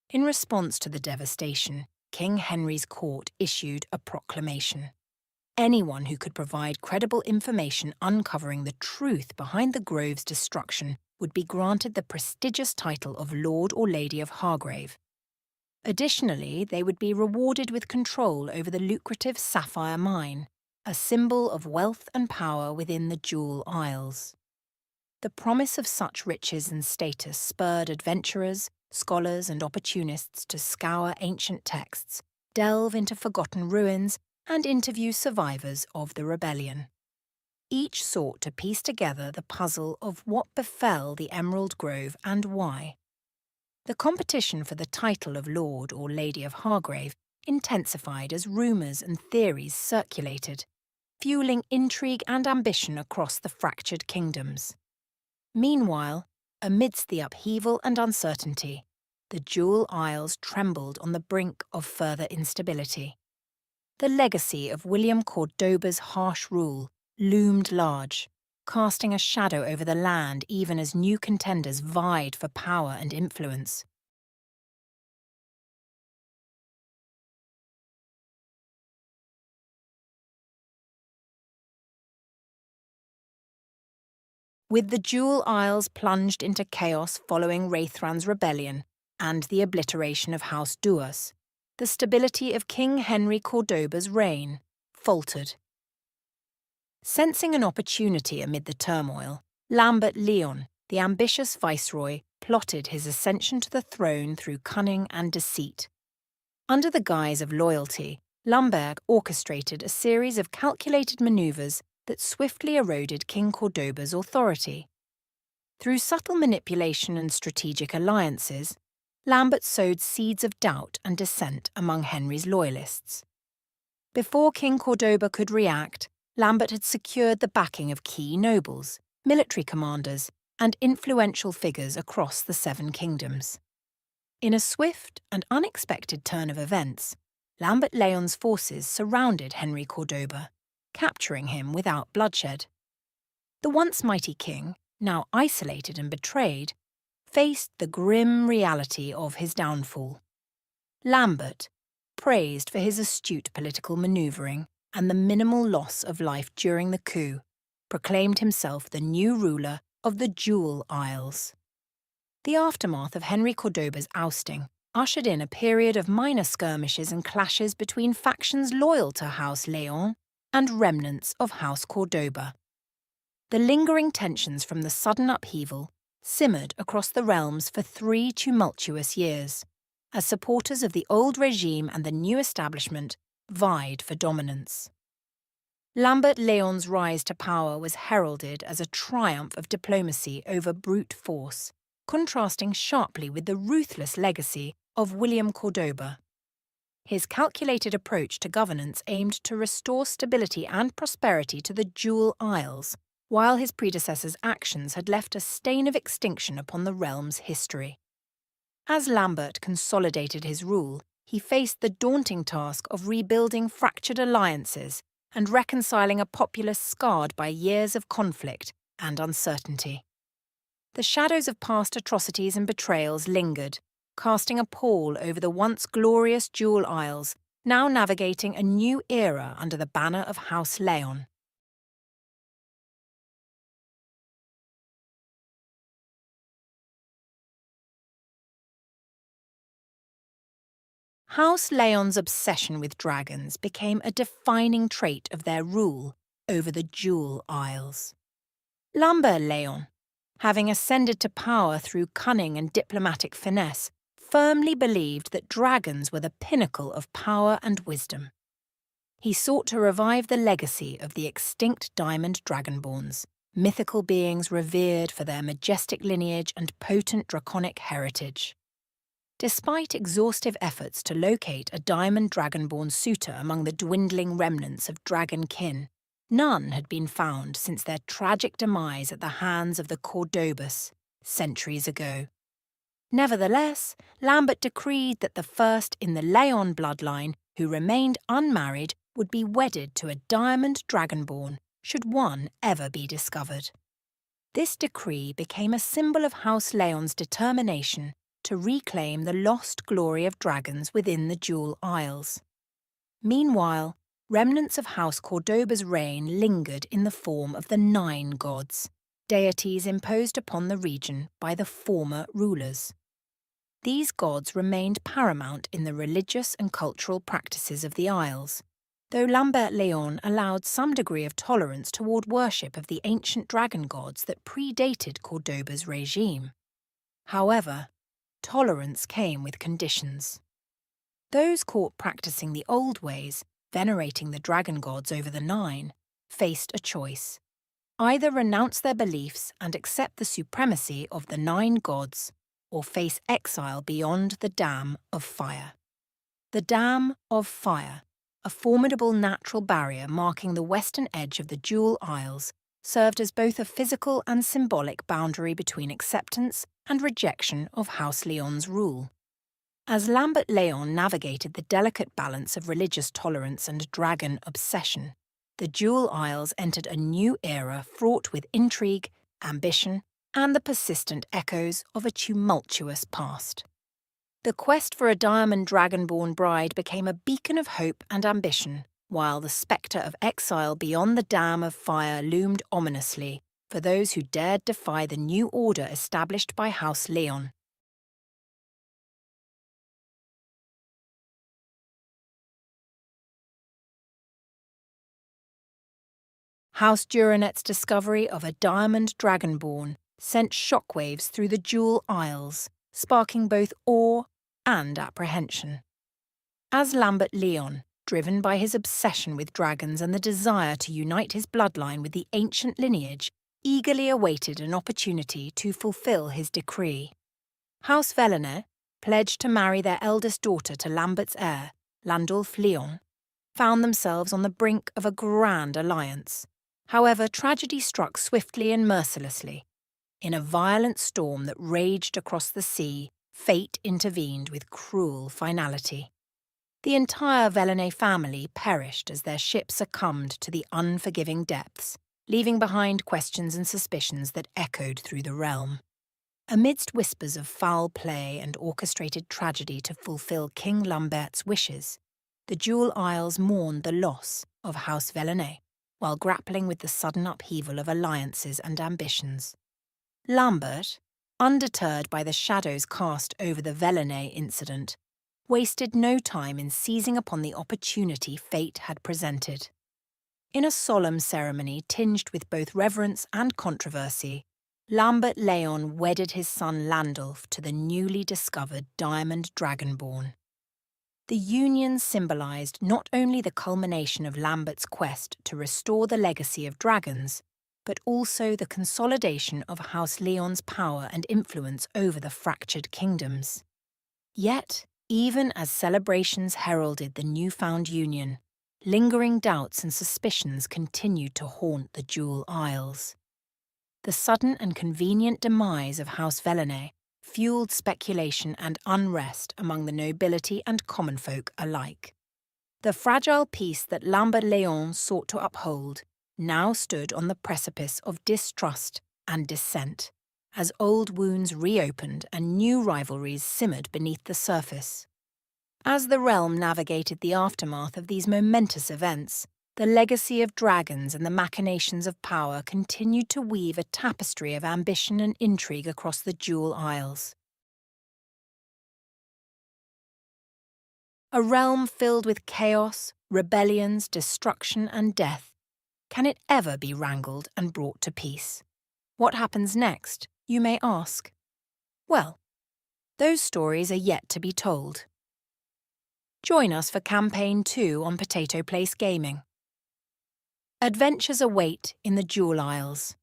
In response to the devastation, King Henry's court issued a proclamation. Anyone who could provide credible information uncovering the truth behind the Grove's destruction would be granted the prestigious title of Lord or Lady of Hargrave. Additionally, they would be rewarded with control over the lucrative Sapphire Mine, a symbol of wealth and power within the Jewel Isles. The promise of such riches and status spurred adventurers, scholars and opportunists to scour ancient texts, delve into forgotten ruins, and interview survivors of the rebellion. Each sought to piece together the puzzle of what befell the Emerald Grove and why. The competition for the title of Lord or Lady of Hargrave intensified as rumours and theories circulated, fueling intrigue and ambition across the fractured kingdoms. Meanwhile, amidst the upheaval and uncertainty, the Jewel Isles trembled on the brink of further instability. The legacy of William Cordoba's harsh rule loomed large, casting a shadow over the land even as new contenders vied for power and influence. With the Jewel Isles plunged into chaos following Raithran's rebellion and the obliteration of House Duas, the stability of King Henry Cordoba's reign faltered. Sensing an opportunity amid the turmoil, Lambert Leon, the ambitious viceroy, plotted his ascension to the throne through cunning and deceit. Under the guise of loyalty, Lambert orchestrated a series of calculated maneuvers that swiftly eroded King Cordoba's authority. Through subtle manipulation and strategic alliances, Lambert sowed seeds of doubt and dissent among Henry's loyalists. Before King Cordoba could react, Lambert had secured the backing of key nobles, military commanders, and influential figures across the Seven Kingdoms. In a swift and unexpected turn of events, Lambert Leon's forces surrounded Henry Cordoba, capturing him without bloodshed. The once mighty king, now isolated and betrayed, faced the grim reality of his downfall. Lambert, praised for his astute political manoeuvring and the minimal loss of life during the coup, proclaimed himself the new ruler of the Jewel Isles. The aftermath of Henry Cordoba's ousting ushered in a period of minor skirmishes and clashes between factions loyal to House Leon and remnants of House Cordoba. The lingering tensions from the sudden upheaval simmered across the realms for 3 tumultuous years, as supporters of the old regime and the new establishment vied for dominance. Lambert Leon's rise to power was heralded as a triumph of diplomacy over brute force, contrasting sharply with the ruthless legacy of William Cordoba. His calculated approach to governance aimed to restore stability and prosperity to the Jewel Isles, while his predecessor's actions had left a stain of extinction upon the realm's history. As Lambert consolidated his rule, he faced the daunting task of rebuilding fractured alliances and reconciling a populace scarred by years of conflict and uncertainty. The shadows of past atrocities and betrayals lingered, casting a pall over the once glorious Jewel Isles, now navigating a new era under the banner of House Leon. House Leon's obsession with dragons became a defining trait of their rule over the Jewel Isles. Lambert Leon, having ascended to power through cunning and diplomatic finesse, firmly believed that dragons were the pinnacle of power and wisdom. He sought to revive the legacy of the extinct diamond dragonborns, mythical beings revered for their majestic lineage and potent draconic heritage. Despite exhaustive efforts to locate a diamond dragonborn suitor among the dwindling remnants of dragon kin, none had been found since their tragic demise at the hands of the Cordobas centuries ago. Nevertheless, Lambert decreed that the first in the Leon bloodline who remained unmarried would be wedded to a diamond dragonborn should one ever be discovered. This decree became a symbol of House Leon's determination to reclaim the lost glory of dragons within the Jewel Isles. Meanwhile, remnants of House Cordoba's reign lingered in the form of the 9 gods, deities imposed upon the region by the former rulers. These gods remained paramount in the religious and cultural practices of the Isles, though Lambert Leon allowed some degree of tolerance toward worship of the ancient dragon gods that predated Cordoba's regime. However, tolerance came with conditions. Those caught practicing the old ways, venerating the dragon gods over the 9, faced a choice. Either renounce their beliefs and accept the supremacy of the 9 gods, or face exile beyond the Dam of Fire. The Dam of Fire, a formidable natural barrier marking the western edge of the Jewel Isles, served as both a physical and symbolic boundary between acceptance and rejection of House Leon's rule. As Lambert Leon navigated the delicate balance of religious tolerance and dragon obsession, the Jewel Isles entered a new era fraught with intrigue, ambition, and the persistent echoes of a tumultuous past. The quest for a diamond dragonborn bride became a beacon of hope and ambition, while the spectre of exile beyond the dam of fire loomed ominously for those who dared defy the new order established by House Leon. House Duranet's discovery of a diamond dragonborn sent shockwaves through the Jewel Isles, sparking both awe and apprehension. As Lambert Leon, driven by his obsession with dragons and the desire to unite his bloodline with the ancient lineage, eagerly awaited an opportunity to fulfill his decree. House Velanet, pledged to marry their eldest daughter to Lambert's heir, Landulf Leon, found themselves on the brink of a grand alliance. However, tragedy struck swiftly and mercilessly. In a violent storm that raged across the sea, fate intervened with cruel finality. The entire Velanet family perished as their ship succumbed to the unforgiving depths, leaving behind questions and suspicions that echoed through the realm. Amidst whispers of foul play and orchestrated tragedy to fulfill King Lambert's wishes, the Jewel Isles mourned the loss of House Velanet, while grappling with the sudden upheaval of alliances and ambitions. Lambert, undeterred by the shadows cast over the Velanet incident, wasted no time in seizing upon the opportunity fate had presented. In a solemn ceremony tinged with both reverence and controversy, Lambert Leon wedded his son Landulf to the newly discovered diamond dragonborn. The union symbolised not only the culmination of Lambert's quest to restore the legacy of dragons, but also the consolidation of House Leon's power and influence over the fractured kingdoms. Yet, even as celebrations heralded the newfound union, lingering doubts and suspicions continued to haunt the Jewel Isles. The sudden and convenient demise of House Velanet fueled speculation and unrest among the nobility and common folk alike. The fragile peace that Lambert Leon sought to uphold now stood on the precipice of distrust and dissent, as old wounds reopened and new rivalries simmered beneath the surface. As the realm navigated the aftermath of these momentous events, the legacy of dragons and the machinations of power continued to weave a tapestry of ambition and intrigue across the Jewel Isles. A realm filled with chaos, rebellions, destruction, and death. Can it ever be wrangled and brought to peace? What happens next, you may ask? Well, those stories are yet to be told. Join us for Campaign 2 on Potato Place Gaming. Adventures await in the Jewel Isles.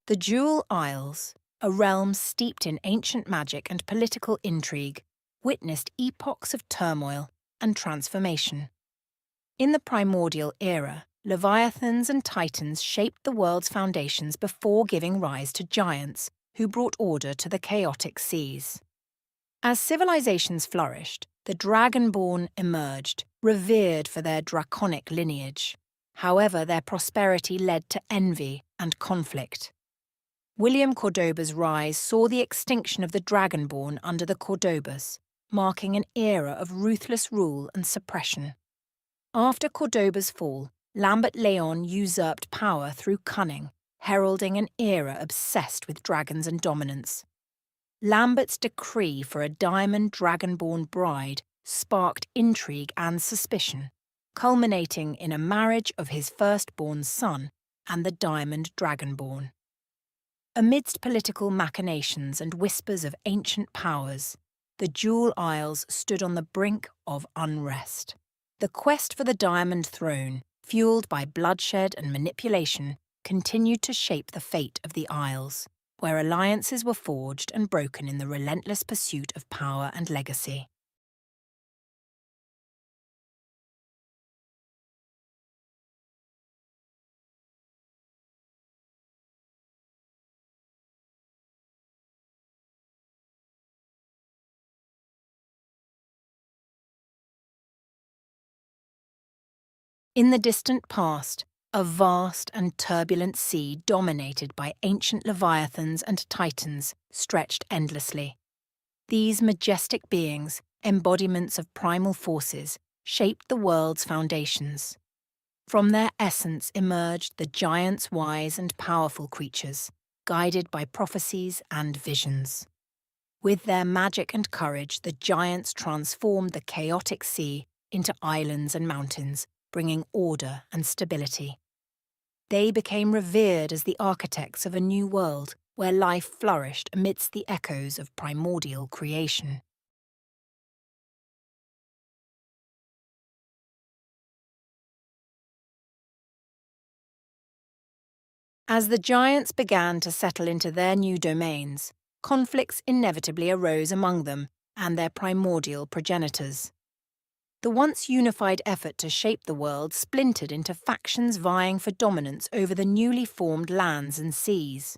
The Jewel Isles, a realm steeped in ancient magic and political intrigue, witnessed epochs of turmoil and transformation. In the primordial era, Leviathans and Titans shaped the world's foundations before giving rise to giants, who brought order to the chaotic seas. As civilizations flourished, the Dragonborn emerged, revered for their draconic lineage. However, their prosperity led to envy and conflict. William Cordoba's rise saw the extinction of the Dragonborn under the Cordobas, marking an era of ruthless rule and suppression. After Cordoba's fall, Lambert Leon usurped power through cunning, heralding an era obsessed with dragons and dominance. Lambert's decree for a diamond dragonborn bride sparked intrigue and suspicion, culminating in a marriage of his firstborn son and the diamond dragonborn. Amidst political machinations and whispers of ancient powers, the Jewel Isles stood on the brink of unrest. The quest for the Diamond Throne, fueled by bloodshed and manipulation, continued to shape the fate of the Isles, where alliances were forged and broken in the relentless pursuit of power and legacy. In the distant past, a vast and turbulent sea dominated by ancient leviathans and titans stretched endlessly. These majestic beings, embodiments of primal forces, shaped the world's foundations. From their essence emerged the giants' wise and powerful creatures, guided by prophecies and visions. With their magic and courage, the giants transformed the chaotic sea into islands and mountains, bringing order and stability. They became revered as the architects of a new world where life flourished amidst the echoes of primordial creation. As the giants began to settle into their new domains, conflicts inevitably arose among them and their primordial progenitors. The once unified effort to shape the world splintered into factions vying for dominance over the newly formed lands and seas.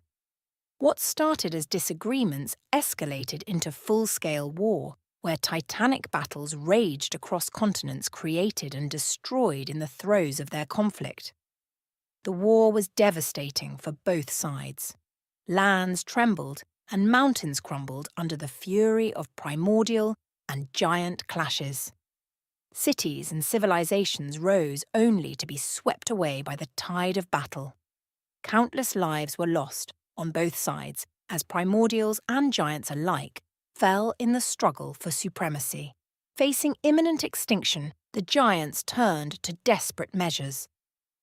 What started as disagreements escalated into full-scale war, where titanic battles raged across continents created and destroyed in the throes of their conflict. The war was devastating for both sides. Lands trembled and mountains crumbled under the fury of primordial and giant clashes. Cities and civilizations rose only to be swept away by the tide of battle. Countless lives were lost on both sides as primordials and giants alike fell in the struggle for supremacy. Facing imminent extinction, the giants turned to desperate measures.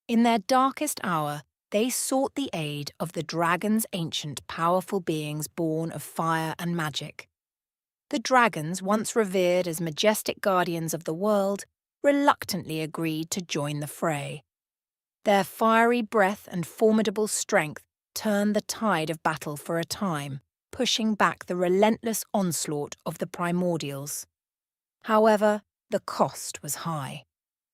In their darkest hour, they sought the aid of the dragons' ancient powerful beings born of fire and magic. The dragons, once revered as majestic guardians of the world, reluctantly agreed to join the fray. Their fiery breath and formidable strength turned the tide of battle for a time, pushing back the relentless onslaught of the primordials. However, the cost was high.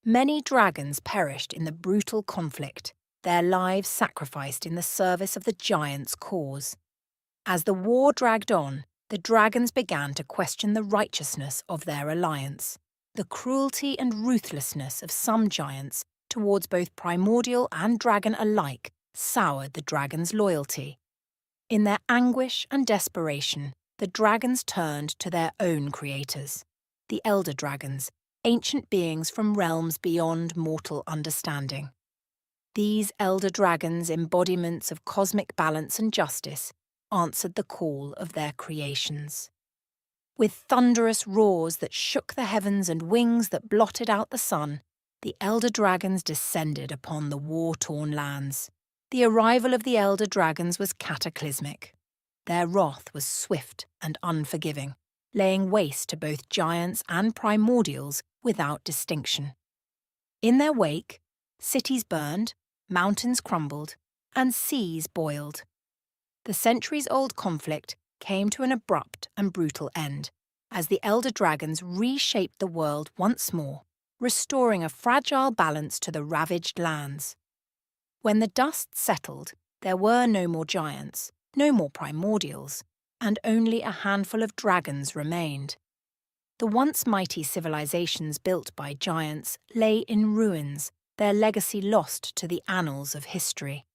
Many dragons perished in the brutal conflict, their lives sacrificed in the service of the giants' cause. As the war dragged on, the dragons began to question the righteousness of their alliance. The cruelty and ruthlessness of some giants towards both primordial and dragon alike soured the dragons' loyalty. In their anguish and desperation, the dragons turned to their own creators, the elder dragons, ancient beings from realms beyond mortal understanding. These elder dragons, embodiments of cosmic balance and justice, answered the call of their creations. With thunderous roars that shook the heavens and wings that blotted out the sun, the elder dragons descended upon the war-torn lands. The arrival of the elder dragons was cataclysmic. Their wrath was swift and unforgiving, laying waste to both giants and primordials without distinction. In their wake, cities burned, mountains crumbled, and seas boiled. The centuries-old conflict came to an abrupt and brutal end, as the elder dragons reshaped the world once more, restoring a fragile balance to the ravaged lands. When the dust settled, there were no more giants, no more primordials, and only a handful of dragons remained. The once mighty civilizations built by giants lay in ruins, their legacy lost to the annals of history.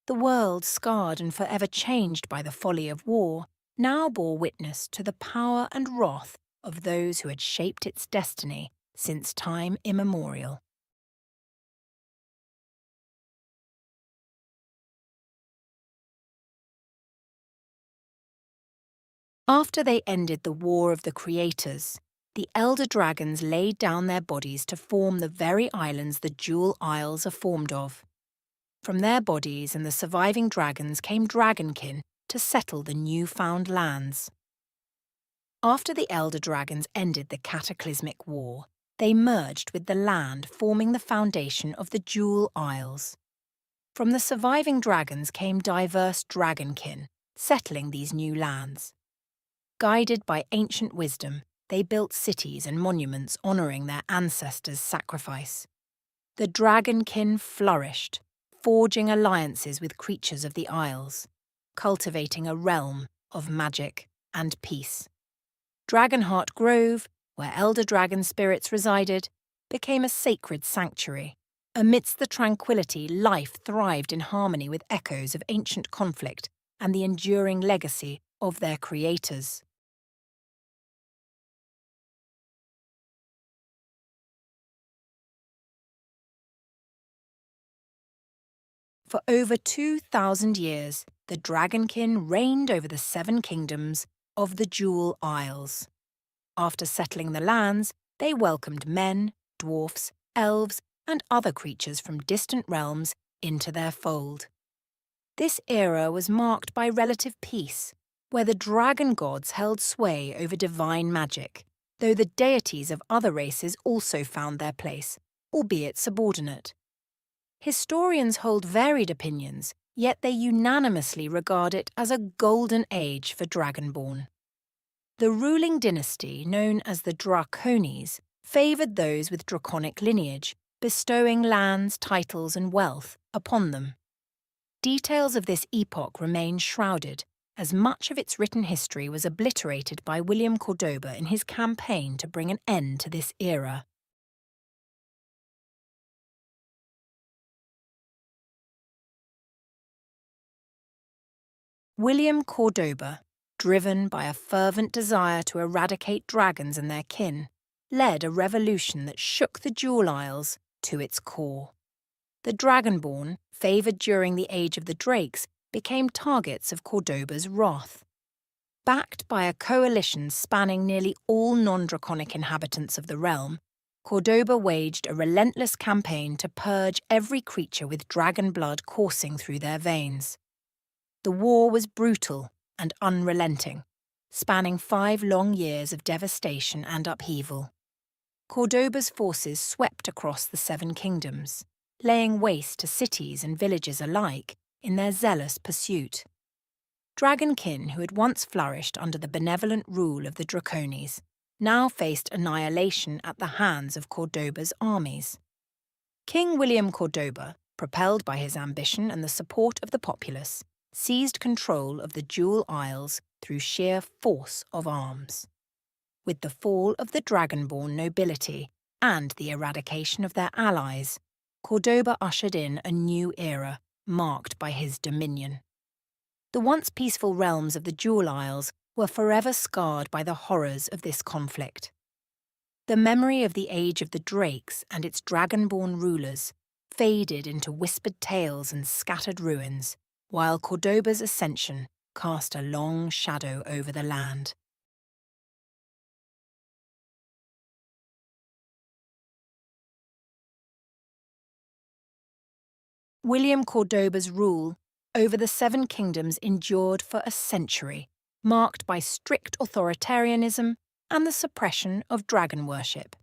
The world, scarred and forever changed by the folly of war, now bore witness to the power and wrath of those who had shaped its destiny since time immemorial. After they ended the War of the Creators, the elder dragons laid down their bodies to form the very islands the Jewel Isles are formed of. From their bodies and the surviving dragons came dragonkin to settle the newfound lands. After the elder dragons ended the cataclysmic war, they merged with the land, forming the foundation of the Jewel Isles. From the surviving dragons came diverse dragonkin, settling these new lands. Guided by ancient wisdom, they built cities and monuments honouring their ancestors' sacrifice. The dragonkin flourished, forging alliances with creatures of the Isles, cultivating a realm of magic and peace. Dragonheart Grove, where elder dragon spirits resided, became a sacred sanctuary, Amidst the tranquility, life thrived in harmony with echoes of ancient conflict and the enduring legacy of their creators. For over 2,000 years, the Dragonkin reigned over the 7 kingdoms of the Jewel Isles. After settling the lands, they welcomed men, dwarfs, elves, and other creatures from distant realms into their fold. This era was marked by relative peace, where the dragon gods held sway over divine magic, though the deities of other races also found their place, albeit subordinate. Historians hold varied opinions, yet they unanimously regard it as a golden age for Dragonborn. The ruling dynasty, known as the Draconis, favoured those with draconic lineage, bestowing lands, titles and wealth upon them. Details of this epoch remain shrouded, as much of its written history was obliterated by William Cordoba in his campaign to bring an end to this era. William Cordoba, driven by a fervent desire to eradicate dragons and their kin, led a revolution that shook the Jewel Isles to its core. The Dragonborn, favoured during the Age of the Drakes, became targets of Cordoba's wrath. Backed by a coalition spanning nearly all non-draconic inhabitants of the realm, Cordoba waged a relentless campaign to purge every creature with dragon blood coursing through their veins. The war was brutal and unrelenting, spanning 5 long years of devastation and upheaval. Cordoba's forces swept across the 7 kingdoms, laying waste to cities and villages alike in their zealous pursuit. Dragonkin, who had once flourished under the benevolent rule of the Draconis, now faced annihilation at the hands of Cordoba's armies. King William Cordoba, propelled by his ambition and the support of the populace, seized control of the Jewel Isles through sheer force of arms. With the fall of the Dragonborn nobility and the eradication of their allies, Cordoba ushered in a new era marked by his dominion. The once peaceful realms of the Jewel Isles were forever scarred by the horrors of this conflict. The memory of the Age of the Drakes and its Dragonborn rulers faded into whispered tales and scattered ruins, while Cordoba's ascension cast a long shadow over the land. William Cordoba's rule over the 7 kingdoms endured for a century, marked by strict authoritarianism and the suppression of dragon worship.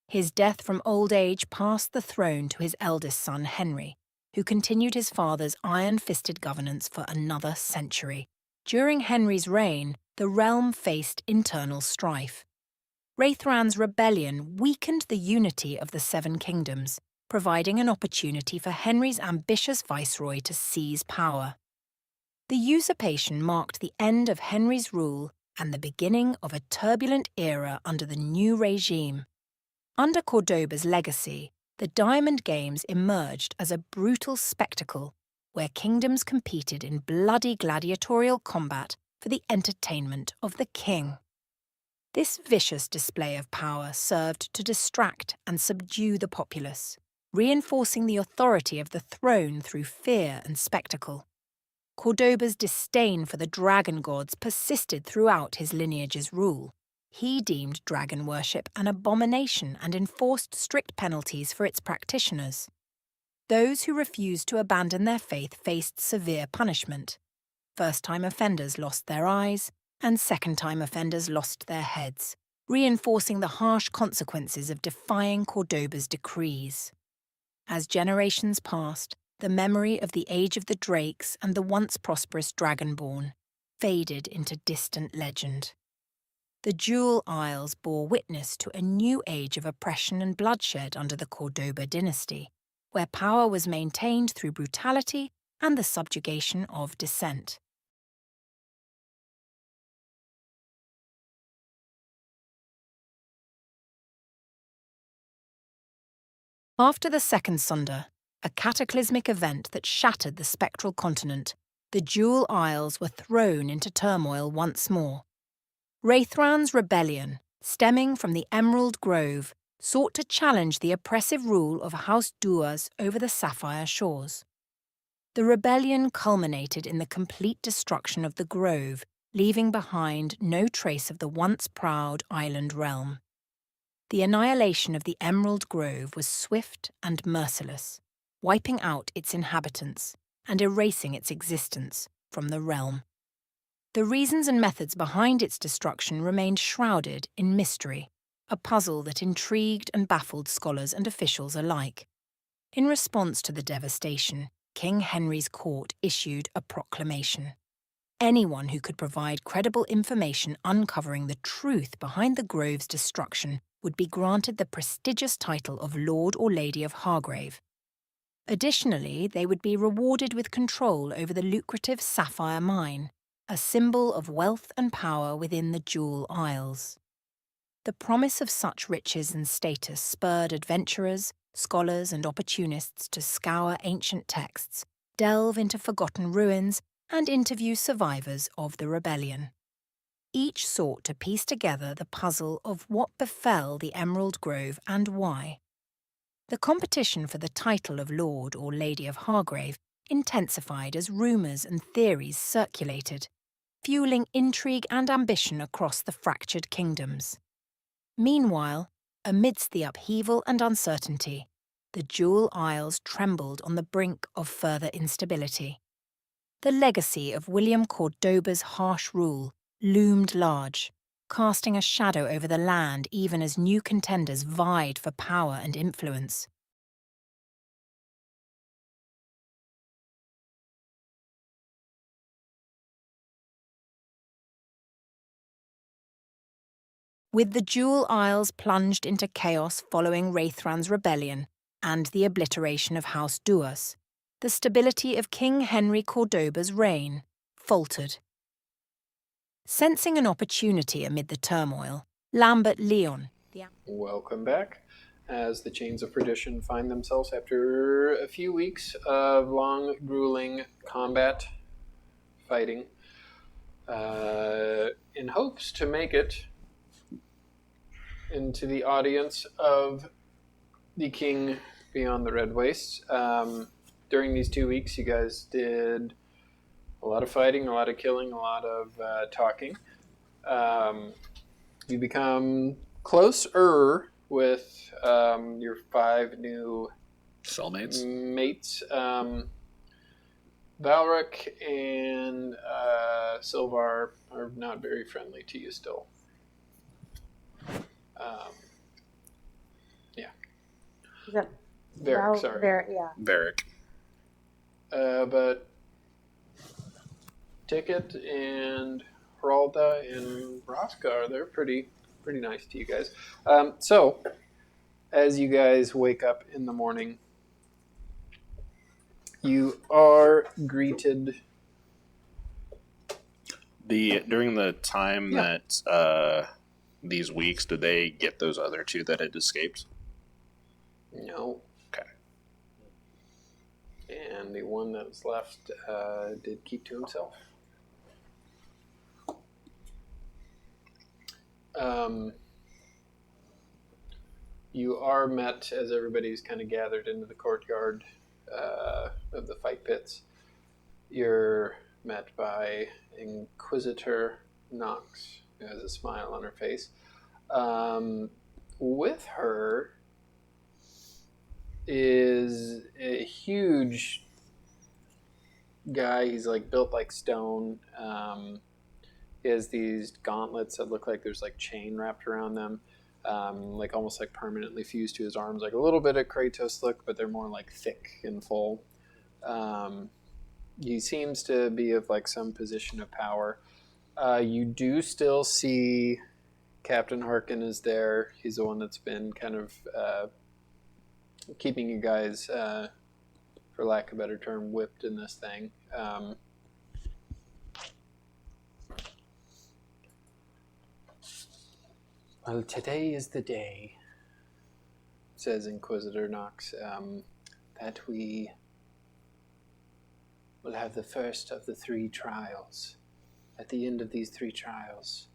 His death from old age passed the throne to his eldest son Henry, who continued his father's iron-fisted governance for another century. During Henry's reign, the realm faced internal strife. Raithran's rebellion weakened the unity of the 7 kingdoms, providing an opportunity for Henry's ambitious viceroy to seize power. The usurpation marked the end of Henry's rule and the beginning of a turbulent era under the new regime. Under Cordoba's legacy, the Diamond Games emerged as a brutal spectacle where kingdoms competed in bloody gladiatorial combat for the entertainment of the king. This vicious display of power served to distract and subdue the populace, reinforcing the authority of the throne through fear and spectacle. Cordoba's disdain for the dragon gods persisted throughout his lineage's rule. He deemed dragon worship an abomination and enforced strict penalties for its practitioners. Those who refused to abandon their faith faced severe punishment. First-time offenders lost their eyes, and second-time offenders lost their heads, reinforcing the harsh consequences of defying Cordoba's decrees. As generations passed, the memory of the Age of the Drakes and the once prosperous Dragonborn faded into distant legend. The Jewel Isles bore witness to a new age of oppression and bloodshed under the Cordoba dynasty, where power was maintained through brutality and the subjugation of dissent. After the Second Sunder, a cataclysmic event that shattered the spectral continent, the Jewel Isles were thrown into turmoil once more. Raithran's rebellion, stemming from the Emerald Grove, sought to challenge the oppressive rule of House Duas over the Sapphire Shores. The rebellion culminated in the complete destruction of the Grove, leaving behind no trace of the once proud island realm. The annihilation of the Emerald Grove was swift and merciless, wiping out its inhabitants and erasing its existence from the realm. The reasons and methods behind its destruction remained shrouded in mystery, a puzzle that intrigued and baffled scholars and officials alike. In response to the devastation, King Henry's court issued a proclamation. Anyone who could provide credible information uncovering the truth behind the Grove's destruction would be granted the prestigious title of Lord or Lady of Hargrave. Additionally, they would be rewarded with control over the lucrative Sapphire Mine, a symbol of wealth and power within the Jewel Isles. The promise of such riches and status spurred adventurers, scholars and opportunists to scour ancient texts, delve into forgotten ruins, and interview survivors of the rebellion. Each sought to piece together the puzzle of what befell the Emerald Grove and why. The competition for the title of Lord or Lady of Hargrave intensified as rumours and theories circulated, fueling intrigue and ambition across the fractured kingdoms. Meanwhile, amidst the upheaval and uncertainty, the Jewel Isles trembled on the brink of further instability. The legacy of William Cordoba's harsh rule loomed large, casting a shadow over the land even as new contenders vied for power and influence. With the Jewel Isles plunged into chaos following Raithran's rebellion and the obliteration of House Duas, the stability of King Henry Cordoba's reign faltered. Sensing an opportunity amid the turmoil, Lambert Leon... Welcome back, as the chains of Perdition find themselves after a few weeks of long, grueling combat, fighting, in hopes to make it into the audience of the King Beyond the Red Wastes. During these 2 weeks, you guys did a lot of fighting, a lot of killing, a lot of talking. You become closer with your 5 new cellmates. Mates. Valric and Silvar are not very friendly to you still. Yeah. Is that Varric, sorry. yeah. Varric. But Ticket and Heralda and Roska, they're pretty nice to you guys. So, as you guys wake up in the morning, you are greeted. During the time that these weeks, did they get those other 2 that had escaped? No. Okay. And the one that was left did keep to himself. You are met as everybody's kind of gathered into the courtyard of the fight pits. You're met by Inquisitor Nox, who has a smile on her face. With her is a huge guy. He's like built like stone. He has these gauntlets that look like there's like chain wrapped around them, like almost like permanently fused to his arms, like a little bit of Kratos look, but they're more like thick and full. He seems to be of like some position of power. You do still see Captain Harkin is there. He's the one that's been kind of keeping you guys, for lack of a better term, whipped in this thing. Well, today is the day. says Inquisitor Knox, that we will have the first of the 3 trials. At the end of these 3 trials,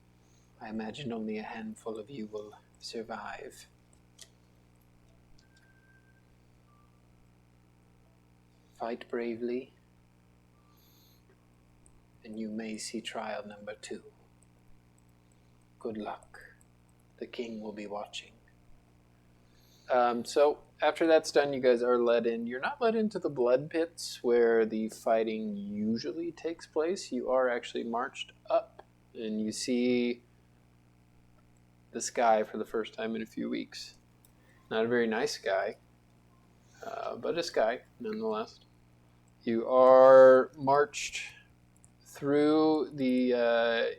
I imagine only a handful of you will survive. Fight bravely, and you may see trial number 2. Good luck. The king will be watching. So after that's done, you guys are led in. You're not led into the blood pits where the fighting usually takes place. You are actually marched up, and you see the sky for the first time in a few weeks. Not a very nice sky, but a sky nonetheless. You are marched through the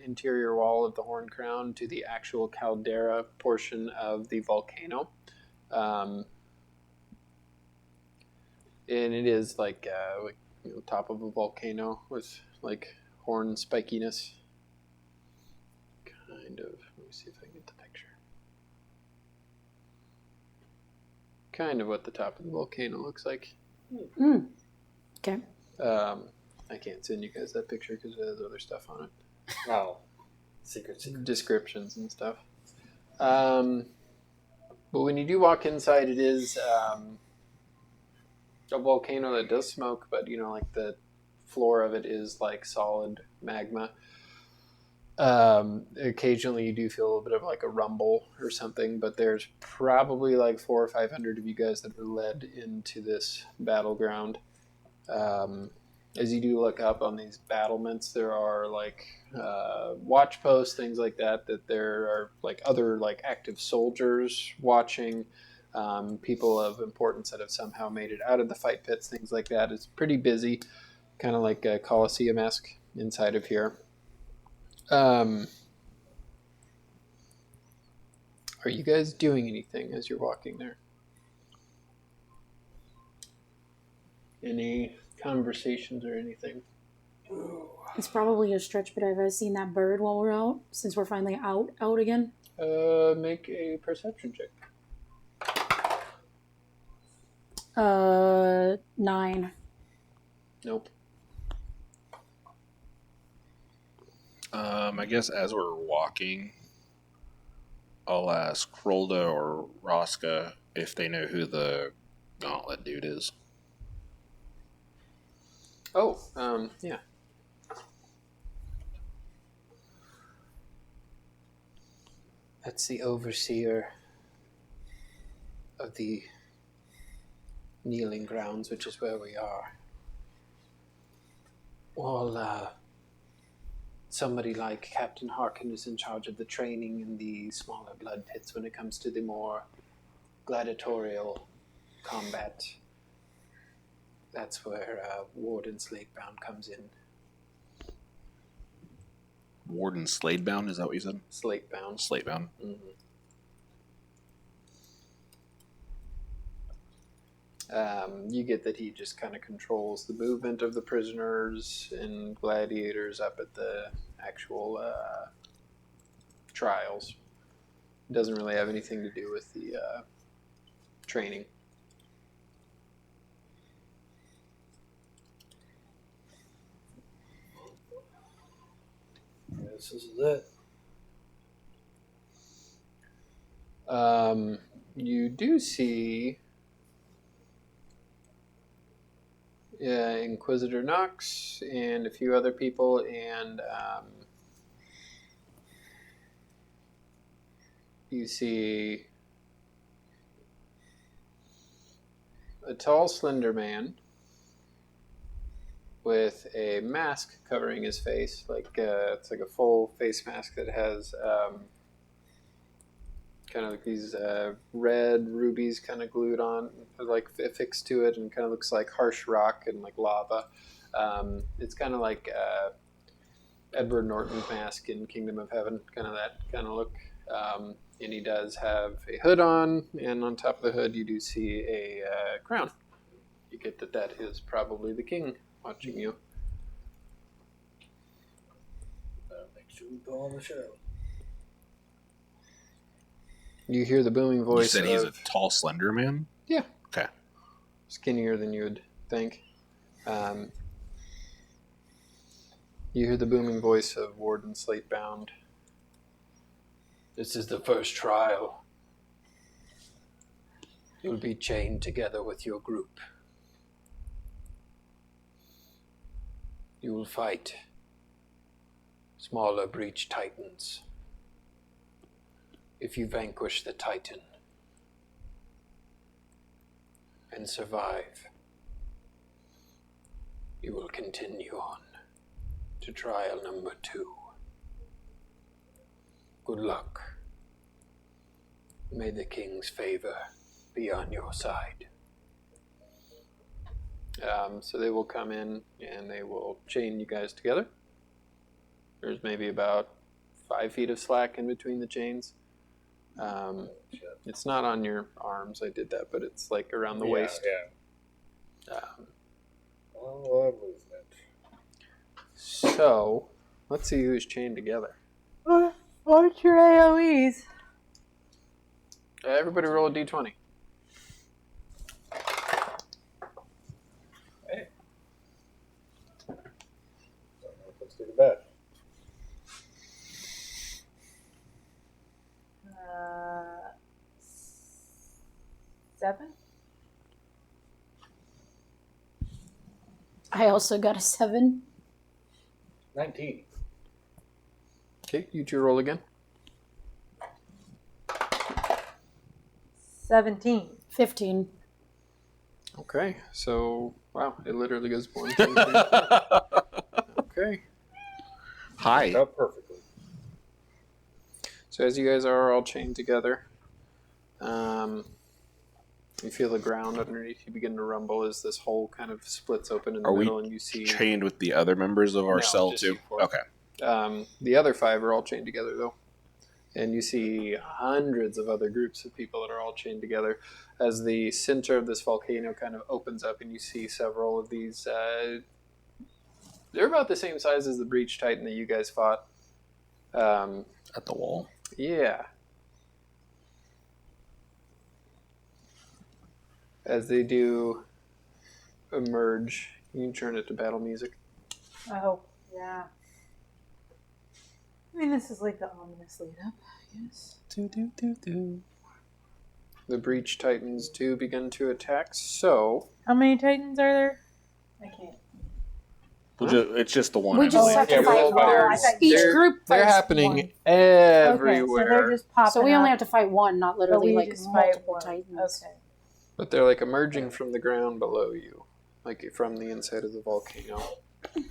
interior wall of the Horn Crown to the actual caldera portion of the volcano. And it is like top of a volcano with like horn spikiness. Kind of. Let me see if I can get the picture. Kind of what the top of the volcano looks like. Okay. I can't send you guys that picture because it has other stuff on it. Oh. Secret. Descriptions and stuff. But when you do walk inside, it is a volcano that does smoke, but like the floor of it is like solid magma. Occasionally you do feel a little bit of like a rumble or something, but there's probably like 400 or 500 of you guys that were led into this battleground. As you do look up on these battlements, there are like watch posts, things like that there are like other like active soldiers watching, people of importance that have somehow made it out of the fight pits, things like that. It's pretty busy, kind of like a Colosseum-esque inside of here. Are you guys doing anything as you're walking there? Any conversations or anything? It's probably a stretch, but have I seen that bird while we're out? Since we're finally out again? Make a perception check. 9. Nope. I guess as we're walking, I'll ask Rolda or Roska if they know who the gauntlet dude is. Oh, yeah. That's the overseer of the kneeling grounds, which is where we are. Well, somebody like Captain Harkin is in charge of the training in the smaller blood pits when it comes to the more gladiatorial combat. That's where Warden Slatebound comes in. Warden Sladebound, is that what you said? Slatebound. Slatebound. Mm-hmm. You get that he just kind of controls the movement of the prisoners and gladiators up at the actual trials. It doesn't really have anything to do with the training. This is it. You do see Inquisitor Knox and a few other people, and you see a tall, slender man with a mask covering his face, it's like a full face mask that has kind of like these red rubies kind of glued on, like affixed to it, and kind of looks like harsh rock and like lava. It's kind of like Edward Norton's mask in Kingdom of Heaven, kind of that kind of look. And he does have a hood on, and on top of the hood you do see a crown. You get that is probably the king watching you. Make sure we put on the show. You hear the booming You voice said he's a tall, slender man? Yeah. Okay. Skinnier than you would think. You hear the booming voice of Warden Slatebound. This is the first trial. You'll be chained together with your group. You will fight smaller breach titans. If you vanquish the titan and survive, you will continue on to trial number 2. Good luck. May the king's favor be on your side. So they will come in and they will chain you guys together. There's maybe about 5 feet of slack in between the chains. It's not on your arms, I did that, but it's like around the waist. Yeah. Movement. So, let's see who's chained together. What's your AoEs? Everybody roll a d20. Hey. Let's do the bet. 7? I also got a 7. 19. Okay, you two roll again. 17. 15. Okay, so, wow, it literally goes 1, 2, 3, 4. Okay. Hi. Not perfectly. So as you guys are all chained together, you feel the ground underneath you begin to rumble as this hole kind of splits open in the middle, and you see chained with the other members of our cell just too? you four. Okay. The other 5 are all chained together though, and you see hundreds of other groups of people that are all chained together as the center of this volcano kind of opens up, and you see several of these. They're about the same size as the breach titan that you guys fought. At the wall. Yeah. As they do emerge, you can turn it to battle music. Oh, yeah. I mean, this is like the ominous lead up, yes. The breach titans do begin to attack, so... How many titans are there? I can't. It's just the one. We just have to fight one. Each group fights They're happening one. everywhere. Okay, so they're just popping So we only up. have to fight one, not literally we like just fight multiple one. titans. Okay. But they're like emerging from the ground below you, like from the inside of the volcano. I'm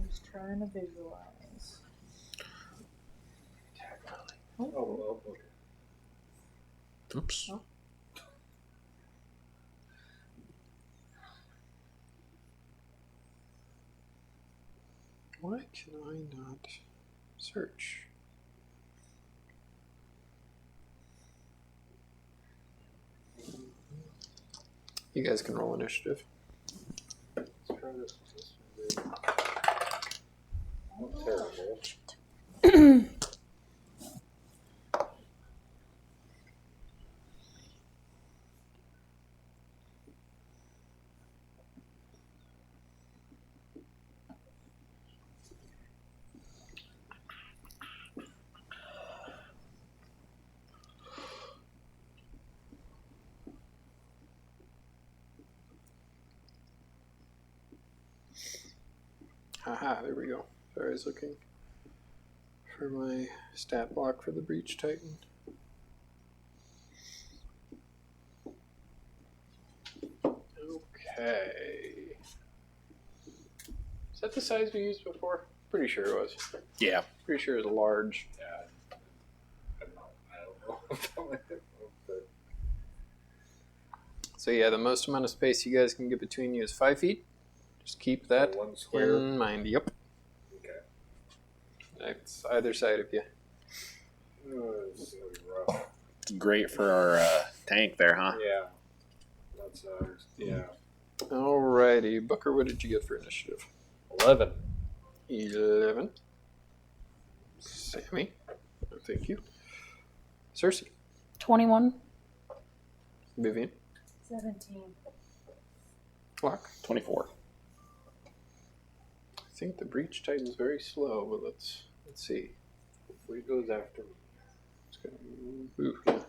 just trying to visualize. Oh, okay. Oops. Why can I not search? You guys can roll initiative. Let's try this. Not terrible. Haha, there we go. Sorry, I was looking for my stat block for the Breach Titan. Okay. Is that the size we used before? Pretty sure it was. Yeah. Pretty sure it was large. Yeah. I don't know. So yeah, the most amount of space you guys can get between you is 5 feet. Just keep that one square. in mind. Yep. Okay. That's either side of you. This is gonna be rough. It's great for our tank there, huh? Yeah. That's yeah. Alrighty, Booker, what did you get for initiative? 11. 11. Sammy. Thank you. Cersei. 21. Vivian. 17. Flock. 24. I think the Breach Titan's very slow, but let's see. Hopefully it goes after me. It's gonna move.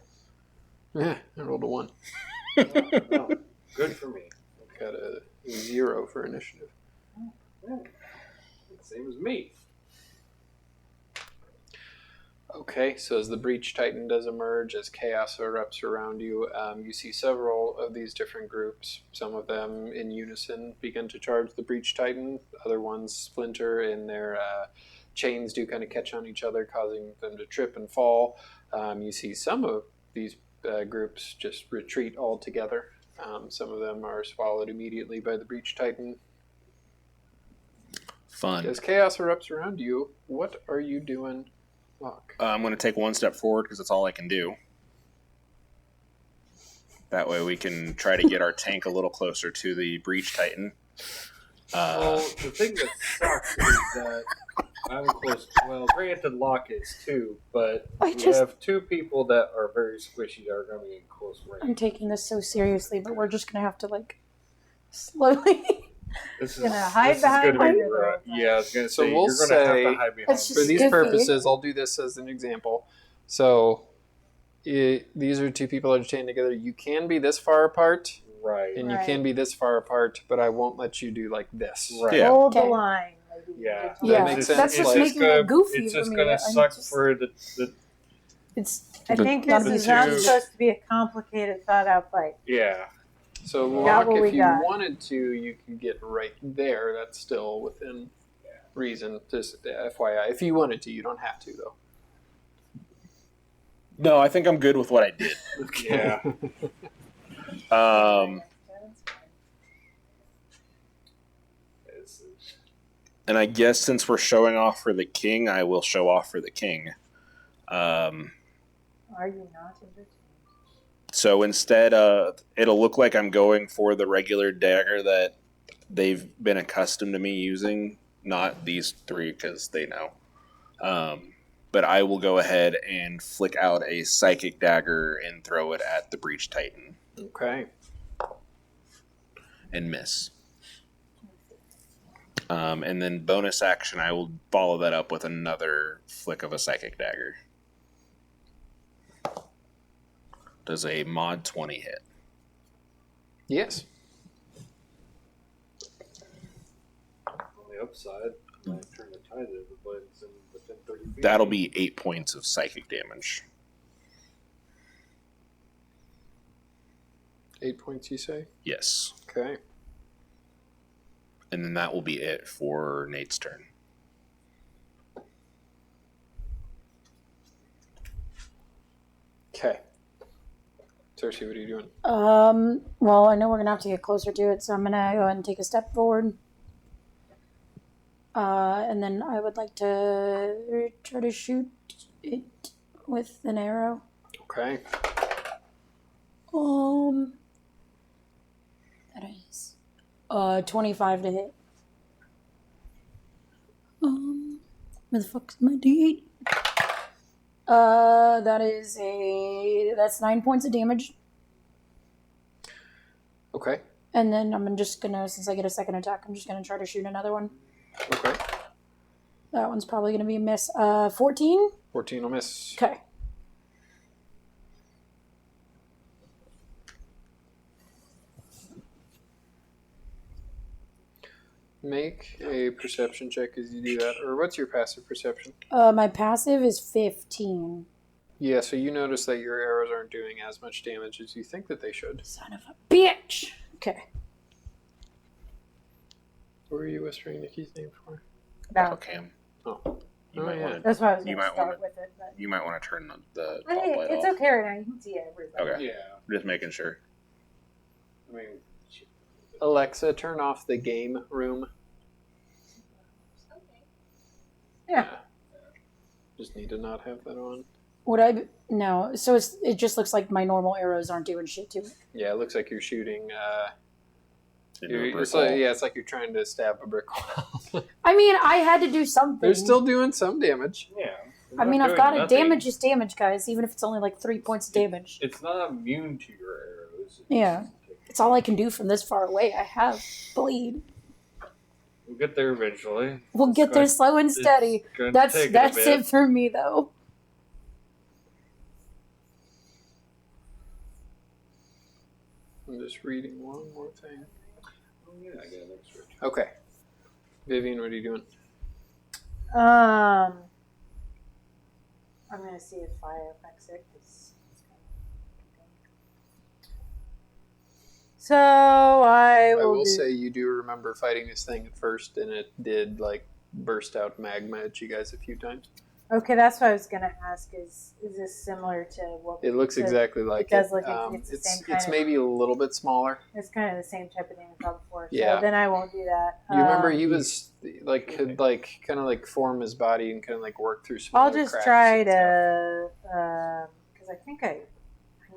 Yeah, I rolled a 1. No, good for me. Got a 0 for initiative. Yeah. Same as me. Okay, so as the Breach Titan does emerge, as chaos erupts around you, you see several of these different groups. Some of them in unison begin to charge the Breach Titan. Other ones splinter, and their chains do kind of catch on each other, causing them to trip and fall. You see some of these groups just retreat altogether. Some of them are swallowed immediately by the Breach Titan. Fun. As chaos erupts around you, what are you doing? I'm going to take one step forward because that's all I can do. That way we can try to get our tank a little closer to the Breach Titan. Well, the thing that sucks is that I'm close. Well, granted, Locke is too, but we have two people that are very squishy that are going to be in close range. I'm taking this so seriously, but we're just going to have to, like, slowly... This is gonna hide behind gonna be her. Yeah, I was gonna say, So we'll you're gonna say, have to hide behind for these purposes, I'll do this as an example. So these are two people that are chained together. You can be this far apart, right? And you can be this far apart, but I won't let you do like this. Right. Yeah. Hold the line. Maybe. Yeah, That makes sense. That's just Like, making it goofy It's for just me. gonna I'm suck just- for the. It's I think The- this is not two- supposed to be a complicated, thought-out fight. Yeah. So Got Locke, what we if you got. wanted to, you could get right there. That's still within reason. Just FYI, if you wanted to, you don't have to though. No, I think I'm good with what I did. Yeah. And I guess since we're showing off for the king, I will show off for the king. Are you not entertained? So instead, it'll look like I'm going for the regular dagger that they've been accustomed to me using, not these three because they know. But I will go ahead and flick out a psychic dagger and throw it at the Breach Titan. Okay. And miss. And then bonus action, I will follow that up with another flick of a psychic dagger. Does a mod 20 hit? Yes. On the upside, I turn the tide of the blades and within 30 feet. That'll be 8 points of psychic damage. 8 points, you say? Yes. Okay. And then that will be it for Nate's turn. Okay. Cersei, what are you doing? Well, I know we're gonna have to get closer to it, so I'm gonna go ahead and take a step forward. And then I would like to try to shoot it with an arrow. Okay. That is 25 to hit. Where the fuck's my D8? That's 9 points of damage. Okay. And then I'm just gonna, since I get a second attack, I'm just gonna try to shoot another one. Okay. That one's probably gonna be a miss. 14? 14 will miss. Okay. Make a perception check as you do that. Or what's your passive perception? My passive is 15. Yeah, so you notice that your arrows aren't doing as much damage as you think that they should. Son of a bitch! Okay. Who are you whispering Nikki's name for? Cam. Oh. You Oh, might yeah. want to. That's why I was You going to might start wanna- with it. But You might want to turn the hey, top light it's off. okay right now. You can see everybody. Okay. Yeah. Just making sure. I mean, Alexa, turn off the game room. Yeah. Just need to not have that on. Would I? No. So it just looks like my normal arrows aren't doing shit to it. Yeah, it looks like you're shooting. Into a brick It's like, wall. yeah, it's like you're trying to stab a brick wall. I mean, I had to do something. They're still doing some damage. yeah. I mean, I've got it. Damage is damage, guys, even if it's only like 3 points of damage. It's not immune to your arrows. Yeah. It's all I can do from this far away. I have bleed. We'll get there eventually. We'll get there slow and steady. That's it for me, though. I'm just reading one more thing. Oh yeah, I got an extra. Okay. Vivian, what are you doing? I'm gonna see if fire affects it. So I will say you do remember fighting this thing at first, and it did like burst out magma at you guys a few times. Okay, that's what I was gonna ask. Is this similar to what? It looks exactly like it. Does look like it's the same kind It's maybe a little bit smaller. It's kind of the same type of thing we saw before. Yeah. So then I won't do that. You remember he was like could like kind of like form his body and kind of like work through some. I'll just try to because I think I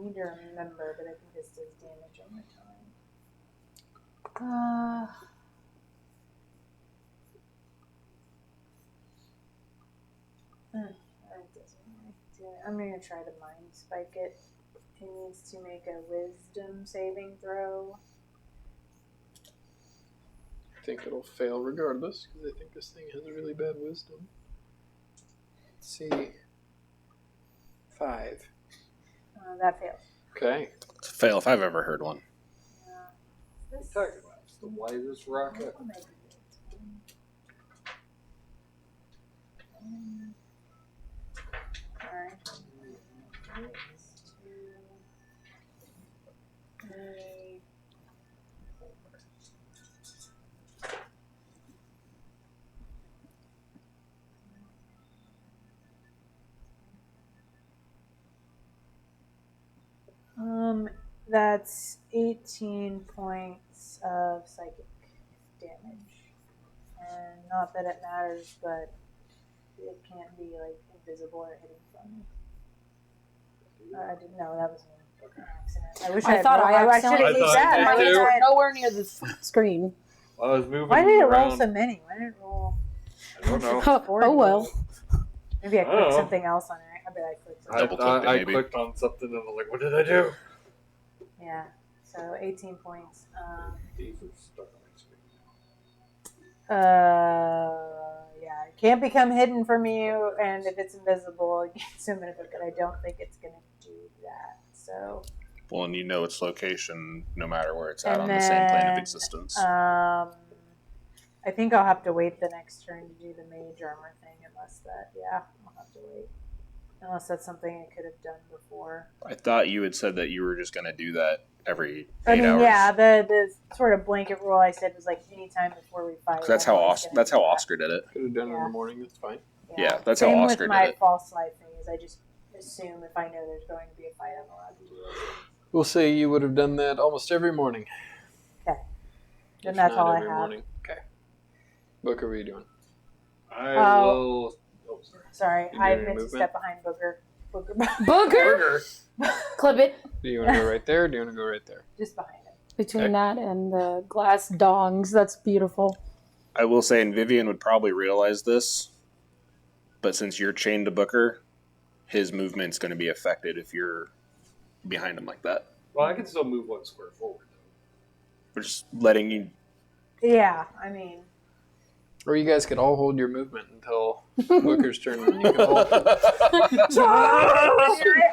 need to remember, but I think this does damage on my time. I'm going to try to mind spike it. He needs to make a wisdom saving throw. I think it'll fail regardless, because I think this thing has a really bad wisdom. Let's see. 5. That fails. Okay. It's a fail if I've ever heard one. What are you talking about? It's the wisest rocket. That's 18 points of psychic damage. And not that it matters, but it can't be like invisible or hidden from me. I didn't know that was an accident. I thought I accidentally used that. My hands were nowhere near the screen. I was moving. Why did it around. roll so many? Why did it roll? I don't know. Oh well. Maybe I clicked something else on it. I bet I clicked something. I clicked on something and I'm like, what did I do? Yeah. So 18 points. These are stuck on my screen. Yeah, it can't become hidden from you, and if it's invisible, you can zoom in a bit, but I don't think it's going to do that. So. Well, and you know its location no matter where it's at on the same plane of existence. I think I'll have to wait the next turn to do the mage armor thing, unless I'll have to wait. Unless that's something I could have done before. I thought you had said that you were just going to do that every 8 hours. Yeah, the sort of blanket rule I said was like anytime before we fight. That's how Oscar did it. Could have done it in the morning. That's fine. Yeah, that's how Oscar did it. Same with my false light thing is I just assume if I know there's going to be a fight, I'm allowed to do it. We'll say you would have done that almost every morning. Okay. Then that's all I have. Morning. Okay. Booker, what are you doing? I will. Oh, sorry. I meant to step behind Booker. Booker! Clip it. Do you want to go right there, or do you want to go right there? Just behind him. Between that and the glass dongs, that's beautiful. I will say, and Vivian would probably realize this, but since you're chained to Booker, his movement's going to be affected if you're behind him like that. Well, I can still move 1 square forward, though. We're just letting you... Yeah, I mean... Or you guys could all hold your movement until Booker's turn, and you can hold it.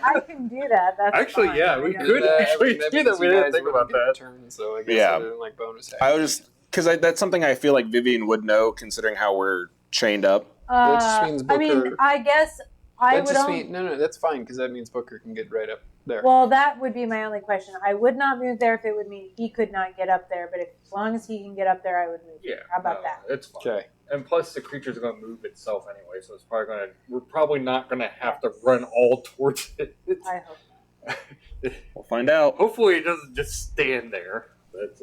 I can do that. That's actually, fine. yeah, we could actually do that. We didn't think about that. Turn, so I guess I didn't like bonus action. I was just... Because that's something I feel like Vivian would know, considering how we're chained up. That just means Booker... I mean, I guess I would only... No, that's fine, because that means Booker can get right up there. Well, that would be my only question. I would not move there if it would mean he could not get up there, but as long as he can get up there, I would move. Yeah. How about that? It's fine. Okay. And plus, the creature's going to move itself anyway, so it's probably going to. We're probably not going to have to run all towards it. I hope not. We'll find out. Hopefully, it doesn't just stand there. But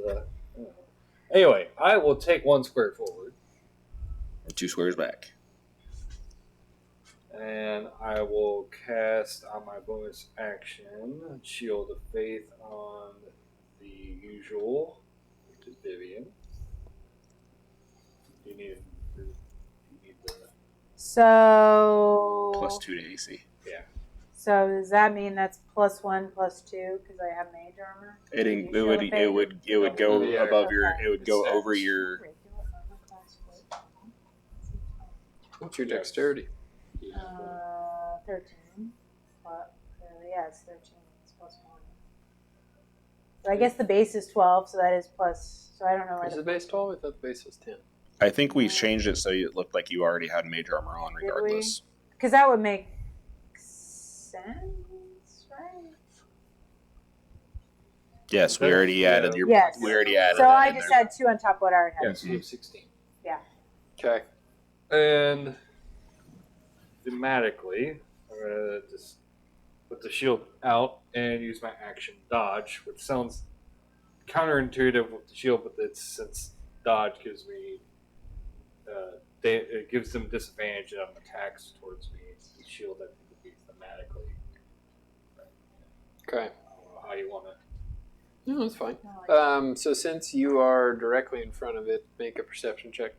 anyway, I will take 1 square forward. And 2 squares back. And I will cast on my bonus action Shield of Faith on the usual, which is Vivian. You need the... So Plus 2 to AC. Yeah. So does that mean that's +1, +2 because I have mage armor? It would go Yeah. above your. Okay. It would go It's over stacks. your. Regular armor class what? What's your dexterity? 13. But, yeah, it's 13. It's +1. So I guess the base is 12, so that is plus. So I don't know. Is the base 12? I thought the base was 10. I think we changed it so it looked like you already had mage armor on, regardless. Because that would make sense, right? Yes, we already added your. Yes. We already added. So that I in just there. had 2 on top of what I already had. Yeah, so you have 16. Yeah. Okay. And thematically, I'm going to just put the shield out and use my action dodge, which sounds counterintuitive with the shield, but it's, since dodge gives me, it gives them disadvantage on attacks towards me. The shield, I think, would be thematically. Okay. I don't know how you want to. No, that's fine. So since you are directly in front of it, make a perception check.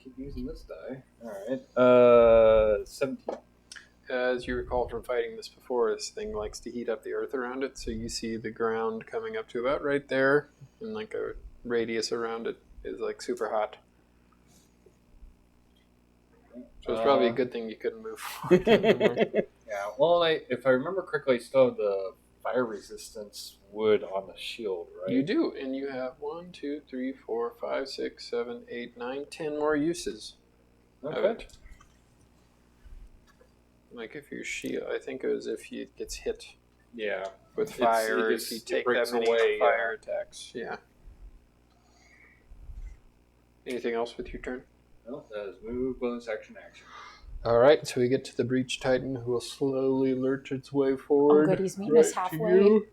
Keep using this die. Alright. 17. As you recall from fighting this before, this thing likes to heat up the earth around it, so you see the ground coming up to about right there, and like a radius around it is like super hot. So it's probably a good thing you couldn't move. Yeah, well, if I remember correctly, I still have the fire resistance wood on the shield, right? You do, and you have 1, 2, 3, 4, 5, 6, 7, 8, 9, 10 more uses of Okay. it. Like if your shield, I think it was if it gets hit Yeah. with It's- fire, it if just- you it take breaks that many away, fire attacks. Yeah. Anything else with your turn? No, that is move, bonus action, action. All right, so we get to the breach titan, who will slowly lurch its way forward. good, he's meeting us to halfway. you.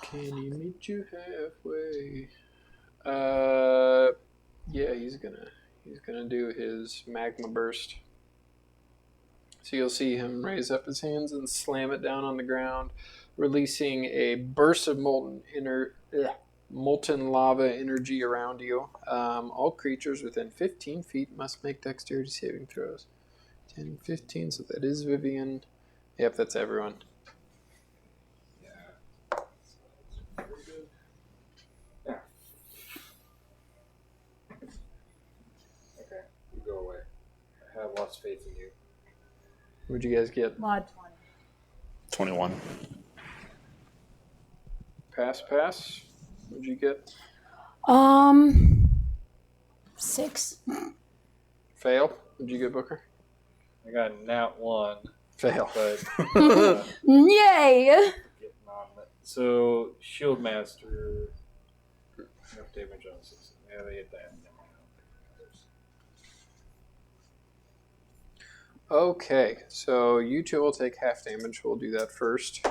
Can he meet you halfway? Yeah, he's gonna do his magma burst. So you'll see him raise up his hands and slam it down on the ground, releasing a burst of molten lava energy around you. All creatures within 15 feet must make dexterity saving throws. 10, 15, so that is Vivian. Yep, that's everyone. Yeah. Okay, you go away. I have lost faith in you. What'd you guys get? Mod 20. 21. Pass. What'd you get? 6. Fail. What'd you get, Booker? I got a nat 1, Fail. but Yay! getting on it. So, Shield Master, enough damage on 6. Yeah, they hit that. Okay, so you two will take half damage. We'll do that first.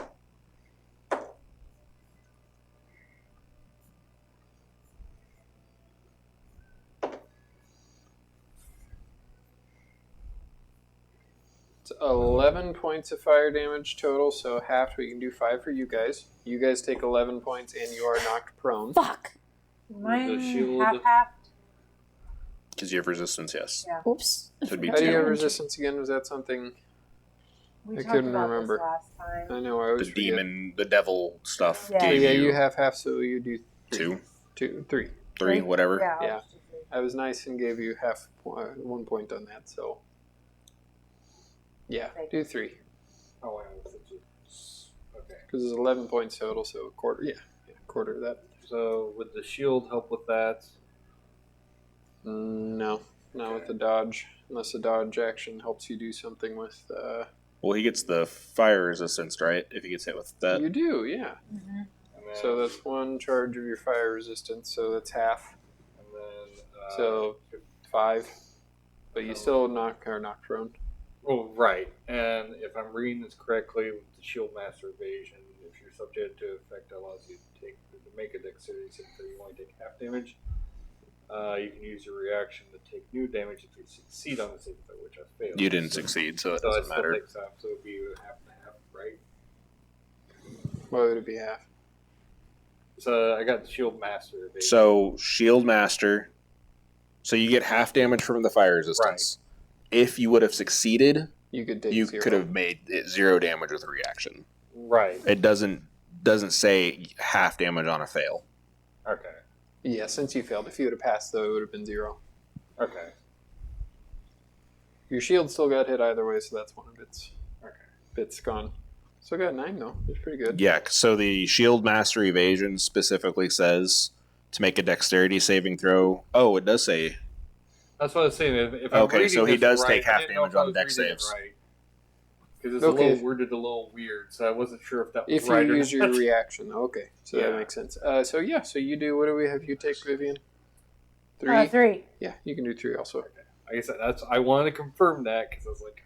It's 11 points of fire damage total, so half. We can do 5 for you guys. You guys take 11 points, and you are knocked prone. Fuck. Mine shield- half. Because you have resistance, yes. Yeah. Oops. Should be How do you have 2. resistance again? Was that something? We I talked couldn't about remember. This last time. I know I The always forget. demon, the devil stuff Yeah. So gave yeah, you, you have half, so you do 2, 3. 3, whatever. Yeah. Yeah. I was nice and gave you 1 point on that, so yeah, do 3 Oh, I was just. Okay. because it's 11 points total, so a quarter. Yeah, quarter of that. So, would the shield help with that? No, not with the dodge, unless the dodge action helps you do something with. Well, he gets the fire resistance, right? If he gets hit with that. You do, yeah. Mm-hmm. And then, So that's 1 charge of your fire resistance, so that's half. And then. So 5, but you still are knocked prone. Oh, right. And if I'm reading this correctly, with the Shield Master Evasion, if you're subject to effect that allows you to make a dexterity saving throw, you only take half damage. You can use your reaction to take new damage if you succeed on the saving throw, which I failed. You didn't succeed, so it So it doesn't still matter. takes half, so it would be half and half, right? Why would it be half? I got the Shield Master. Baby. So Shield Master. So you get half damage from the fire resistance. Right. If you would have succeeded, you could have made it 0 damage with a reaction. Right. It doesn't say half damage on a fail. Okay. Yeah, since you failed, if you would have passed, though, it would have been 0. Okay. Your shield still got hit either way, so that's one of its bits gone. Still got 9, though. It's pretty good. Yeah, so the Shield Master Evasion specifically says to make a dexterity saving throw. Oh, it does say. That's what I was saying. If I'm okay, so he does right, take half damage on dex saves. Because it's a little worded a little weird, so I wasn't sure if that was if right you or use not. your reaction. Okay, so that makes sense. So you do, what do we have you take, Vivian? 3? 3. Yeah, you can do 3 also. Okay. Like I said, I wanted to confirm that, because I was like,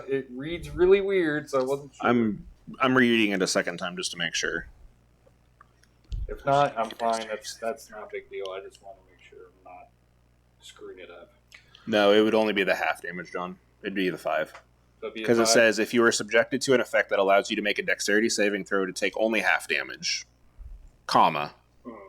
it reads really weird, so I wasn't sure. I'm reading it a second time just to make sure. If not, I'm fine. That's not a big deal. I just want to make sure I'm not screwing it up. No, it would only be the half damage, John. It'd be the 5. Because it says, if you are subjected to an effect that allows you to make a dexterity saving throw to take only half damage, to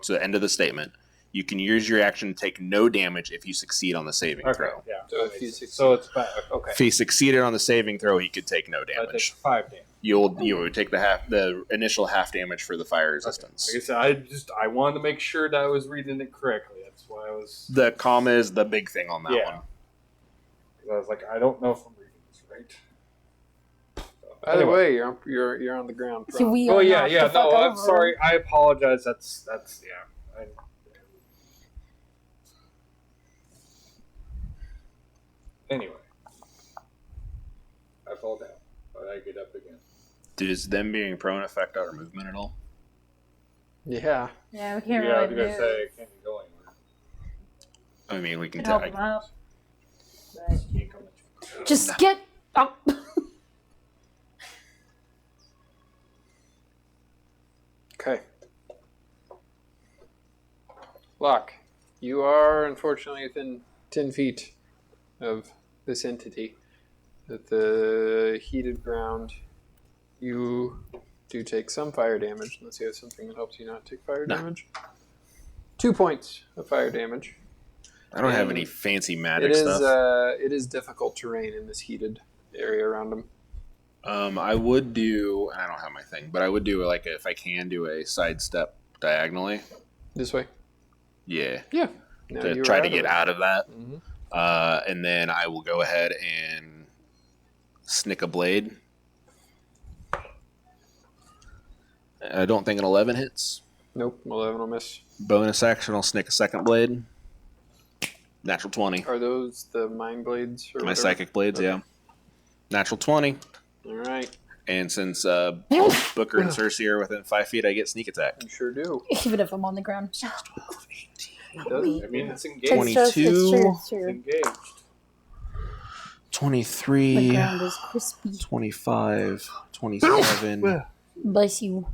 the end of the statement, you can use your action to take no damage if you succeed on the saving throw. Yeah. So if you succeed. So it's bad. Okay. If he succeeded on the saving throw, he could take no damage. I take 5 damage. You would take the initial half damage for the fire resistance. Like I said, I wanted to make sure that I was reading it correctly. That's why I was. The comma is the big thing on that one. Because I was like, I don't know if I'm reading this right. Either way, you're on the ground. Oh yeah. No, I'm sorry. I apologize. That's yeah. Anyway, I fall down, but I get up again. Does them being prone affect our movement at all? Yeah. Yeah, we can't I really was gonna move. say I can't go anywhere. I mean, we can Help him out. Just get up. Okay. Locke, you are unfortunately within 10 feet of this entity. At the heated ground, you do take some fire damage, unless you have something that helps you not take fire damage. 2 points of fire damage. I don't have any fancy magic stuff. It is difficult terrain in this heated area around them. I would do, and I don't have my thing, but I would do, like, if I can do a sidestep diagonally. This way? Yeah. Yeah. To try to get out of that. Mm-hmm. And then I will go ahead and snick a blade. I don't think an 11 hits. Nope, 11 will miss. Bonus action, I'll snick a second blade. Natural 20. Are those the mind blades? Or My whatever? psychic blades, Okay. yeah. Natural 20. All right. And since Booker and Cersei are within 5 feet, I get sneak attack. You sure do. Even if I'm on the ground. 12, 18. It does. I mean, it's engaged. 22. It's true. It's engaged. 23. The ground is crispy. 25. 27. Bless you.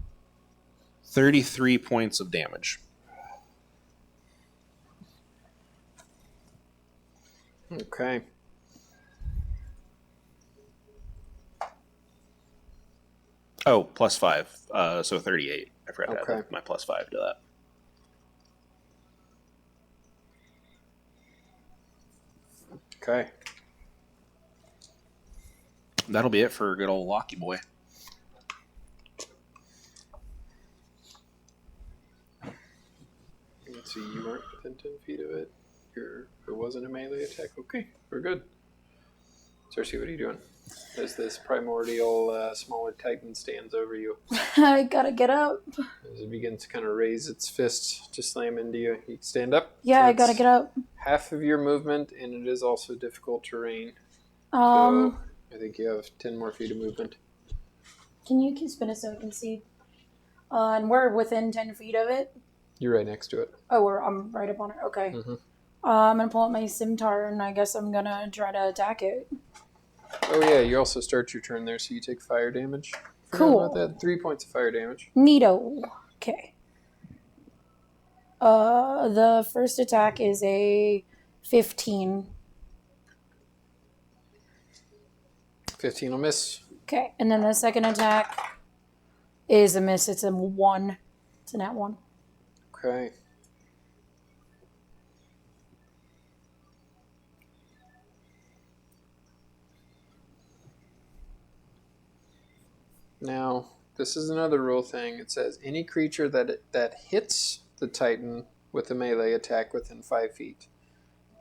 33 points of damage. Okay. Oh, plus 5. So 38. I forgot to Okay. add my plus 5 to that. Okay. That'll be it for good old Locky boy. Let's see, you weren't within 10 feet of it. It wasn't a melee attack. Okay, we're good. Cersei, what are you doing? As this primordial smaller titan stands over you. I gotta get up. As it begins to kind of raise its fist to slam into you. You stand up. Yeah, So I gotta it's get up. half of your movement, and it is also difficult terrain. Um, So I think you have 10 more feet of movement. can you spin it so I can see? And we're within 10 feet of it. You're right next to it. Oh, I'm right up on it. Okay. Mhm. I'm gonna pull out my scimitar, and I guess I'm gonna try to attack it. Oh yeah, you also start your turn there, so you take fire damage. Forgot Cool. about that. 3 points of fire damage. Neato. Okay. The first attack is a 15. 15 will miss. Okay, and then the second attack is a miss. It's a 1. It's a nat 1. Okay. Now, this is another rule thing. It says any creature that hits the Titan with a melee attack within 5 feet.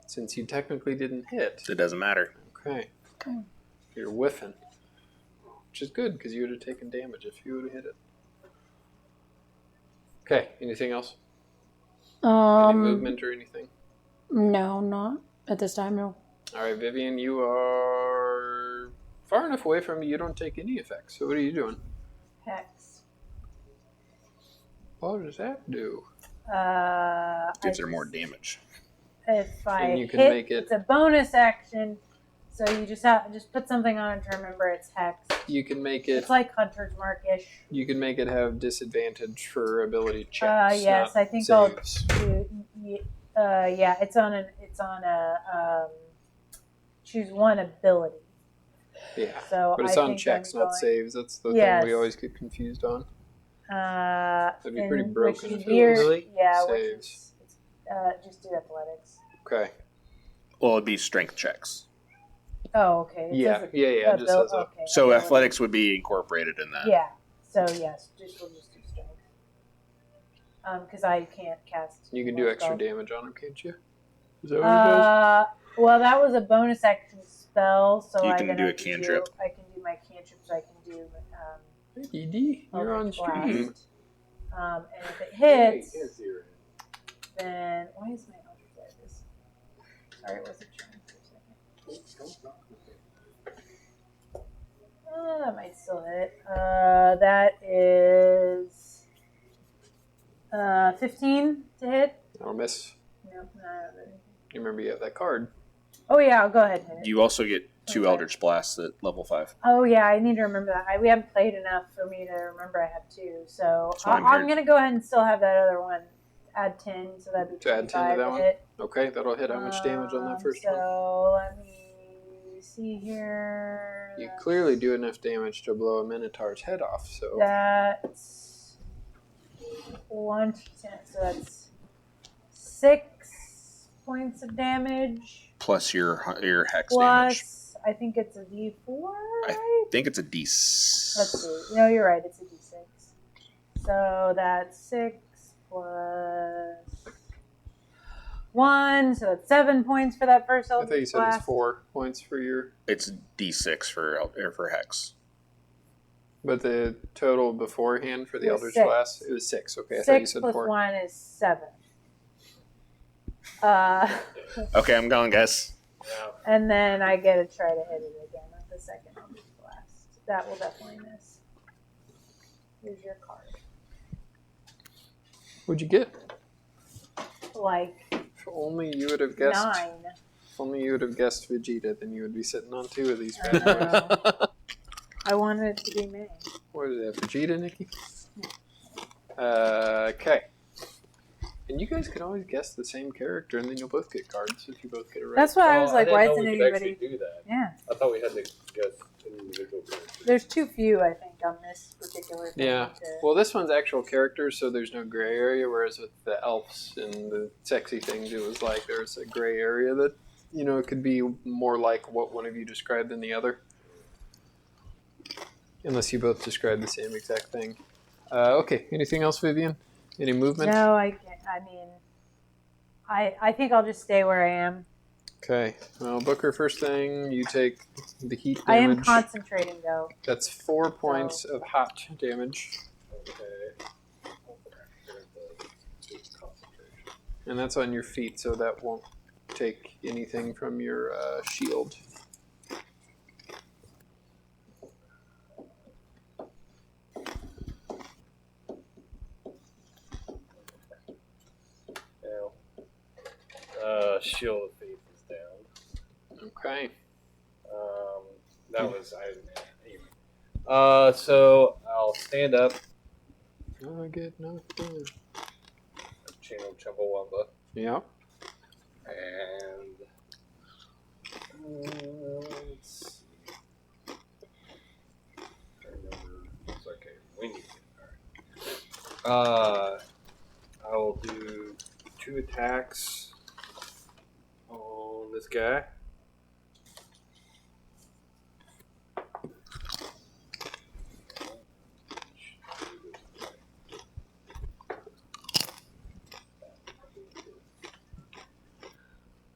Since you technically didn't hit. It doesn't matter. Okay. You're whiffing. Which is good, because you would have taken damage if you would have hit it. Okay, anything else? Any movement or anything? No, not at this time, no. Alright, Vivian, you are far enough away from you don't take any effects. So what are you doing? Hex. What does that do? Gives her more damage. If I And you can hit, make it- it's a bonus action. So you just put something on it to remember it's hex. You can make it. It's like Hunter's Mark-ish. You can make it have disadvantage for ability checks. Yes, I think saves. I'll do. Yeah, it's on a choose one ability. Yeah, So but it's I on think checks, I'm not going- saves. That's the Yes. thing we always get confused on. That'd be pretty broken Which if is it weird. really Yeah, saves. which is just do athletics. Okay. Well, it'd be strength checks. Oh, okay. It Yeah, says yeah. It just says okay. So ability. athletics would be incorporated in that. Yeah. So yes, we'll just do strength. Because I can't cast. You can do more extra spells. damage on him, can't you? Is that what it does? Well, that was a bonus action spell, so You I can then do I a can cantrip. I can do my cantrips. I can do. ED, you're on stream. Blast. And if it hits, then why is my Eldritch like this? Sorry, it wasn't showing for a second. That might still hit. That is 15 to hit. I'll miss. No, not really. You remember you have that card. Oh yeah, I'll go ahead and hit it. You also get 2 Okay. Eldritch Blasts at level 5. Oh yeah, I need to remember that. We haven't played enough for me to remember I have 2. So That's why I'm I'm here. gonna go ahead and still have that other one. Add 10, so that'd be To add 10 to 25 that one? hit. Okay, that'll hit how much damage on that first one? So let me see here. You clearly do enough damage to blow a Minotaur's head off, so... That's 1 to 10, so that's 6 points of damage. Plus your hex damage. Plus, I think it's a D4, I right? think it's a D6. Let's see. No, you're right. It's a D6. So that's 6 plus 1. So that's 7 points for that first I Eldritch thought you said Blast. it's 4 points for your... It's D6 for hex. But the total beforehand for the It was Eldritch 6. Blast, it was 6. Okay, I thought you 6 said plus 4. 1 is 7. Okay, I'm going, guys. And then I get to try to hit it again with the second Eldritch Blast. That will definitely miss. Here's your card. What'd you get? Like If only you would have guessed... 9. If only you would have guessed Vegeta, then you would be sitting on 2 of these I bad boys. know. I wanted it to be me. What is that, Vegeta, Nikki? Okay. And you guys can always guess the same character, and then you'll both get cards if you both get it right. That's why I was like, didn't why know isn't we could anybody? actually do that. Yeah. I thought we had to guess individual characters. There's too few, I think, on this particular thing. Yeah. to- Well, this one's actual characters, so there's no gray area, whereas with the elves and the sexy things, it was like there's a gray area that, you know, it could be more like what one of you described than the other. Unless you both described the same exact thing. Okay, anything else, Vivian? Any movement? No, I can't. I mean, I think I'll just stay where I am. Okay. Well, Booker, first thing, you take the heat I am damage. concentrating, though. That's 4 points of hot damage. Okay. And that's on your feet, so that won't take anything from your shield. Shield of Faith is down. Okay. That was I didn't so I'll stand up. I get nothing. Channel Chumbawamba. Yep. And let's see. I remember. It's okay. We need it. Alright. I will do attacks on this guy.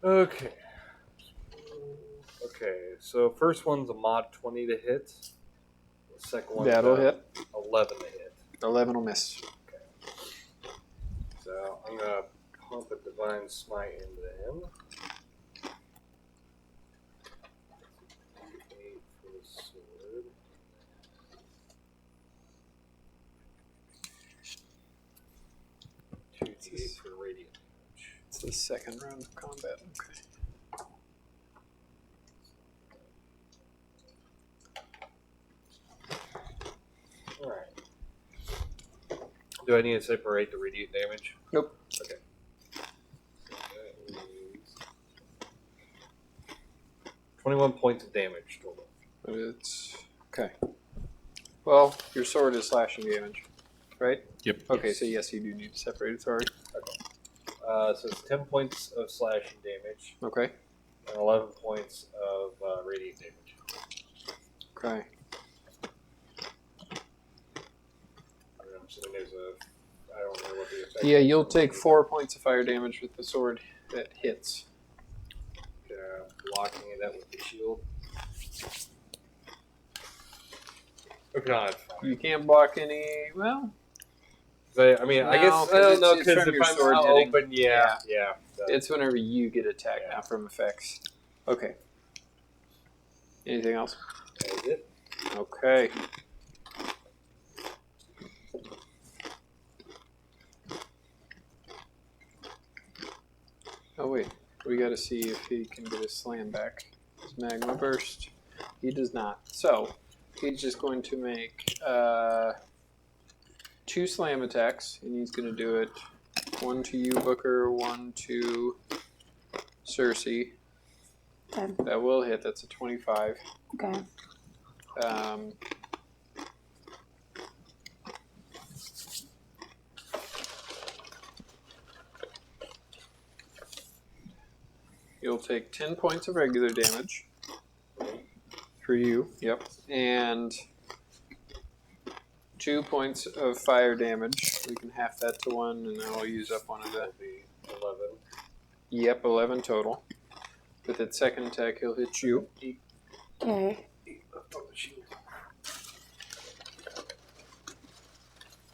Okay. Okay, so first one's a mod 20 to hit. The second one's That'll hit. 11 to hit. 11 will miss. Okay. So I'm going to pump a Divine Smite into him. 8 for the sword. Two D8 for radiant damage. It's the second round of combat. Okay. Alright. Do I need to separate the radiant damage? Nope. Okay. That is 21 points of damage total. But it's okay. Well, your sword is slashing damage, right? Yep. Okay, so yes, you do need to separate it. Sorry. So it's 10 points of slashing damage Okay. and 11 points of radiant damage. Okay. I'm assuming there's a... I don't know what the effect Yeah, is. you'll take 4 points of fire damage with the sword that hits. Blocking it out with the shield. Oh god. You can't block any. Well, I mean, I No, guess, 'cause I don't it's- know, it's because from if your I'm sword out hitting. open, yeah. So. it's whenever you get attacked, Yeah. not from effects. Okay. Anything else? That is it. Okay. Oh wait, we got to see if he can get his slam back. His magma burst. He does not. So he's just going to make 2 slam attacks, and he's going to do it. 1 to you, Booker. 1 to Cersei. Okay. That will hit. That's a 25. Okay. You'll take 10 points of regular damage for you. Yep. And 2 points of fire damage. We can half that to 1, and then I'll use up one of the. That'll be 11. Yep, 11 total. With its second attack, he'll hit you. Okay.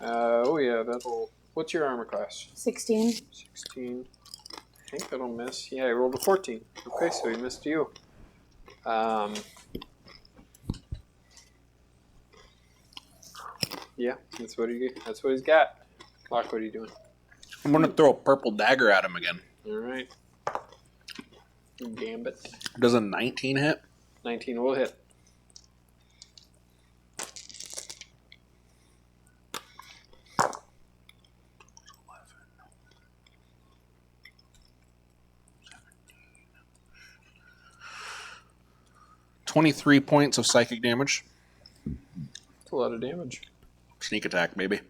Oh yeah, that'll. What's your armor class? 16. 16. I think that'll miss. Yeah, I rolled a 14. Okay, so he missed you. Yeah, that's what he's got. Locke, what are you doing? I'm going to throw a purple dagger at him again. All right. Gambit. Does a 19 hit? 19 will hit. $23 points of psychic damage. That's a lot of damage. Sneak attack, maybe.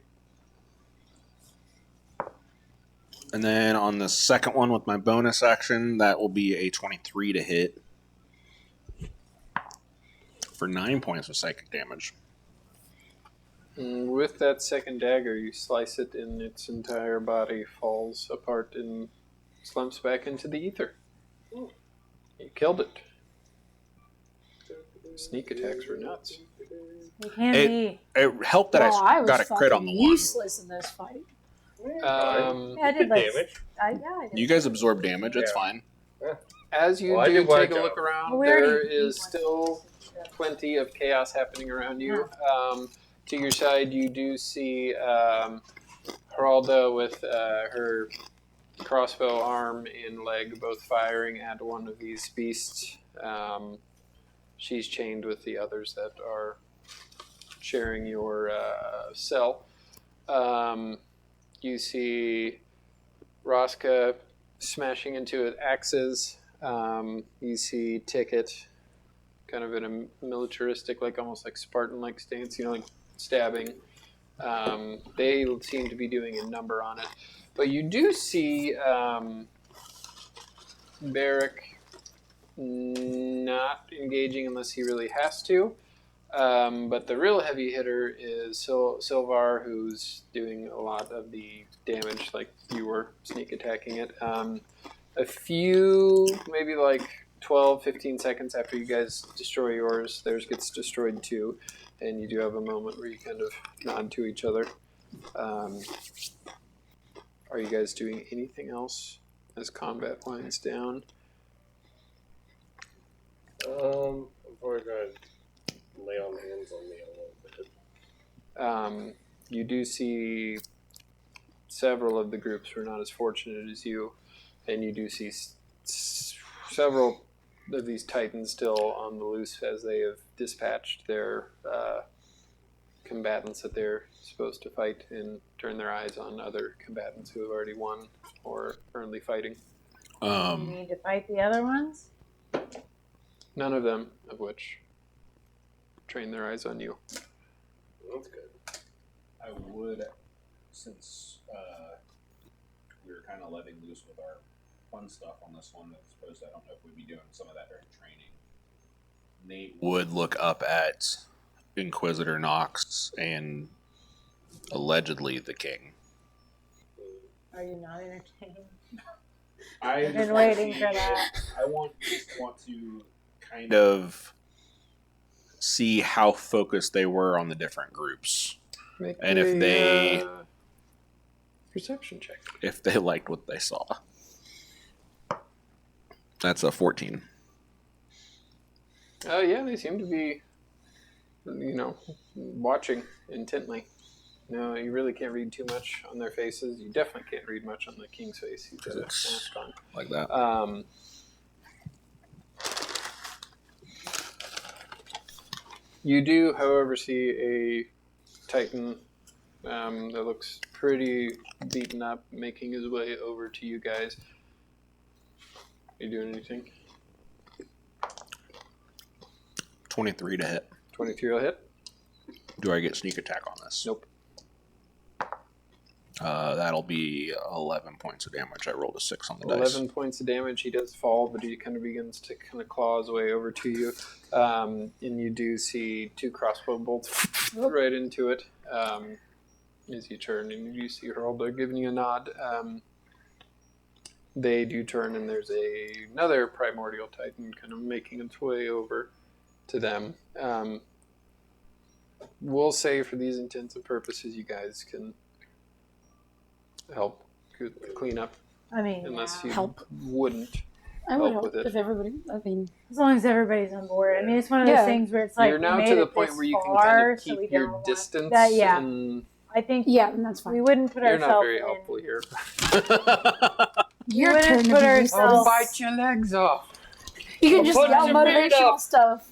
And then on the second one with my bonus action, that will be a 23 to hit. For 9 points of psychic damage. And with that second dagger, you slice it and its entire body falls apart and slumps back into the ether. You killed it. Sneak attacks were nuts. It can be. It helped that Well, I was got a crit on the one. useless in this fight. Yeah, I did like. damage. I did. You guys absorb damage, it's fine. As you Well, I do did one take a job. look around, Well, we already there did is one. still plenty of chaos happening around you. To your side, you do see Geralda with her crossbow arm and leg both firing at one of these beasts. She's chained with the others that are sharing your cell. You see Roska smashing into it axes. You see Ticket kind of in a militaristic, like almost like Spartan-like stance, like stabbing. They seem to be doing a number on it. But you do see Barrick not engaging unless he really has to. But the real heavy hitter is Silvar, who's doing a lot of the damage, like you were sneak attacking it. A few, maybe like 12, 15 seconds after you guys destroy yours, theirs gets destroyed too. And you do have a moment where you kind of nod to each other. Are you guys doing anything else as combat winds down? I'm probably going to lay on hands on me a little bit. You do see several of the groups who are not as fortunate as you, and you do see several of these titans still on the loose as they have dispatched their combatants that they're supposed to fight and turn their eyes on other combatants who have already won or are currently fighting. You need to fight the other ones? None of them of which train their eyes on you. That's good. I would, since we were kind of letting loose with our fun stuff on this one, I suppose I don't know if we'd be doing some of that during training. Nate Would look up at Inquisitor Knox and allegedly the king. Are you not entertained? I've been waiting for that. I want to kind of see how focused they were on the different groups. And if they perception check. If they liked what they saw. That's a 14. Oh yeah, they seem to be, watching intently. No, you really can't read too much on their faces. You definitely can't read much on the king's face. He's got a mask on. Like that. You do, however, see a titan that looks pretty beaten up, making his way over to you guys. Are you doing anything? 23 to hit. 23 will hit. Do I get sneak attack on this? Nope. That'll be 11 points of damage. I rolled a 6 on the 11 dice. points of damage. He does fall, but he kind of begins to claw his way over to you. And you do see 2 crossbow bolts right into it as you turn. And you see Heraldo giving you a nod. They do turn, and there's another primordial titan kind of making its way over to them. We'll say for these intents and purposes, you guys can help clean up. I mean, unless you Help. wouldn't. I would help help with it. if everybody. I mean, as long as everybody's on board. I mean, it's one of those Yeah. things where it's like You're we now made to the it point this where you can far, kind of so we keep don't your want distance. that, yeah. And I think yeah, that's fine. we wouldn't put you're not ourselves very in. helpful here. We Your wouldn't turn to put be ourselves. Bite your legs off. You can just Put yell your feet motivational up. stuff.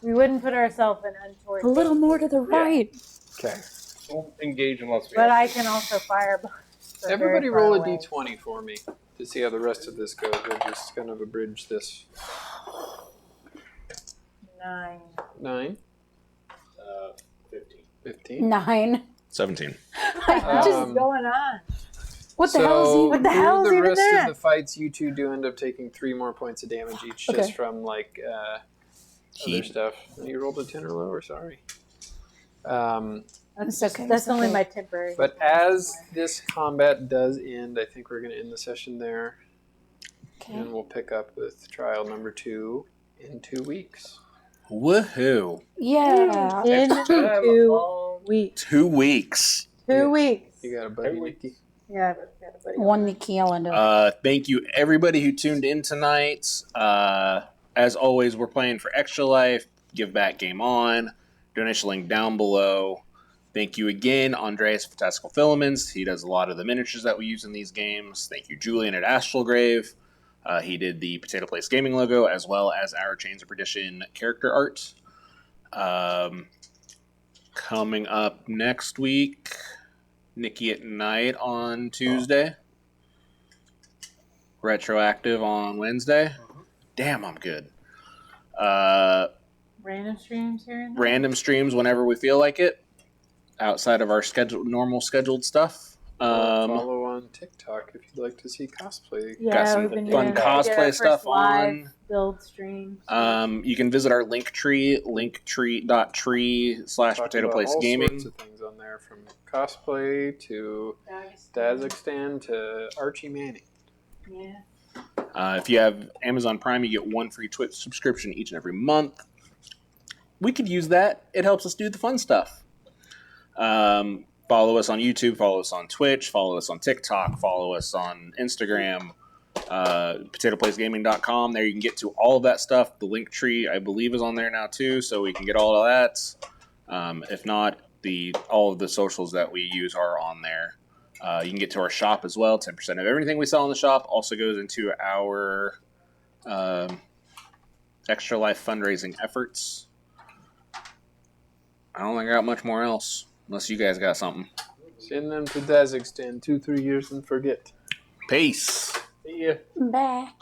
We wouldn't put ourselves in untoward. A little danger. more to the right. Okay. Don't engage unless we But have I to. can also fire. from Everybody very far roll a away. d20 for me to see how the rest of this goes. We'll just kind of abridge this. 9. 9, 15. 15. 9. 17. What is Um, going on? What the hell is So even? What the hell is through the even rest that? of the fights, you two do end up taking 3 more points of damage each, Okay. just from like other Heat. stuff. You rolled a 10 or lower. Sorry. That's okay. That's it's only okay. my temporary. But as this combat does end, I think we're going to end the session there, Okay. and we'll pick up with trial number 2 in 2 weeks. Woohoo. Yeah. in 2 weeks. 2 weeks. 2 weeks. You got a buddy, Nikki? Yeah, I've got a buddy. One the calendar. Thank you, everybody who tuned in tonight. As always, we're playing for Extra Life. Give Back Game On. Donation link down below. Thank you again, Andreas Fantastical Filaments. He does a lot of the miniatures that we use in these games. Thank you, Julian at Astral Grave. He did the Potato Place Gaming logo, as well as our Chains of Perdition character art. Coming up next week, Nikki at Night on Tuesday. Retroactive on Wednesday. Damn, I'm good. Random streams here and there. Random streams whenever we feel like it, outside of our normal scheduled stuff. Follow on TikTok if you'd like to see cosplay. Yeah, Got some we've been fun doing our cosplay first stuff live on. build stream. You can visit our Linktree, Talking linktree.tree/Potato about Place all Gaming. sorts of things on there, from cosplay to Dazakstan to Archie Manning. Yeah. If you have Amazon Prime, you get one free Twitch subscription each and every month. We could use that. It helps us do the fun stuff. Follow us on YouTube, follow us on Twitch, follow us on TikTok, follow us on Instagram, potatoplacegaming.com. There you can get to all of that stuff. The link tree, I believe, is on there now too, so we can get all of that. If not, all of the socials that we use are on there. You can get to our shop as well. 10% of everything we sell in the shop also goes into our Extra Life fundraising efforts. I don't think I got much more else, unless you guys got something. Send them to Dazakstan 2-3 years and forget. Peace. See ya. Bye.